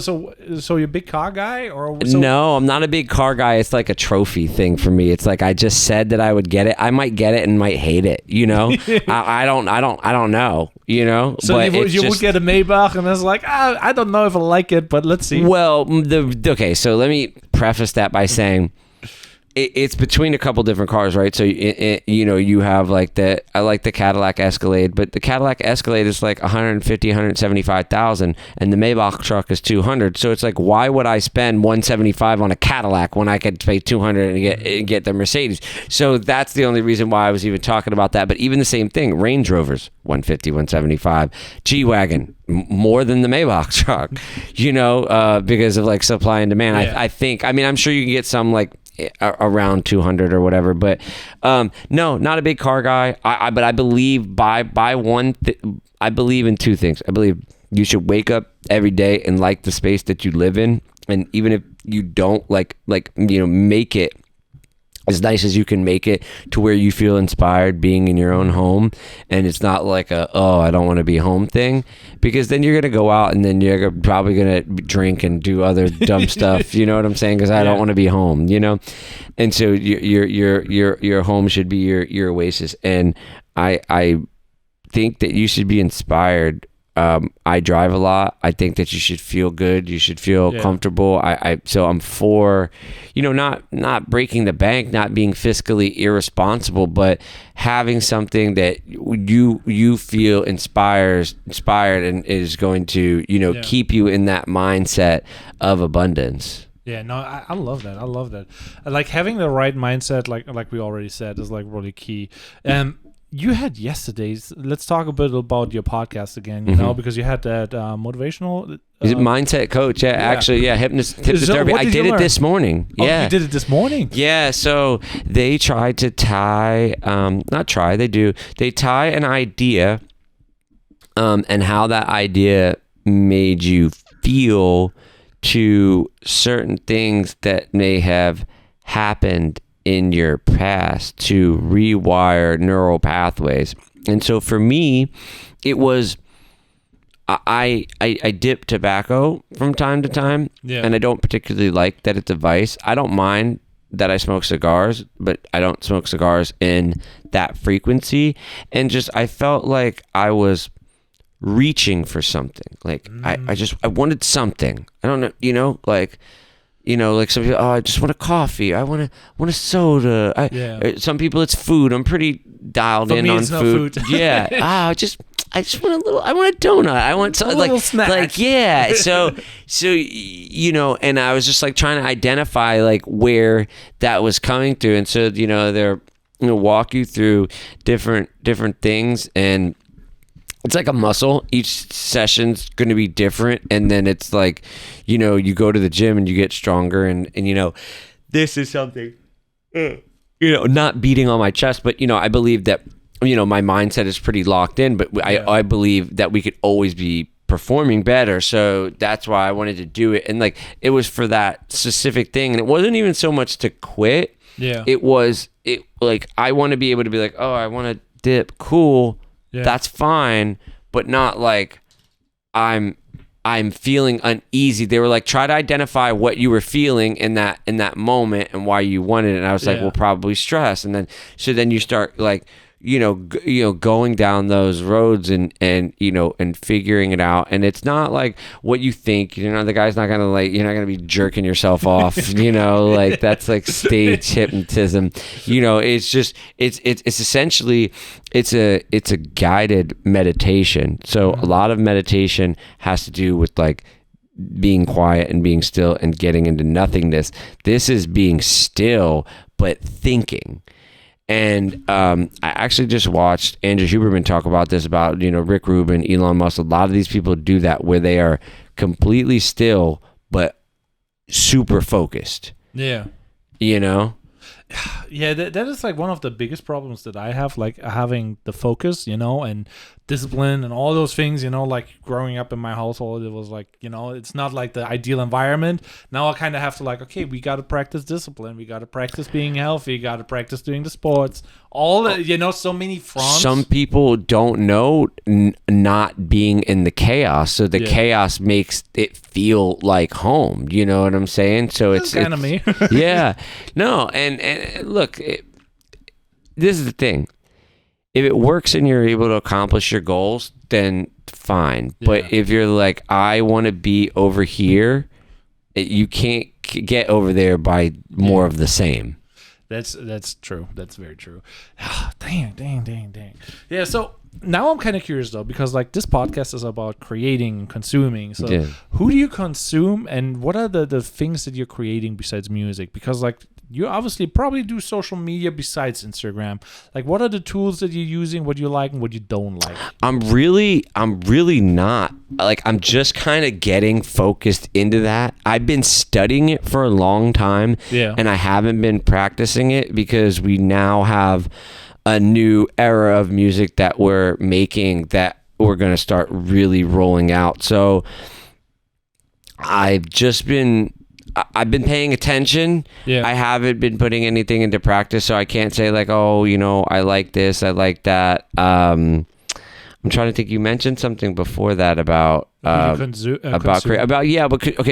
you're a big car guy, or no, I'm not a big car guy. It's like a trophy thing for me. It's like, I just said that I would get it. I might get it and might hate it. You know, I don't know. You know, so but you would get a Maybach, and it's like, I don't know if I like it, but let's see. Well, okay. So let me preface that by saying, it's between a couple different cars, right? So you know, you have like I like the Cadillac Escalade, but the Cadillac Escalade is like 150, 175,000, and the Maybach truck is 200. So it's like, why would I spend 175 on a Cadillac when I could pay 200 and get the Mercedes? So that's the only reason why I was even talking about that. But even the same thing, Range Rovers, 150, 175, G-Wagon, more than the Maybach truck, you know, because of like supply and demand. I think, I mean, I'm sure you can get some like around 200 or whatever, but no, not a big car guy. But I believe I believe in two things. I believe you should wake up every day and like the space that you live in, and even if you don't like you know, make it as nice as you can make it to where you feel inspired being in your own home, and it's not like I don't want to be home thing, because then you're gonna go out and then you're probably gonna drink and do other dumb stuff. You know what I'm saying? Because I don't want to be home. You know, and so your home should be your oasis. And I think that you should be inspired. I drive a lot. I think that you should feel good. You should feel comfortable. So I'm for, you know, not breaking the bank, not being fiscally irresponsible, but having something that you feel inspired and is going to, you know, keep you in that mindset of abundance. Yeah, no, I love that. I love that. Like, having the right mindset, like we already said, is like really key. You had yesterday's. Let's talk a bit about your podcast again. You know, because you had that motivational. Is it mindset coach? Yeah, actually, hypnotherapy. I did it this morning. Oh, you did it this morning. Yeah. So they tried to tie. They tie an idea, and how that idea made you feel to certain things that may have happened in your past to rewire neural pathways. And so for me, it was, I dip tobacco from time to time, and I don't particularly like that it's a vice. I don't mind that I smoke cigars, but I don't smoke cigars in that frequency. And just, I felt like I was reaching for something. Like I wanted something. I don't know, like some people, I just want a coffee. I want a soda. Some people, it's food. I'm pretty dialed in on food. Yeah. I just want a little. I want a donut. I want something like snack. Like yeah. So you know, and I was just like trying to identify like where that was coming through, and so you know, they're walk you through different things, and it's like a muscle. Each session's going to be different. And then it's like, you know, you go to the gym and you get stronger. And you know, this is something, you know, not beating on my chest, but, you know, I believe that, you know, my mindset is pretty locked in, but I believe that we could always be performing better. So that's why I wanted to do it. And like, it was for that specific thing. And it wasn't even so much to quit. Yeah. It like, I want to be able to be like, oh, I want to dip. Cool. Yeah. That's fine, but not like I'm feeling uneasy. They were like, try to identify what you were feeling in that moment and why you wanted it. And I was like, well, probably stress. And then you start like, you know, going down those roads and you know, and figuring it out. And it's not like what you think, you know, the guy's not gonna like, you're not gonna be jerking yourself off, you know, like that's like stage hypnotism, you know. It's just, it's essentially, it's a guided meditation. So a lot of meditation has to do with like being quiet and being still and getting into nothingness. This is being still, but thinking. And I actually just watched Andrew Huberman talk about this, about, you know, Rick Rubin, Elon Musk. A lot of these people do that where they are completely still, but super focused. Yeah. You know? Yeah, that is like one of the biggest problems that I have, like having the focus, and discipline and all those things, like growing up in my household, it was like, it's not like the ideal environment. Now I kind of have to like, okay, we got to practice discipline. We got to practice being healthy. Got to practice doing the sports. All the, so many fronts. Some people don't know not being in the chaos. So the chaos makes it feel like home. You know what I'm saying? So it's kind of me. Yeah. No. And look, this is the thing. If it works and you're able to accomplish your goals, then fine. Yeah. But if you're like, I want to be over here, you can't get over there by more of the same. That's true. That's very true. Dang. Yeah, so now I'm kind of curious though, because like this podcast is about creating and consuming. So who do you consume, and what are the things that you're creating besides music? Because like you obviously probably do social media besides Instagram. Like, what are the tools that you're using, what you like and what you don't like? I'm really not. Like, I'm just kind of getting focused into that. I've been studying it for a long time, and I haven't been practicing it because we now have a new era of music that we're making that we're going to start really rolling out. So I've been paying attention. Yeah. I haven't been putting anything into practice, so I can't say like, oh, I like this, I like that. I'm trying to think. You mentioned something before that about okay.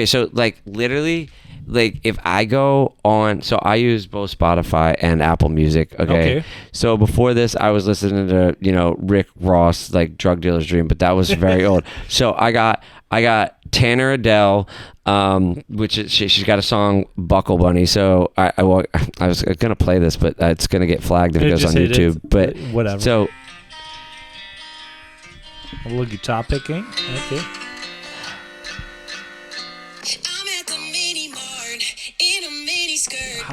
So like literally, like if I go on, so I use both Spotify and Apple Music. Okay. So before this, I was listening to Rick Ross, like Drug Dealer's Dream, but that was very old. So I got Tanner Adele, which is, she's got a song Buckle Bunny. So I was gonna play this, but it's gonna get flagged if it goes on YouTube. But whatever. So a little guitar picking. Okay.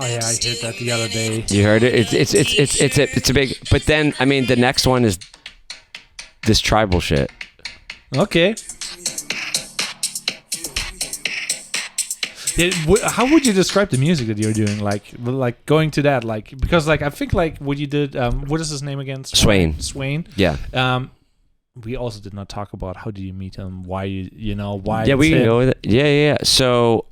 Oh yeah, I heard that the other day. You heard it? It's a big. But then I mean, the next one is this tribal shit. Okay. How would you describe the music that you're doing? Like going to that, because I think what you did. What is his name again? Swain. Yeah. We also did not talk about how did you meet him? Why why? Yeah, we can go with it. Yeah. So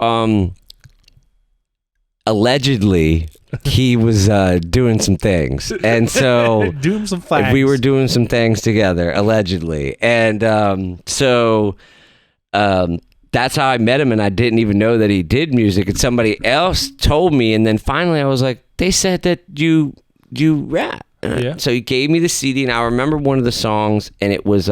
allegedly he was doing some things, and so doing some things. We were doing some things together, allegedly, and that's how I met him, and I didn't even know that he did music, and somebody else told me, and then finally I was like, they said that you rap. Yeah. So he gave me the CD, and I remember one of the songs, and it was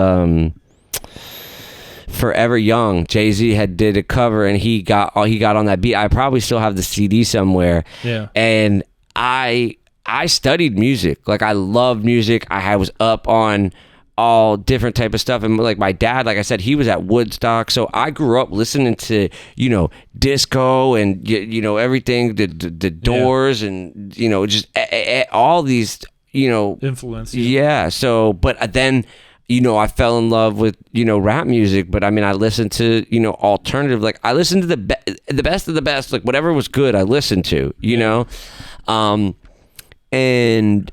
Forever Young. Jay-Z had did a cover, and he got on that beat. I probably still have the CD somewhere. Yeah. And I studied music. Like, I love music. I was up on all different type of stuff, and like my dad, like I said, he was at Woodstock, so I grew up listening to disco and everything, the Doors, and just all these influence. Yeah. So, but then I fell in love with rap music, but I mean I listened to alternative, like I listened to the best of the best, like whatever was good I listened to, and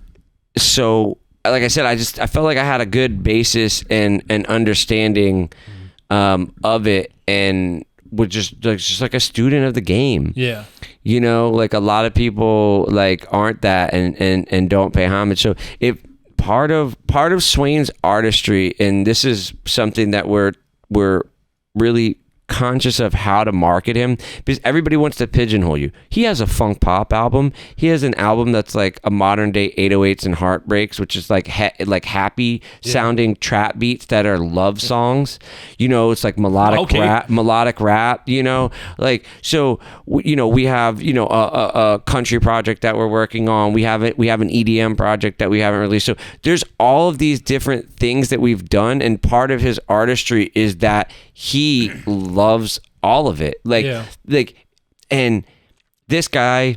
so like I said, I felt like I had a good basis and understanding of it, and was just like a student of the game. Yeah. Like a lot of people like aren't that and don't pay homage. So if part of Swain's artistry, and this is something that we're really conscious of how to market him, because everybody wants to pigeonhole you. He has a funk pop album. He has an album that's like a modern day 808s and Heartbreaks, which is like happy sounding trap beats that are love songs. It's like melodic rap. Like so. We have a country project that we're working on. We have an EDM project that we haven't released. So there's all of these different things that we've done, and part of his artistry is that he loves all of it. And this guy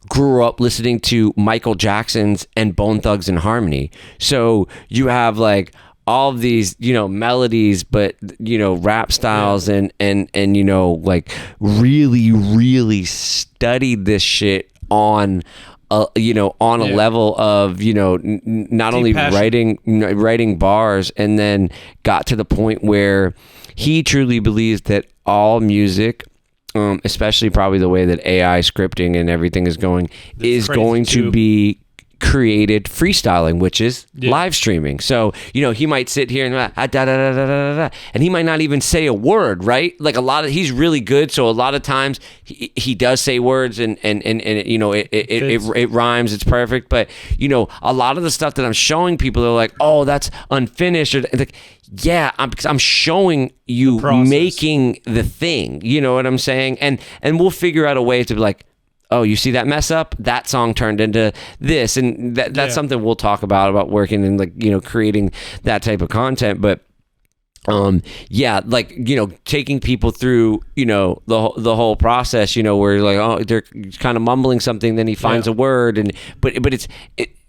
grew up listening to Michael Jackson's and Bone Thugs and Harmony. So you have like all of these, melodies, but rap styles, and like really, really studied this shit on on a level of, not only writing bars, and then got to the point where he truly believes that all music, especially probably the way that AI scripting and everything is going, is going to be created freestyling, which is live streaming. So, he might sit here and and he might not even say a word, right? Like he's really good. So a lot of times he does say words and it rhymes. It's perfect. But, a lot of the stuff that I'm showing people, they're like, oh, that's unfinished. Or like, yeah, because I'm showing you making the thing. You know what I'm saying? And we'll figure out a way to be like, oh, you see that mess up? That song turned into this. And that's something we'll talk about working and creating that type of content. But taking people through, the whole process, where like, oh, they're kind of mumbling something, then he finds a word, but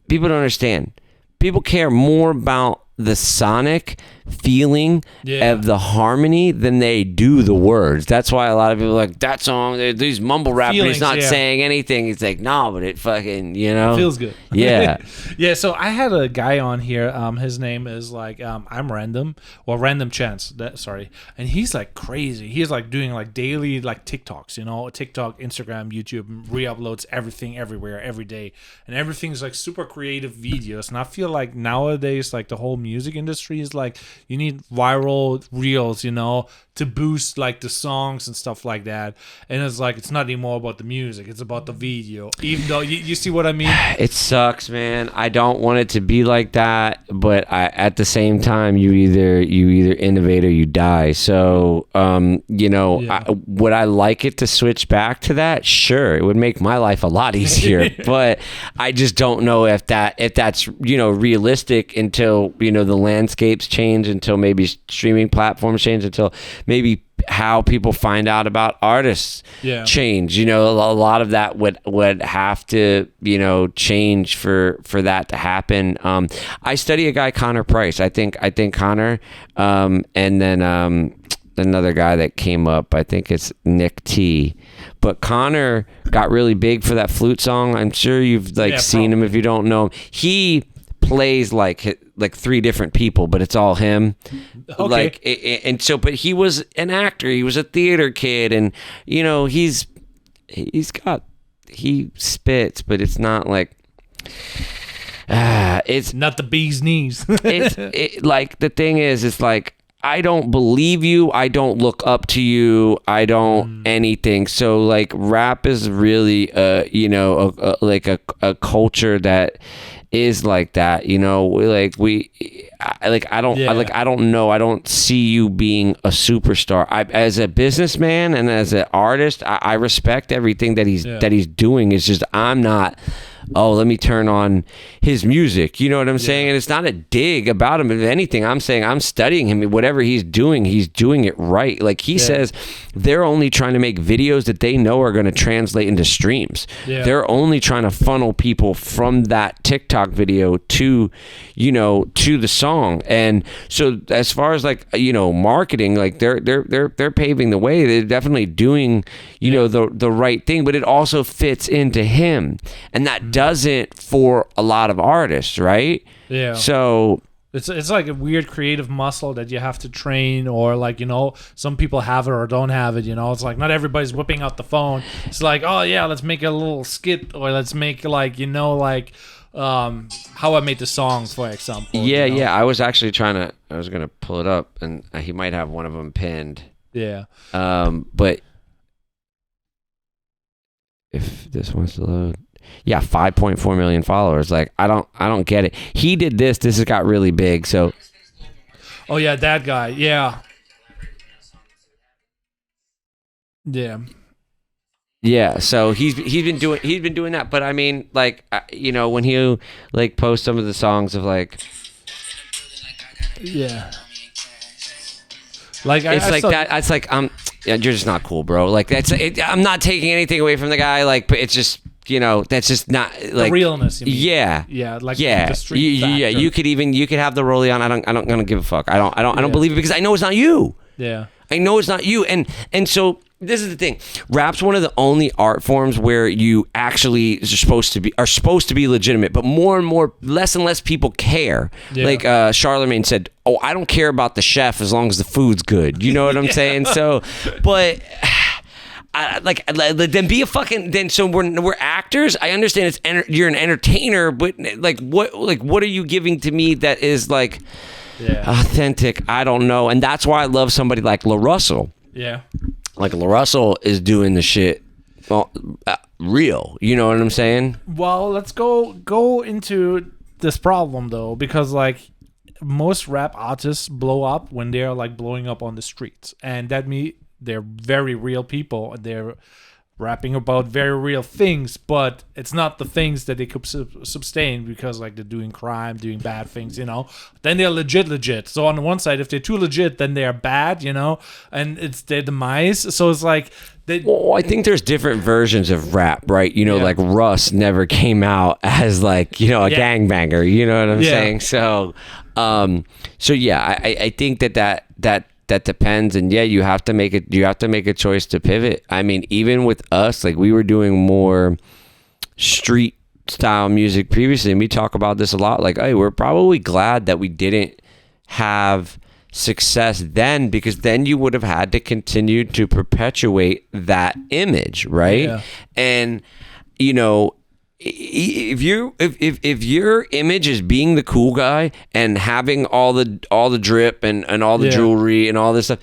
people don't understand. People care more about the sonic feeling of the harmony than they do the words. That's why a lot of people are like, that song, these mumble rappers, he's not saying anything. It's like, no, but it fucking, It feels good. Yeah. Yeah, so I had a guy on here. His name is like, I'm Random, or Random Chance. And he's like crazy. He's like doing like daily like TikToks, TikTok, Instagram, YouTube, re-uploads everything everywhere, every day. And everything's like super creative videos. And I feel like nowadays, like the whole music industry is like, you need viral reels, to boost like the songs and stuff like that. And it's like, it's not anymore about the music, it's about the video. Even though you see what I mean? It sucks, man. I don't want it to be like that, but at the same time, you either innovate or you die. So, would I like it to switch back to that? Sure, it would make my life a lot easier. But I just don't know if that's realistic until the landscapes change, until maybe streaming platforms change, until maybe how people find out about artists change. A lot of that would have to change for that to happen. I study a guy, Connor Price. I think Connor, and then another guy that came up, I think it's Nick T. But Connor got really big for that flute song. I'm sure you've seen him if you don't know him. He plays like three different people, but it's all him. Okay. But he was an actor. He was a theater kid, and he spits, but it's not like it's not the bee's knees. Like the thing is, it's like, I don't believe you. I don't look up to you. I don't anything. So like rap is really a culture that is like that, I don't know. I don't see you being a superstar. As a businessman and as an artist, I respect everything that he's doing. It's just, I'm not, let me turn on his music. You know what I'm saying? And it's not a dig about him. If anything, I'm saying I'm studying him. Whatever he's doing it right. Like he says, they're only trying to make videos that they know are going to translate into streams. Yeah. They're only trying to funnel people from that TikTok video to the song. And so as far as marketing, like they're paving the way. They're definitely doing, the right thing, but it also fits into him. And that doesn't for a lot of artists, right? Yeah. So it's like a weird creative muscle that you have to train, or some people have it or don't have it. It's like not everybody's whipping out the phone. It's like, oh yeah, let's make a little skit, or let's make how I made the song, for example. Yeah. I was actually gonna pull it up, and he might have one of them pinned. Yeah. But if this wants to load. Yeah, 5.4 million followers. Like, I don't get it. He did this. This has got really big. So, oh yeah, that guy. Yeah. Yeah. Yeah. So he's been doing that. But I mean, when he posts some of the songs of yeah. It's like you're just not cool, bro. Like I'm not taking anything away from the guy. But it's just. That's just not the realness. You mean. Yeah, the street factor. You could have the rollie on. I don't give a fuck. I don't believe it because I know it's not you. Yeah, I know it's not you. And so this is the thing. Rap's one of the only art forms where you actually are supposed to be legitimate, but more and more, less and less people care. Yeah. Like Charlemagne said, "Oh, I don't care about the chef as long as the food's good." You know what I'm saying? So, but. Then be a fucking then. So we're actors. I understand you're an entertainer, but what are you giving to me that is like authentic? I don't know, and that's why I love somebody like La Russell. Yeah, like La Russell is doing the shit, real. You know what I'm saying? Well, let's go into this problem though, because like most rap artists blow up when they're like blowing up on the streets, and they're very real people. They're rapping about very real things, but it's not the things that they could sustain because like they're doing crime, doing bad things, you know. Then they're legit. So on the one side, if they're too legit, then they're bad, you know, and it's their demise. So it's like well, I think there's different versions of rap, right? You know, like Russ never came out as like, you know, a gangbanger. You know what I'm saying? So, I think that depends, and you have to make a choice to pivot. I mean, even with us, like we were doing more street style music previously, and we talk about this a lot. Like, hey, we're probably glad that we didn't have success then, because then you would have had to continue to perpetuate that image, right? Yeah. And you know, if your image is being the cool guy and having all the drip and all the jewelry and all this stuff,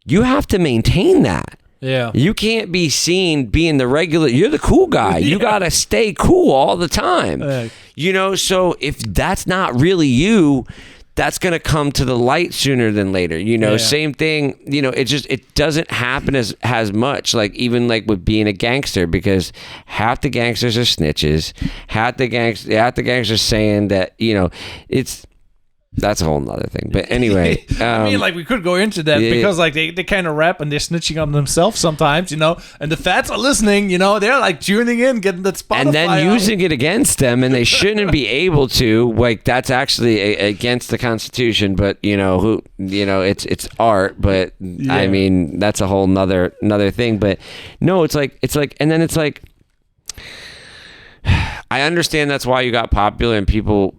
you have to maintain that. Yeah. You can't be seen being the regular. You're the cool guy. You gotta stay cool all the time. You know, so if that's not really you, that's going to come to the light sooner than later. You know, same thing, you know, it doesn't happen as much, like even like with being a gangster, because half the gangsters are snitches, half the gangsters saying that, you know, that's a whole nother thing. But anyway, I mean, like we could go into that because like they kind of rap and they're snitching on themselves sometimes, you know, and the fats are listening, you know, they're like tuning in, getting that Spotify and then using it against them, and they shouldn't be able to. Like that's actually against the Constitution. But you know it's art. But I mean that's a whole another thing. But no, it's like, and then it's like. I understand that's why you got popular and people,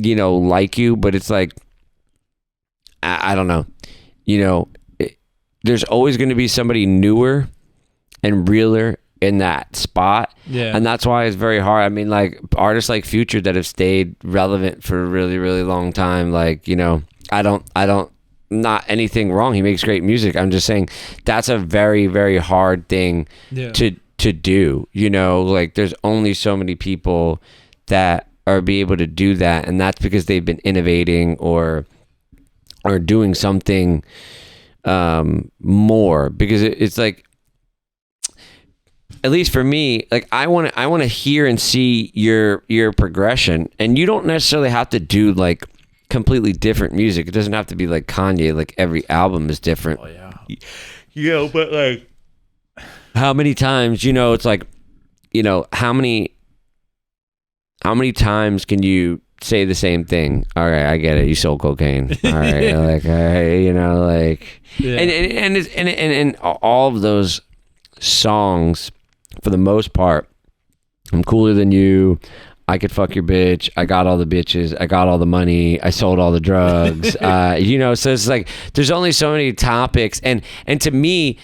you know, like you, but it's like, I don't know, you know, there's always going to be somebody newer and realer in that spot. Yeah. And that's why it's very hard. I mean, like artists like Future that have stayed relevant for a really, really long time. Like, you know, I don't, not anything wrong. He makes great music. I'm just saying that's a very, very hard thing to do, you know, like there's only so many people that are be able to do that, and that's because they've been innovating or doing something more, because it's like, at least for me, like I want to hear and see your progression, and you don't necessarily have to do like completely different music. It doesn't have to be like Kanye, like every album is different. Oh yeah. You know, but like how many times, you know, it's like, you know, how many times can you say the same thing? All right, I get it. You sold cocaine. All right, like, all right, you know, like, and all of those songs, for the most part, I'm cooler than you. I could fuck your bitch. I got all the bitches. I got all the money. I sold all the drugs. You know, so it's like there's only so many topics, and to me,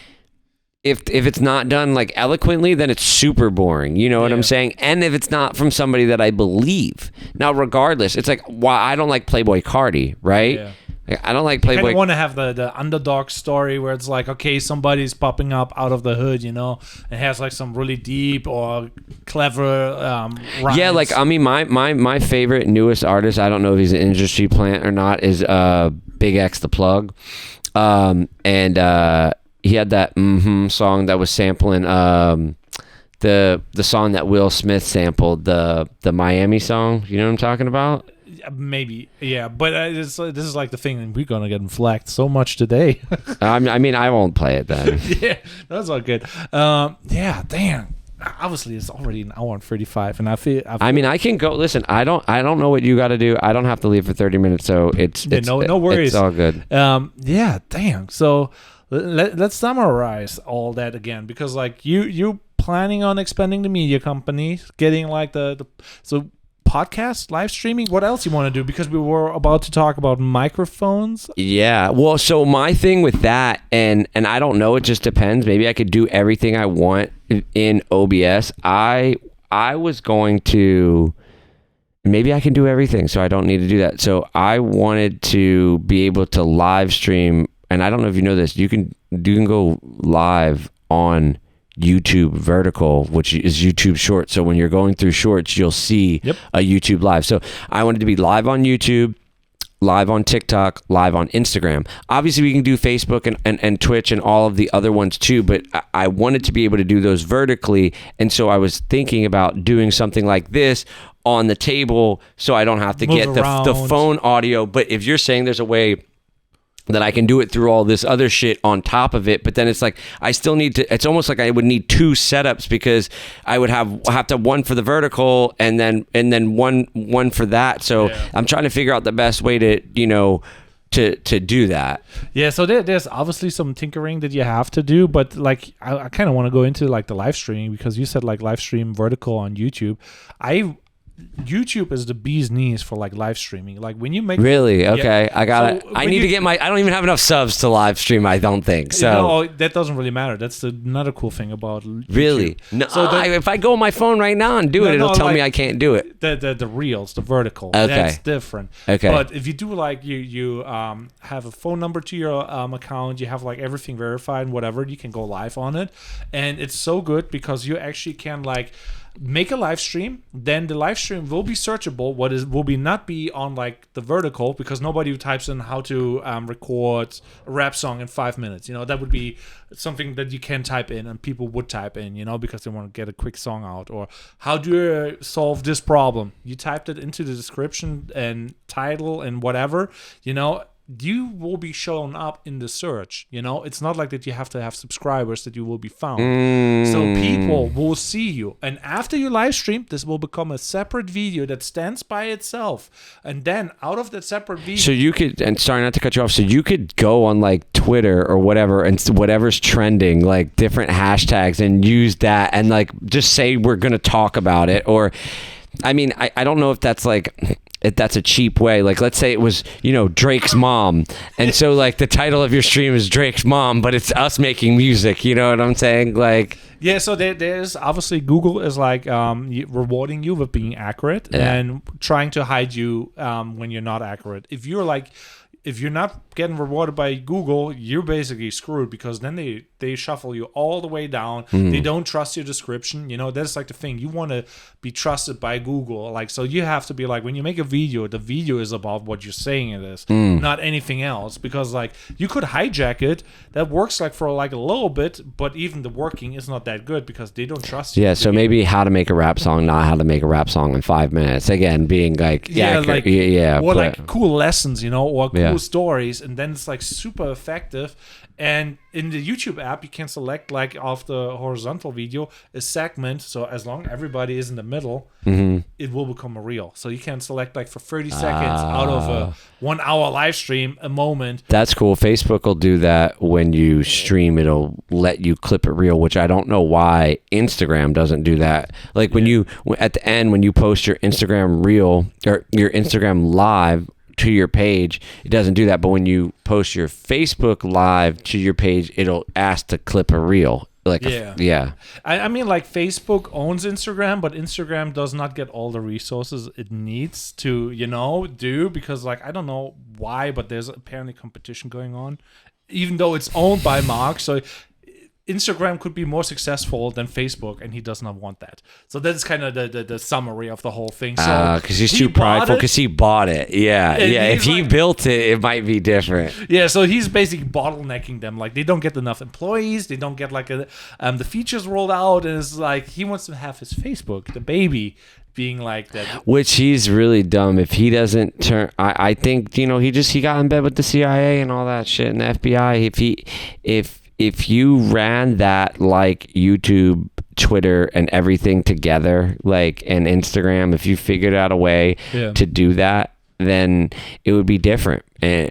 if it's not done like eloquently, then it's super boring. You know what I'm saying? And if it's not from somebody that I believe. Now, regardless, it's like why I don't like Playboi Carti, right? Yeah. Like, I don't like Playboi. I kind of want to have the underdog story where it's like, okay, somebody's popping up out of the hood, you know, and has like some really deep or clever rhymes. Yeah, like I mean, my favorite newest artist, I don't know if he's an industry plant or not, is Big X the Plug, and he had that song that was sampling the song that Will Smith sampled, the Miami song. You know what I'm talking about? Maybe, yeah. But this is like the thing, we're gonna get flagged so much today. I mean, I won't play it then. Yeah, that's all good. Yeah, damn. Obviously, it's already an hour and 35, and I feel. I mean, I can go. Listen, I don't know what you got to do. I don't have to leave for 30 minutes, so it's no worries. It's all good. Yeah, damn. So let's summarize all that again, because like you planning on expanding the media company, getting like the so podcast, live streaming. What else you want to do? Because we were about to talk about microphones. Yeah. Well, so my thing with that, and I don't know, it just depends. Maybe I could do everything I want in OBS. I was going to, maybe I can do everything, so I don't need to do that. So I wanted to be able to live stream, and I don't know if you know this, you can go live on YouTube vertical, which is YouTube short. So when you're going through shorts, you'll see a YouTube live. So I wanted to be live on YouTube, live on TikTok, live on Instagram. Obviously we can do Facebook and Twitch and all of the other ones too, but I wanted to be able to do those vertically. And so I was thinking about doing something like this on the table, so I don't have to get the phone audio. But if you're saying there's a way that I can do it through all this other shit on top of it, but then it's like I still need to, it's almost like I would need two setups, because I would have to have one for the vertical and then one for that. So I'm trying to figure out the best way to to do that. Yeah, so there's obviously some tinkering that you have to do, but like I kind of want to go into like the live streaming, because you said like live stream vertical on YouTube. YouTube is the bee's knees for like live streaming. Like when you make okay, I got it. I need to get I don't even have enough subs to live stream. I don't think so. No, that doesn't really matter. That's another cool thing about YouTube. Really. No, so if I go on my phone right now and do it, it'll tell me I can't do it. The reels, the vertical. Okay. That's different. Okay. But if you do like you have a phone number to your account, you have like everything verified and whatever, you can go live on it, and it's so good because you actually can like make a live stream. Then the live stream will be searchable. Will not be on like the vertical, because nobody types in how to record a rap song in 5 minutes. That would be something that you can type in and people would type in, because they want to get a quick song out. Or how do you solve this problem? You typed it into the description and title and whatever, you will be shown up in the search. It's not like that you have to have subscribers that you will be found. So people will see you, and after you live stream, this will become a separate video that stands by itself. And then out of that separate video, so you could, and sorry not to cut you off, so you could go on like Twitter or whatever, and whatever's trending, like different hashtags, and use that and like just say we're gonna talk about it. Or I mean, I don't know if that's like, if that's a cheap way. Like, let's say it was, Drake's mom. And so like the title of your stream is Drake's mom, but it's us making music. You know what I'm saying? Like, yeah, so there's obviously Google is like rewarding you with being accurate and trying to hide you when you're not accurate. If you're not getting rewarded by Google, you're basically screwed, because then they shuffle you all the way down. They don't trust your description. That's like the thing. You want to be trusted by Google. Like, so you have to be like, when you make a video, the video is about what you're saying it is, not anything else. Because like you could hijack it. That works like for like a little bit, but even the working is not that good because they don't trust you. Yeah, so maybe how to make a rap song, not how to make a rap song in 5 minutes. Again, being like, or like cool lessons, or cool stories, and then it's like super effective. And in the YouTube app, you can select like off the horizontal video a segment. So as long as everybody is in the middle, it will become a reel. So you can select like for 30 seconds out of a 1 hour live stream, a moment. That's cool. Facebook will do that when you stream. It'll let you clip a reel, which I don't know why Instagram doesn't do that. Like when you, at the end, when you post your Instagram reel or your Instagram live to your page, it doesn't do that. But when you post your Facebook live to your page, it'll ask to clip a reel. Like, I mean, like Facebook owns Instagram, but Instagram does not get all the resources it needs to, do, because like, I don't know why, but there's apparently competition going on, even though it's owned by Mark. So Instagram could be more successful than Facebook, and he does not want that. So that's kind of the summary of the whole thing. So because he's too prideful, because he bought it. Yeah. If he built it, it might be different. Yeah, so he's basically bottlenecking them. Like, they don't get enough employees. They don't get like the features rolled out, and it's like he wants to have his Facebook, the baby, being like that. Which he's really dumb if he doesn't turn. I think he got in bed with the CIA and all that shit and the FBI. If you ran that like YouTube, Twitter, and everything together, like, and Instagram, if you figured out a way to do that, then it would be different.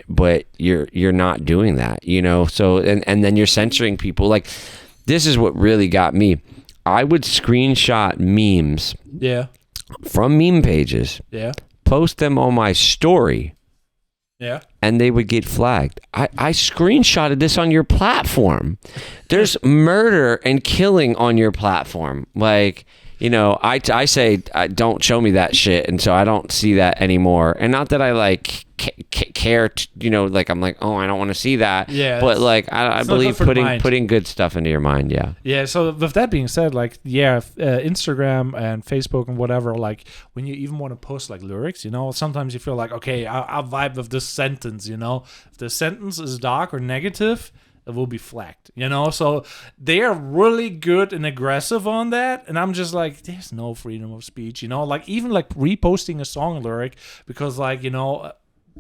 But you're not doing that, you know. So and then you're censoring people. Like, this is what really got me. I would screenshot memes from meme pages, post them on my story, and they would get flagged. I screenshotted this on your platform. There's murder and killing on your platform. Like, you know, I say, don't show me that shit, and so I don't see that anymore. And not that I like care, you know, like I'm like, oh, I don't want to see that. Yeah. But like, I believe putting good stuff into your mind. Yeah. Yeah. So with that being said, like, Instagram and Facebook and whatever, like when you even want to post like lyrics, you know, sometimes you feel like, okay, I'll vibe with this sentence, you know, if the sentence is dark or negative, it will be flagged, you know? So they are really good and aggressive on that. And I'm just like, there's no freedom of speech, you know? Like, even like reposting a song lyric because, like, you know,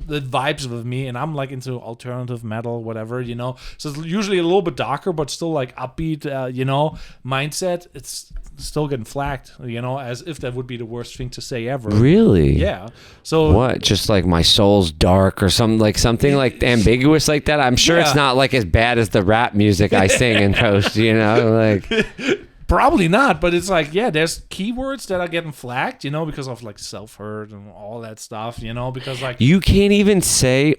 the vibes with me, and I'm like into alternative metal, whatever, you know? So it's usually a little bit darker, but still like upbeat, you know, mindset. It's still getting flagged, you know, as if that would be the worst thing to say ever. Really? Yeah. So what? Just like my soul's dark or something like ambiguous like that? I'm sure it's not like as bad as the rap music I sing and post, you know, like. Probably not, but it's like, there's keywords that are getting flagged, you know, because of like self-hurt and all that stuff, you know, because like you can't even say.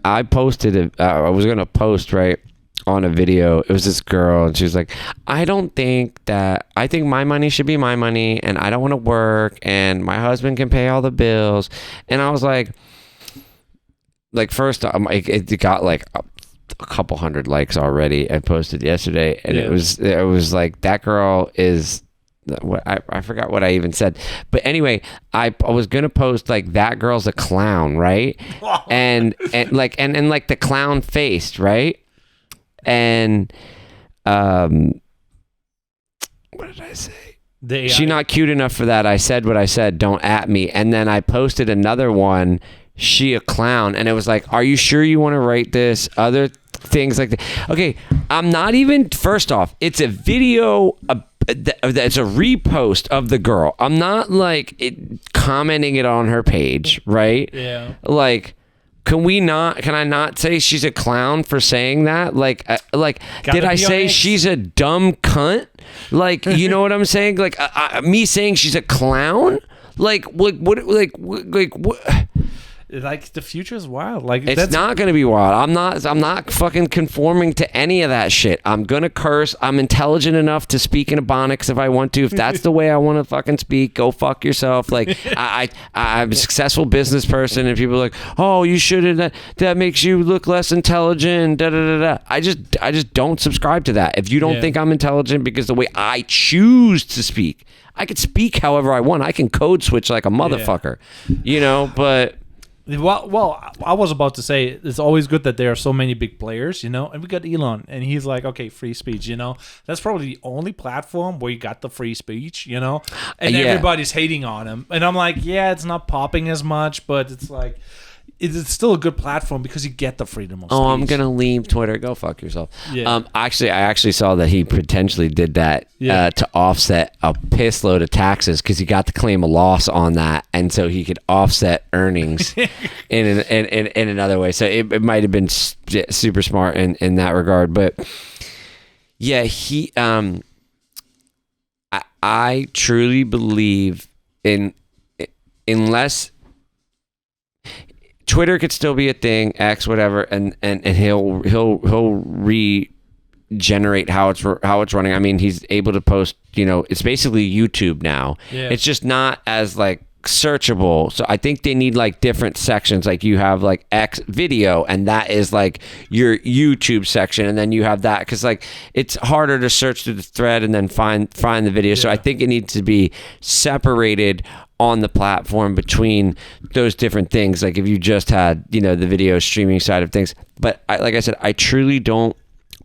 I posted it. I was gonna post right on a video. It was this girl, and she was like, I think my money should be my money, and I don't want to work, and my husband can pay all the bills. And I was like first, it got like a couple hundred likes already. I posted yesterday, and it was like, that girl is what I forgot what I even said, but anyway, I was gonna post like, that girl's a clown, right? and like the clown faced, right? And what did I say? She not cute enough for that. I said what I said. Don't at me. And then I posted another one. She a clown, and it was like, are you sure you want to write this? Other things like that. Okay, I'm not even. First off, it's a video. It's a repost of the girl. I'm not like commenting it on her page, right? Yeah. Like, can I not say she's a clown for saying that? Like, did I say she's a dumb cunt? Like, you know what I'm saying? Like, me saying she's a clown? Like, what? Like, the future is wild. Like, it's not gonna be wild. I'm not fucking conforming to any of that shit. I'm gonna curse. I'm intelligent enough to speak in Ebonics if I want to. If that's the way I want to fucking speak, go fuck yourself. Like, I'm a successful business person, and people are like, oh, you shouldn't. That makes you look less intelligent. Da da da da. I just don't subscribe to that. If you don't think I'm intelligent because the way I choose to speak, I could speak however I want. I can code switch like a motherfucker, you know. But well, I was about to say, it's always good that there are so many big players, you know, and we got Elon, and he's like, okay, free speech, you know, that's probably the only platform where you got the free speech, you know, and everybody's hating on him, and I'm like, it's not popping as much, but it's like, it's still a good platform because you get the freedom of speech. Oh, I'm gonna leave Twitter. Go fuck yourself. Yeah. I actually saw that he potentially did that to offset a piss load of taxes because he got to claim a loss on that, and so he could offset earnings in another way. So it might have been super smart in that regard. But yeah, he I truly believe unless Twitter could still be a thing, X, whatever, and he'll regenerate how it's running. I mean, he's able to post, you know, it's basically YouTube now. Yeah. It's just not as like searchable. So I think they need like different sections. Like you have like X video, and that is like your YouTube section, and then you have that because like it's harder to search through the thread and then find the video. Yeah. So I think it needs to be separated on the platform between those different things. Like if you just had, you know, the video streaming side of things. But like I said, I truly don't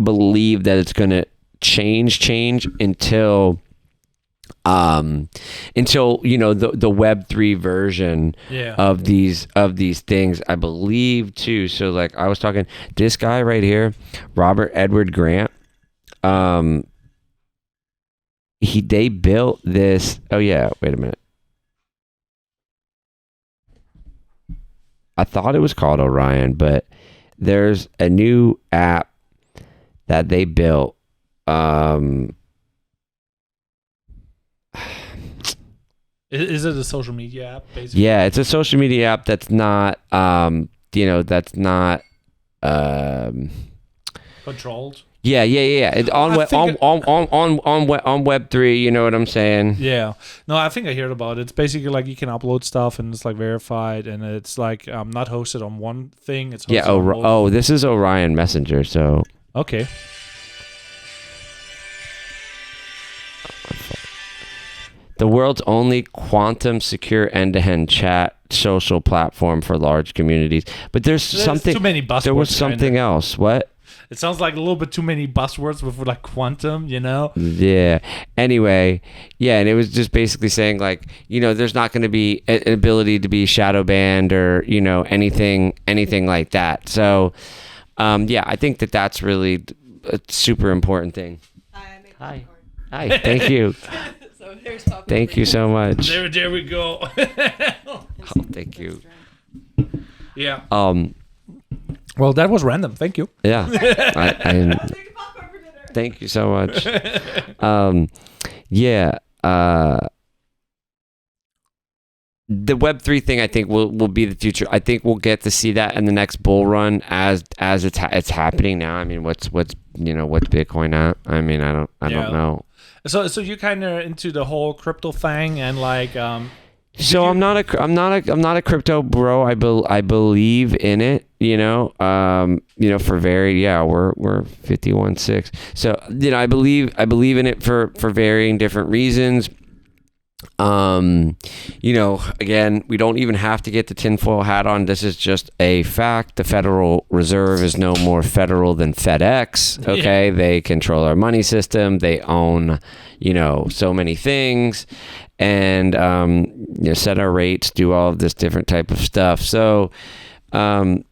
believe that it's going to change until you know, the Web3 version of these things, I believe too. So like I was talking, this guy right here, Robert Edward Grant, they built this. Oh yeah, wait a minute. I thought it was called Orion, but there's a new app that they built. Is it a social media app, basically? Yeah, it's a social media app that's not, that's not, Controlled. Yeah. It's on Web3. You know what I'm saying? Yeah. No, I think I heard about it. It's basically like you can upload stuff and it's like verified, and it's like not hosted on one thing. It's hosted on both. This is Orion Messenger. So okay. the world's only quantum secure end-to-end chat social platform for large communities. But there's something. Too many buzzwords. There was something else. What? It sounds like a little bit too many buzzwords with like quantum, you know? Yeah. Anyway, yeah, and it was just basically saying like, there's not going to be an ability to be shadow banned or, anything like that. So, I think that's really a super important thing. I make Hi. popcorn. Hi. Thank you. So there's popcorn. Thank you so much. There we go. Oh, thank you. Yeah. Um. Well, that was random. Thank you. Yeah. I'm making popcorn for dinner. Thank you so much. Yeah. The Web3 thing, I think, will be the future. I think we'll get to see that in the next bull run as it's happening now. I mean, what's Bitcoin at? I mean, I don't know. So you're kind of into the whole crypto thing and like So I'm not a crypto bro. I believe in it, for we're 51.6. So, I believe in it for varying different reasons. Again, we don't even have to get the tinfoil hat on. This is just a fact. The Federal Reserve is no more federal than FedEx. Okay. Yeah. They control our money system. They own, so many things, and, set our rates, do all of this different type of stuff. So, they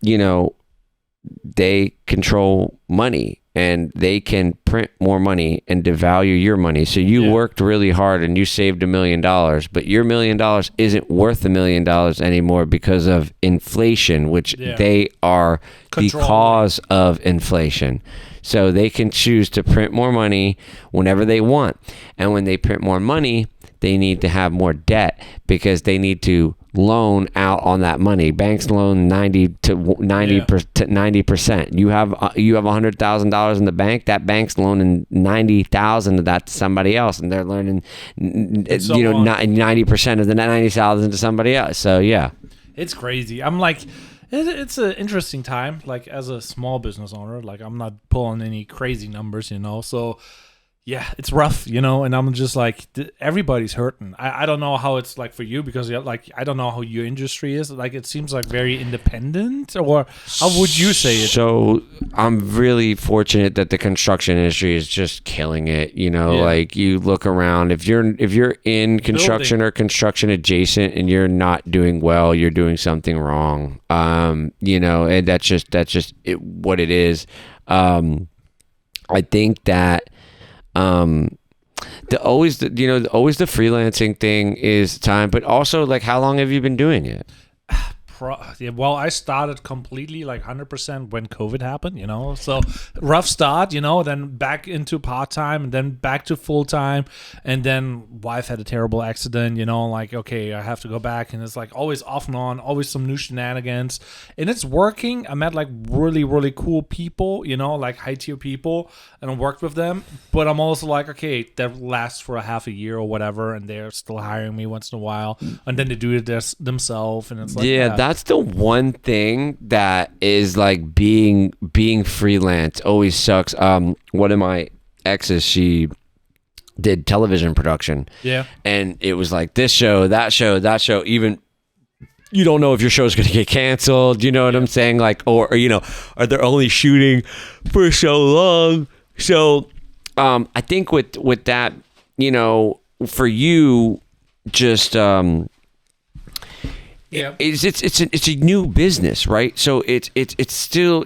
control money. And they can print more money and devalue your money. So you worked really hard and you saved $1 million, but your $1 million isn't worth $1 million anymore because of inflation, which they are the cause of inflation. So they can choose to print more money whenever they want. And when they print more money, they need to have more debt because they need to loan out on that money. Banks loan 90%. You have $100,000 in the bank. That bank's loaning 90,000 of that to somebody else, and they're learning 90% of the 90,000 to somebody else. So yeah, it's crazy. I'm like, it's an interesting time. Like as a small business owner, like I'm not pulling any crazy numbers, So. Yeah, it's rough, and I'm just like, everybody's hurting. I don't know how it's like for you because I don't know how your industry is. Like, it seems like very independent, or how would you say it? So I'm really fortunate that the construction industry is just killing it. Like you look around, if you're in construction or construction adjacent and you're not doing well, you're doing something wrong. And that's just what it is. I think that. Always the freelancing thing is time, but also like how long have you been doing it? Well, I started completely like 100% when COVID happened, so rough start, then back into part-time and then back to full-time, and then wife had a terrible accident, like, okay, I have to go back, and it's like always off and on, always some new shenanigans, and it's working. I met like really, really cool people, like high-tier people, and I worked with them, but I'm also like, okay, that lasts for a half a year or whatever, and they're still hiring me once in a while, and then they do it themselves, and it's like, that's the one thing that is like being freelance always sucks. One of my exes, she did television production. Yeah. And it was like this show, that show. Even you don't know if your show's going to get canceled. You know what I'm saying? Like, or are they only shooting for so long? So, I think with that, for you, just it's a new business, right? So it's still,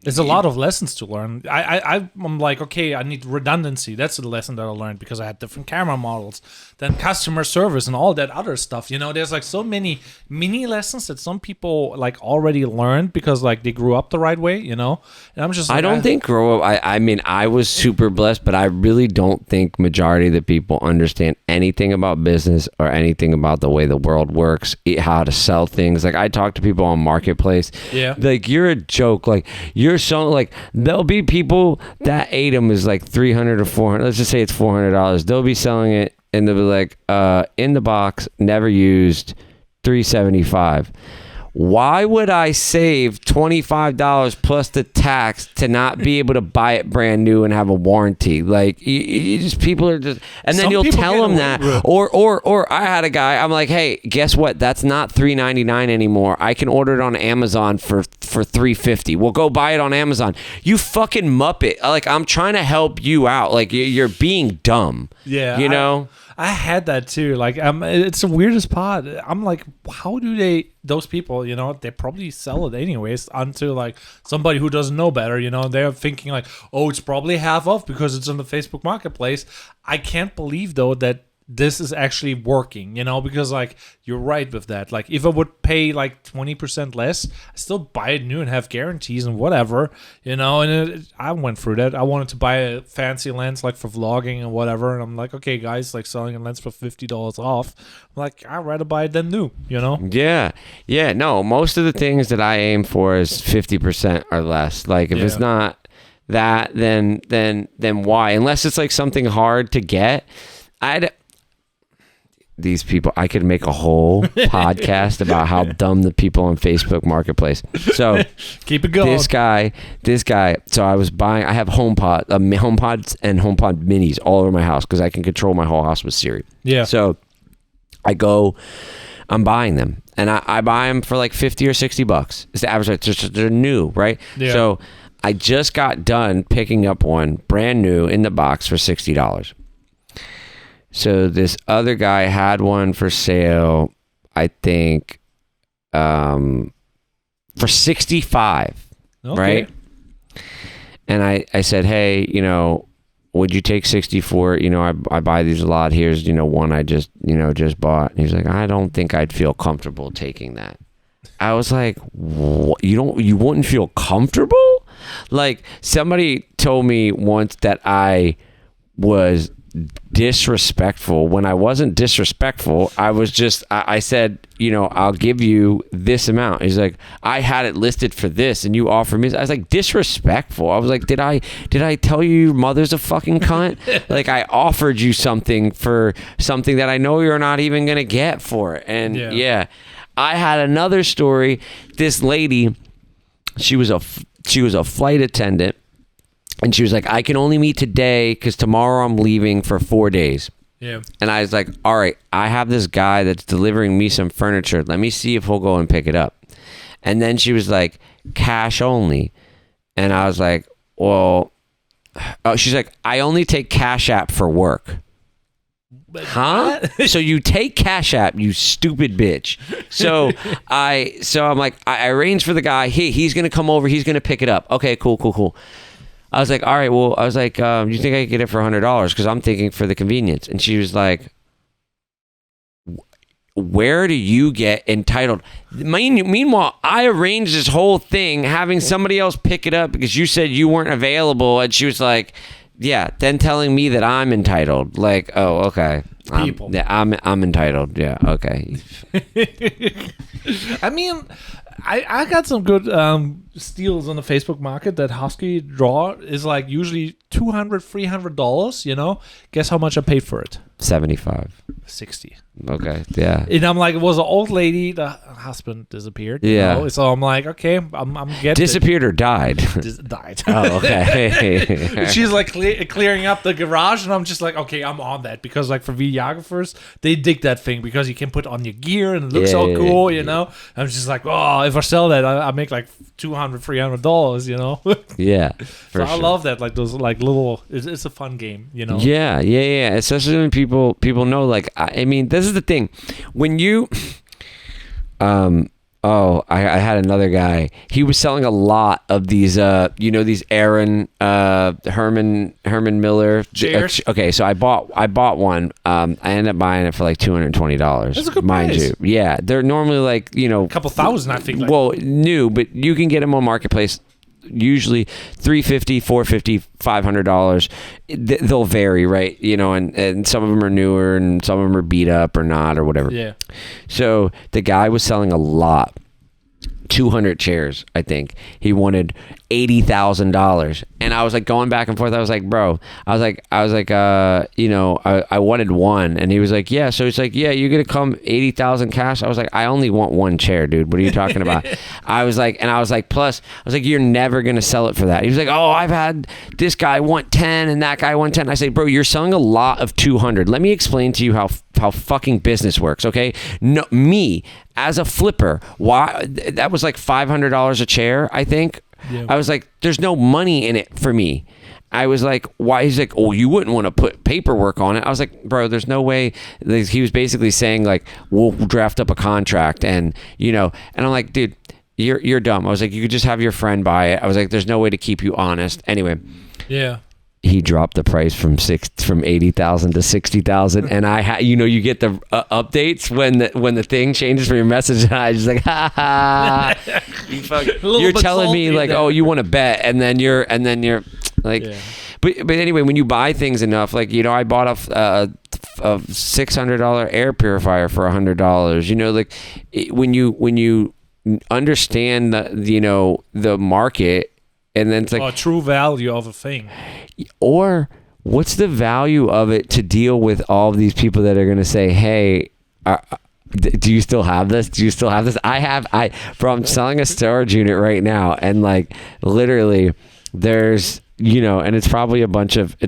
There's a lot of lessons to learn. I'm like, okay, I need redundancy. That's the lesson that I learned because I had different camera models, then customer service and all that other stuff. You know, there's like so many mini lessons that some people like already learned because like they grew up the right way, you know? And I'm just like, I don't think grow up. I mean, I was super blessed, but I really don't think majority of the people understand anything about business or anything about the way the world works, how to sell things. Like I talk to people on Marketplace. Yeah. Like you're a joke. Like you're so like there'll be people that item is like $300 or $400. Let's just say it's $400. They'll be selling it and they'll be like, in the box, never used, $375. Why would I save $25 plus the tax to not be able to buy it brand new and have a warranty? Like, you just people are just, and then Some you'll people tell get them away that, with it. or I had a guy. I'm like, hey, guess what? That's not $3.99 anymore. I can order it on Amazon for $3.50. Well, go buy it on Amazon. You fucking muppet! Like, I'm trying to help you out. Like, you're being dumb. Yeah, you know. I had that too. Like, it's the weirdest part. I'm like, how do those people, you know, they probably sell it anyways until like somebody who doesn't know better, you know, they're thinking like, oh, it's probably half off because it's on the Facebook Marketplace. I can't believe though that this is actually working, you know, because like you're right with that. Like if I would pay like 20% less, I still buy it new and have guarantees and whatever, you know. And I went through that. I wanted to buy a fancy lens like for vlogging and whatever, and I'm like, okay, guys, like selling a lens for $50 off. I'm like, I'd rather buy it than new, you know. Yeah. No, most of the things that I aim for is 50% or less. Like if it's not that, then why? Unless it's like something hard to get. These people, I could make a whole podcast about how dumb the people on Facebook Marketplace. So keep it going. This guy. So I have HomePods and HomePod minis all over my house because I can control my whole house with Siri. Yeah. So I'm buying them, and I buy them for like $50 or $60. It's the average rate. They're new, right? Yeah. So I just got done picking up one brand new in the box for $60. So this other guy had one for sale, I think, for $65, right? And I said, hey, you know, would you take 60 for it? You know, I buy these a lot. Here's, you know, one I just bought. And he's like, I don't think I'd feel comfortable taking that. I was like, what? You wouldn't feel comfortable? Like somebody told me once that I was disrespectful. When I wasn't disrespectful, I was just I said, you know, I'll give you this amount. He's like, I had it listed for this and you offered me. I was like, disrespectful. I was like, did I tell you your mother's a fucking cunt? Like I offered you something for something that I know you're not even gonna get for it. And yeah. I had another story. This lady, she was a flight attendant. And she was like, I can only meet today because tomorrow I'm leaving for 4 days. Yeah. And I was like, all right, I have this guy that's delivering me some furniture. Let me see if he'll go and pick it up. And then she was like, cash only. And I was like, well, she's like, I only take Cash App for work. Huh? So you take Cash App, you stupid bitch. So I'm like, I arranged for the guy. He's going to come over. He's going to pick it up. Okay, cool. I was like, all right, well, I was like, you think I could get it for $100? Because I'm thinking for the convenience. And she was like, where do you get entitled? Meanwhile, I arranged this whole thing having somebody else pick it up because you said you weren't available. And she was like, yeah, then telling me that I'm entitled. Like, oh, okay. People. I'm entitled. Yeah, okay. I mean, I got some good steals on the Facebook market. That Husky draw is like usually $200, $300, you know? Guess how much I paid for it? $75. 60. Okay, yeah. And I'm like, it was an old lady. The husband disappeared. Yeah. You know? So I'm like, okay, I'm getting Disappeared or died? died. Oh, okay. She's like clearing up the garage, and I'm just like, okay, I'm on that because like for videographers, they dig that thing because you can put on your gear and it looks so cool, you know. I'm just like, oh, if I sell that, I make like $200, $300, you know. Yeah, so I love that, like those like little. It's a fun game, you know. Yeah. Especially when people know. Like, I mean, this is the thing when you I had another guy. He was selling a lot of these, these Aaron Herman Miller chairs. Okay, so I bought one. I ended up buying it for like $220. That's a good mind price. you. Yeah, they're normally like A couple thousand, I think. well, new, but you can get them on Marketplace. Usually $350, $450, $500. They'll vary, right? And some of them are newer and some of them are beat up or not or whatever. Yeah. So the guy was selling a lot. 200 chairs, I think. He wanted $80,000. And I was like going back and forth. I was like, bro, I wanted one. And he was like, yeah. So he's like, yeah, you're going to come 80,000 cash. I was like, I only want one chair, dude. What are you talking about? I was like, plus, I was like, you're never going to sell it for that. He was like, oh, I've had this guy want 10 and that guy want 10. I say, bro, you're selling a lot of 200. Let me explain to you how fucking business works, okay? No, me as a flipper, why that was like $500 a chair, I think. Yeah. I was like, there's no money in it for me. I was like, why? He's like, oh, you wouldn't want to put paperwork on it. I was like, bro, there's no way. He was basically saying like, we'll draft up a contract and and I'm like, dude, you're dumb. I was like, you could just have your friend buy it. I was like, there's no way to keep you honest. Anyway. Yeah. He dropped the price from 80,000 to 60,000, and you get the updates when the thing changes from your message. And I just like, ha ha. You're telling me like, oh, you want to bet, and then you're like, yeah. But anyway, when you buy things enough, like I bought a $600 air purifier for $100. Like when you understand the market. And then it's like true value of a thing, or what's the value of it to deal with all of these people that are going to say, "Hey, do you still have this? Do you still have this?" I'm selling a storage unit right now, and like literally, there's and it's probably a bunch of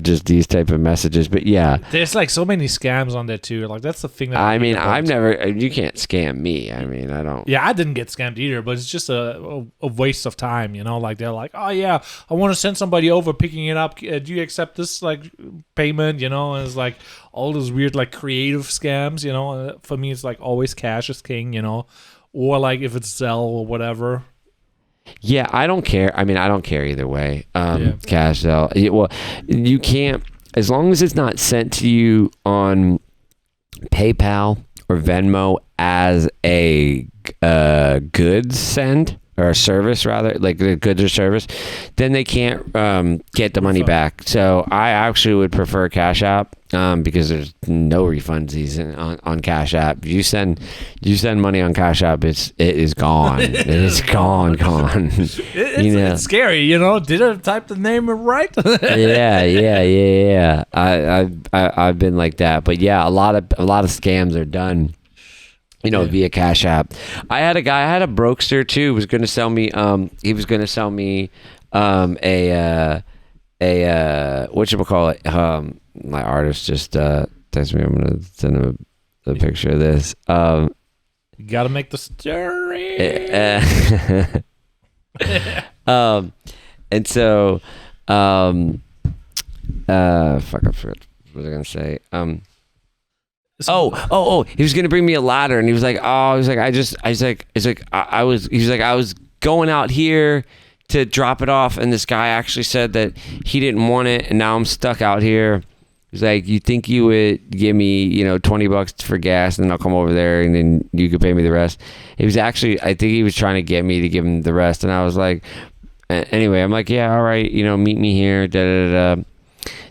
just these type of messages, but yeah, there's like so many scams on there too. Like that's the thing. That you can't scam me. I mean, I don't. Yeah, I didn't get scammed either, but it's just a waste of time. Like they're like, oh yeah, I want to send somebody over picking it up. Do you accept this like payment? And it's like all those weird like creative scams. For me, it's like always cash is king. Or like if it's Zelle or whatever. Yeah, I don't care. I mean, I don't care either way. Cash out. Well, you can't, as long as it's not sent to you on PayPal or Venmo as a goods send or a service rather, like the goods or service, then they can't get the money back. So I actually would prefer Cash App because there's no refunds on Cash App. You send money on Cash App, it is gone. It is gone. It's scary, Did I type the name right? Yeah. I've been like that, but yeah, a lot of scams are done. Via Cash App. I had a brokester too, was going to sell me, he was going to sell me, whatchamacallit, my artist just, texted me, I'm going to send him a picture of this. You got to make the story. And so, fuck, I forgot what was I going to say. He was gonna bring me a ladder, and he was like, I was going out here to drop it off, and this guy actually said that he didn't want it, and now I'm stuck out here. He's like, you think you would give me, $20 for gas, and then I'll come over there, and then you could pay me the rest. He was actually, I think he was trying to get me to give him the rest, and I was like, anyway, I'm like, yeah, all right, meet me here, da-da-da-da.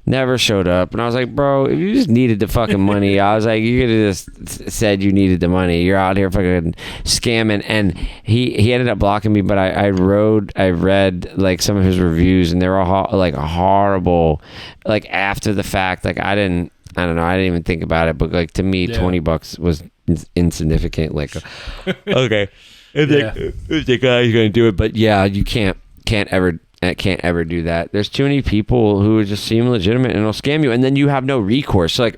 Never showed up, and I was like, bro, if you just needed the fucking money, I was like, you could have just said you needed the money. You're out here fucking scamming. And he ended up blocking me, but I read like some of his reviews, and they were all like horrible, like after the fact. Like I don't know, I didn't even think about it, but like to me, $20 was insignificant. Like, okay, the guy's gonna do it, but yeah, you can't ever do that. There's too many people who just seem legitimate and will scam you, and then you have no recourse. So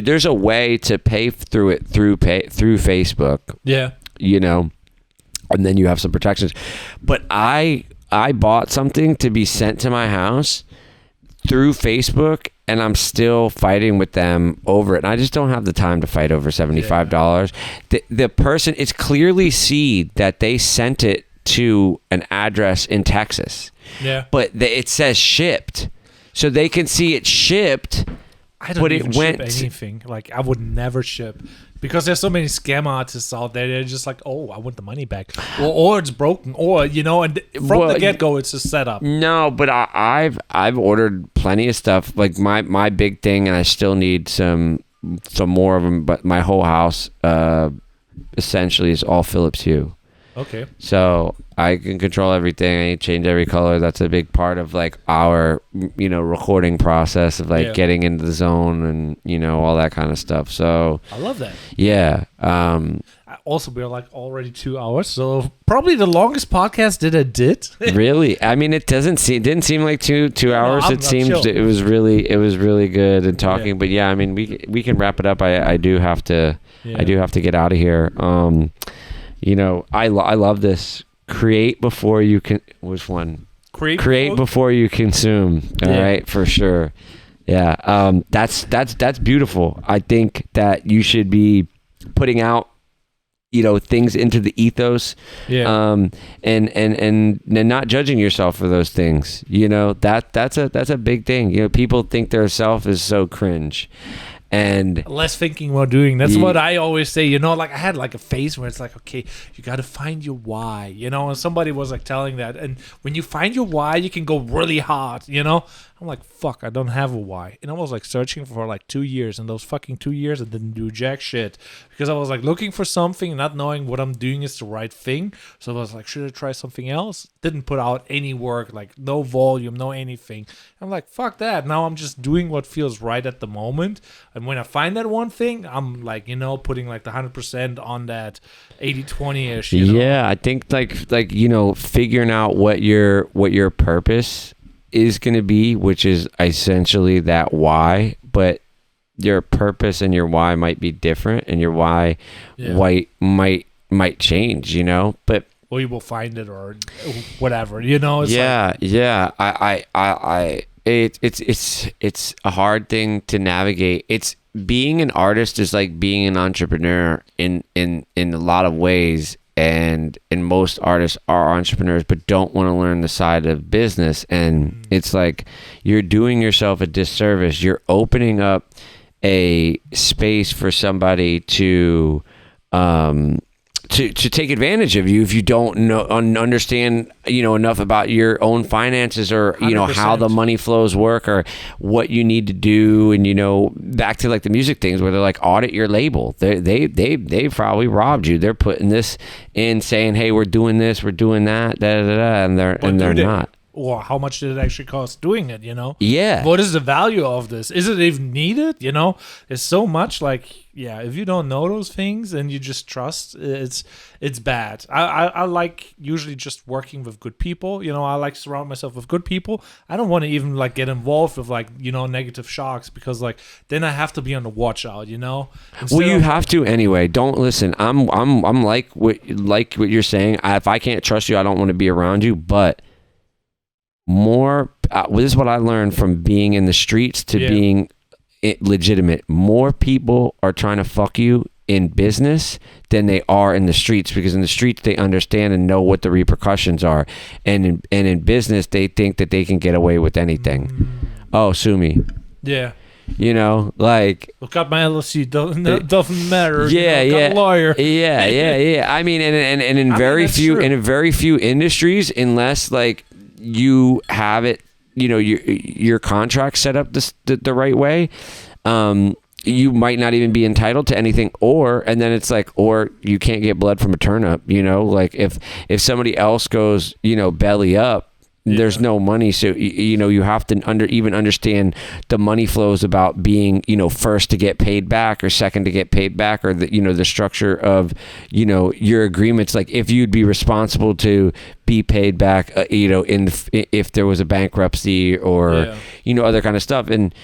there's a way to pay through it through Facebook. Yeah. And then you have some protections. But I bought something to be sent to my house through Facebook, and I'm still fighting with them over it. And I just don't have the time to fight over $75. The person, it's clearly see that they sent it to an address in Texas. Yeah. But it says shipped. So they can see it shipped. I don't even ship anything. Like, I would never ship. Because there's so many scam artists out there. They're just like, oh, I want the money back. Or it's broken. Or, you know, and from the get-go, it's a setup. No, but I've ordered plenty of stuff. Like, my big thing, and I still need some more of them, but my whole house essentially is all Philips Hue. Okay. So I can control everything. I change every color. That's a big part of like our, recording process of like getting into the zone and, all that kind of stuff. So I love that. Yeah. Also, we're like already 2 hours. So probably the longest podcast that I did. Really? I mean, it didn't seem like two hours. No, it seemed it was really good and talking, Yeah. but yeah, I mean, we can wrap it up. I do have to get out of here. I love this. Create before you can. Which one? Create before you consume. All right, for sure. Yeah. That's beautiful. I think that you should be putting out, things into the ethos. Yeah. And not judging yourself for those things. That's a big thing. People think their self is so cringe. And less thinking while doing. That's what I always say. Like I had like a phase where it's like, okay, you got to find your why. And somebody was like telling that. And when you find your why, you can go really hard. I'm like, fuck, I don't have a why. And I was like searching for like 2 years. And those fucking 2 years, I didn't do jack shit because I was like looking for something, not knowing what I'm doing is the right thing. So I was like, should I try something else? Didn't put out any work, like no volume, no anything. I'm like, fuck that. Now I'm just doing what feels right at the moment. And when I find that one thing, I'm like, putting like the 100% on that 80-20-ish. Yeah, I think like figuring out what your purpose is going to be, which is essentially that why, but your purpose and your why might be different, and your why might change, but or you will find it or whatever, it's it's a hard thing to navigate. It's being an artist is like being an entrepreneur in a lot of ways. And most artists are entrepreneurs, but don't want to learn the side of business. And it's like you're doing yourself a disservice. You're opening up a space for somebody to take advantage of you if you don't understand enough about your own finances or 100%. How the money flows work or what you need to do. And back to like the music things where they're like, audit your label. They probably robbed you. They're putting this in saying, hey, we're doing this, we're doing that, and they're not. Or how much did it actually cost doing it, Yeah. What is the value of this? Is it even needed? There's so much like, if you don't know those things and you just trust, it's bad. I like usually just working with good people. I like to surround myself with good people. I don't want to even like get involved with like, negative shocks because like then I have to be on the watch out, Well, you have to anyway. Don't listen. I'm like what you're saying. If I can't trust you, I don't want to be around you, but more this is what I learned from being in the streets to being legitimate. More people are trying to fuck you in business than they are in the streets, because in the streets they understand and know what the repercussions are, and in business they think that they can get away with anything. Oh, sue me. Like look up my LLC. Doesn't matter. Got a lawyer. Yeah. I mean, and in very few industries, unless like you have it, your contract set up the right way, you might not even be entitled to anything, and then it's like, or you can't get blood from a turnip, like if somebody else goes, belly up, there's no money. So, you have to understand the money flows about being, first to get paid back or second to get paid back, or the structure of, your agreements. Like if you'd be responsible to be paid back, if there was a bankruptcy or, other kind of stuff. And,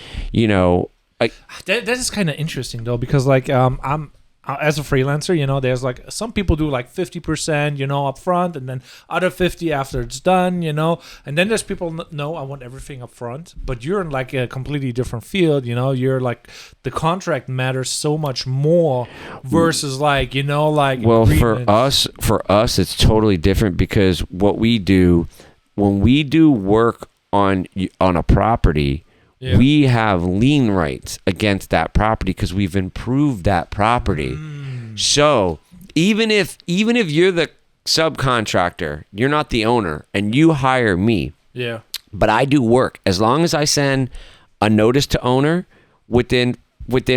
that is kind of interesting though, because like, I'm as a freelancer, there's like some people do like 50%, up front, and then other 50 after it's done, and then there's people, no, I want everything up front. But you're in like a completely different field, you're like the contract matters so much more versus like, like, well, agreements. for us, it's totally different because what we do when we do work on a property, we have lien rights against that property because we've improved that property. So even if you're the subcontractor, you're not the owner, and you hire me, but I do work, as long as I send a notice to owner within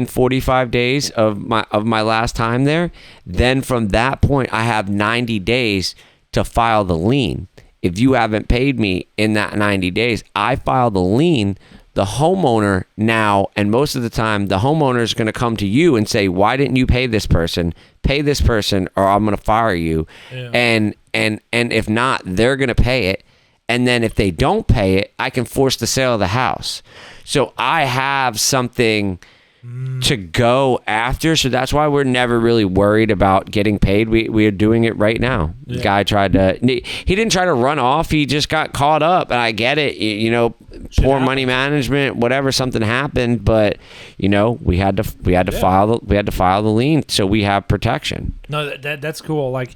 45 days of my last time there, then from that point I have 90 days to file the lien. If you haven't paid me in that 90 days, I file the lien. The homeowner now, and most of the time, the homeowner is going to come to you and say, "Why didn't you pay this person? Pay this person, or I'm going to fire you." Yeah. And if not, they're going to pay it. And then if they don't pay it, I can force the sale of the house. So I have something to go after. So that's why we're never really worried about getting paid. We are doing it right now. Yeah. The guy he didn't try to run off. He just got caught up, and I get it. Poor money management, whatever, something happened, but we had to file the lien, so we have protection. No, that's cool. Like,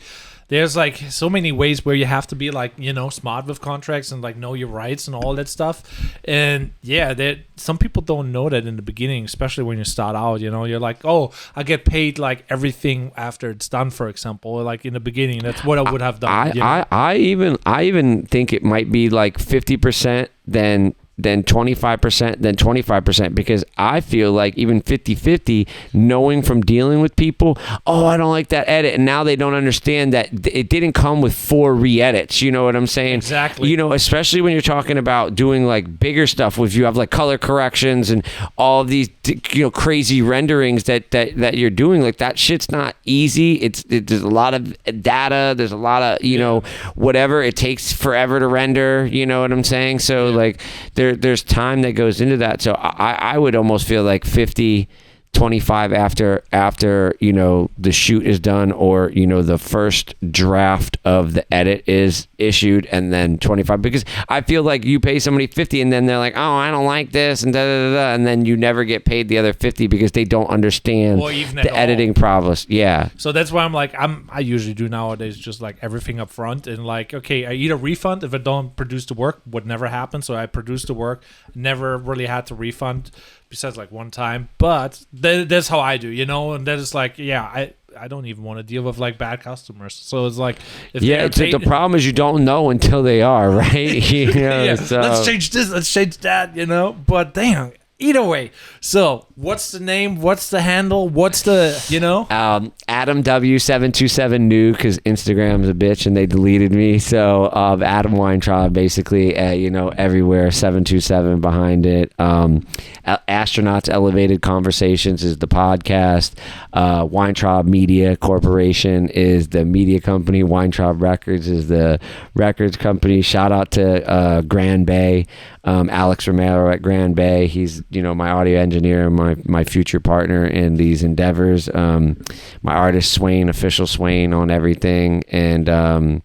there's like so many ways where you have to be like, smart with contracts and like know your rights and all that stuff. And some people don't know that in the beginning, especially when you start out. You're like, oh, I get paid like everything after it's done, for example. Or like in the beginning, that's what I would have done. I even think it might be like 50%, then 25%, then 25%, because I feel like even 50-50, knowing from dealing with people, oh, I don't like that edit, and now they don't understand that it didn't come with 4 re-edits. You know what I'm saying? Exactly. Especially when you're talking about doing like bigger stuff, with you have like color corrections and all of these crazy renderings that you're doing. Like, that shit's not easy. There's a lot of data. There's a lot of whatever. It takes forever to render. You know what I'm saying? So like there's time that goes into that. So I would almost feel like 50-25 after the shoot is done, or the first draft of the edit is issued, and then 25, because I feel like you pay somebody 50 and then they're like, oh, I don't like this, and and then you never get paid the other 50 because they don't understand the editing process. Yeah. So that's why I usually do nowadays just like everything up front, and like, okay, I either refund if I don't produce the work, would never happen. So I produced the work, never really had to refund besides like one time, but that's how I do, and that is like, I don't even want to deal with like bad customers. So it's like, the problem is you don't know until they are, right? So. Let's change this, let's change that, but damn. Either way, so what's the name? What's the handle? What's the, Adam W727 new, because Instagram's a bitch and they deleted me. So Adam Weintraub, basically, everywhere, 727 behind it. Astronauts Elevated Conversations is the podcast. Weintraub Media Corporation is the media company. Weintraub Records is the records company. Shout out to Grand Bay. Alex Romero at Grand Bay. He's, my audio engineer, my future partner in these endeavors. My artist Swain, official Swain on everything, and I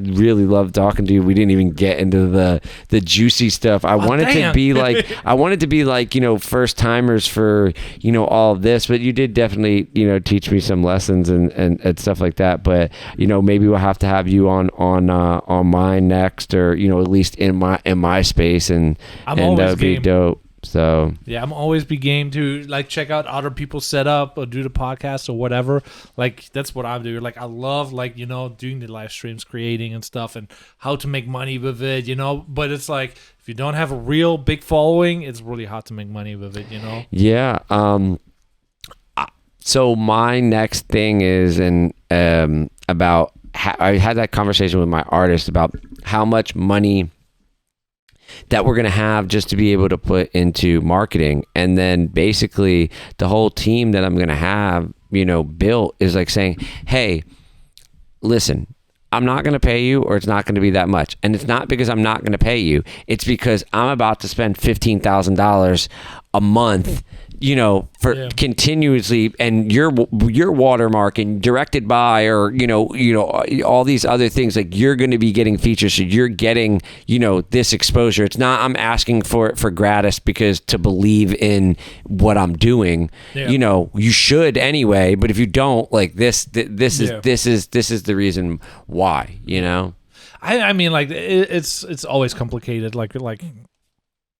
really love talking to you. We didn't even get into the juicy stuff. I wanted to be like first timers for all of this, but you did definitely teach me some lessons and stuff like that. But maybe we'll have to have you on mine next, or at least in my space, and that would be dope. So yeah, I'm always be game to like check out other people's setup or do the podcast or whatever. Like, that's what I'm doing. Like, I love like doing the live streams, creating and stuff, and how to make money with it. But it's like, if you don't have a real big following, it's really hard to make money with it. Yeah. So my next thing is about I had that conversation with my artist about how much money that we're going to have just to be able to put into marketing. And then basically the whole team that I'm going to have, built is like saying, hey, listen, I'm not going to pay you, or it's not going to be that much. And it's not because I'm not going to pay you. It's because I'm about to spend $15,000 a month for continuously, and your watermark and directed by, or all these other things, like you're going to be getting features, so you're getting this exposure. It's not I'm asking for it for gratis because to believe in what I'm doing. You should anyway, but if you don't, like this is the reason why. I mean, like it's always complicated, like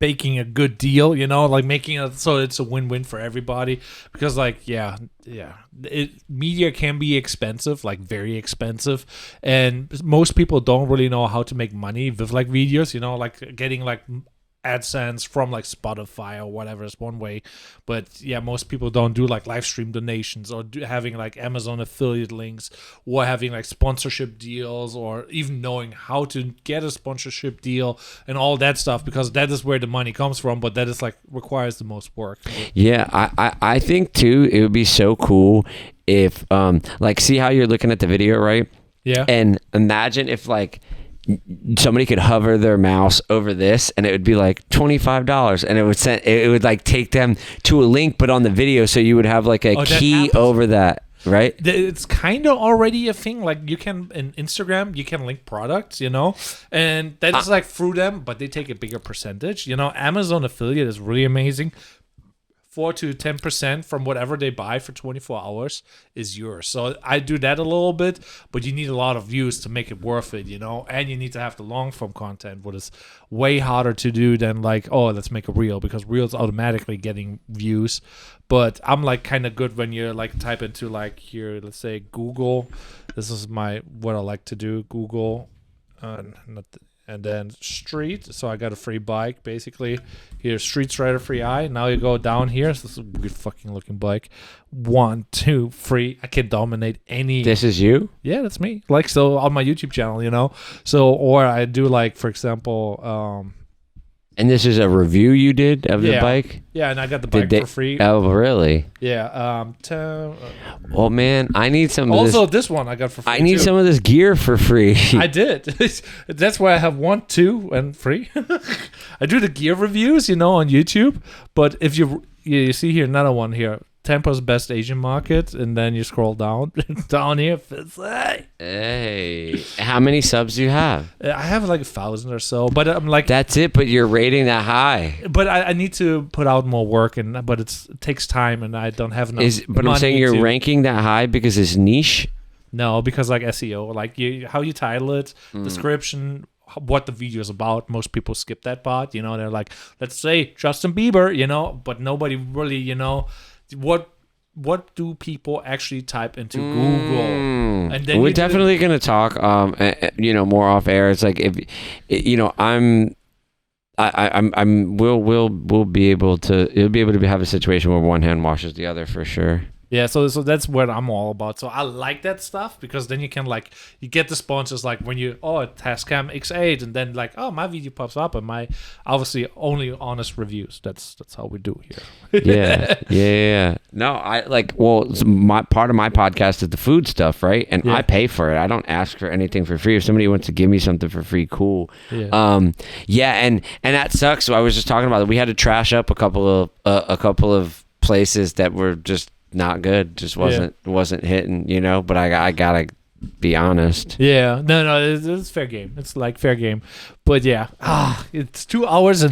baking a good deal, like making it so it's a win-win for everybody, because media can be expensive, like very expensive, and most people don't really know how to make money with like videos, like getting like AdSense from like Spotify or whatever is one way, but most people don't do like live stream donations, or having like Amazon affiliate links, or having like sponsorship deals, or even knowing how to get a sponsorship deal and all that stuff, because that is where the money comes from, but that is like requires the most work. I think too it would be so cool if like, see how you're looking at the video, right? And imagine if like somebody could hover their mouse over this and it would be like $25, and it would like take them to a link, but on the video, so you would have like a key over that, right? It's kind of already a thing. Like you can in Instagram, you can link products, and that's like through them, but they take a bigger percentage. Amazon affiliate is really amazing. 4 to 10% from whatever they buy for 24 hours is yours. So I do that a little bit, but you need a lot of views to make it worth it, and you need to have the long form content, what is way harder to do than like, let's make a reel, because reel's automatically getting views. But I'm like kind of good when you like type into like here, let's say Google. This is what I like to do, Google, and then street. So I got a free bike, basically. Here's Street Strider free eye. Now you go down here. So this is a good fucking looking bike. 1, 2, 3. I can dominate any. This is you? Yeah, that's me. Like, so on my YouTube channel, So, or I do like, for example, and this is a review you did of the bike? Yeah, and I got the bike for free. Oh, really? Yeah. Well, man, I need some of this. Also, this one I got for free. I need some of this gear for free. I did. That's why I have 1, 2, and 3. I do the gear reviews, on YouTube. But if you see here, another one here. Tampa's best Asian market, and then you scroll down here. Hey, how many subs do you have? I have like 1,000 or so, but I'm like, that's it. But you're rating that high. But I need to put out more work, but it takes time, and I don't have enough. But I'm saying you're ranking that high because it's niche. No, because like SEO, like how you title it, description, what the video is about. Most people skip that part. They're like, let's say Justin Bieber, but nobody really, what do people actually type into Google? And then we're definitely going to talk more off air. It's like, if we'll be able to have a situation where one hand washes the other, for sure. Yeah, so that's what I'm all about. So I like that stuff, because then you can you get the sponsors, like when you Tascam X8, and then like, my video pops up, and my obviously only honest reviews. That's how we do here. Yeah. No, my part of my podcast is the food stuff, right? And I pay for it. I don't ask for anything for free. If somebody wants to give me something for free, cool. Yeah. And that sucks. So I was just talking about it. We had to trash up a couple of places that were just not good, just wasn't hitting, but I gotta be honest. No, it's fair game. It's like fair game, but it's 2 hours and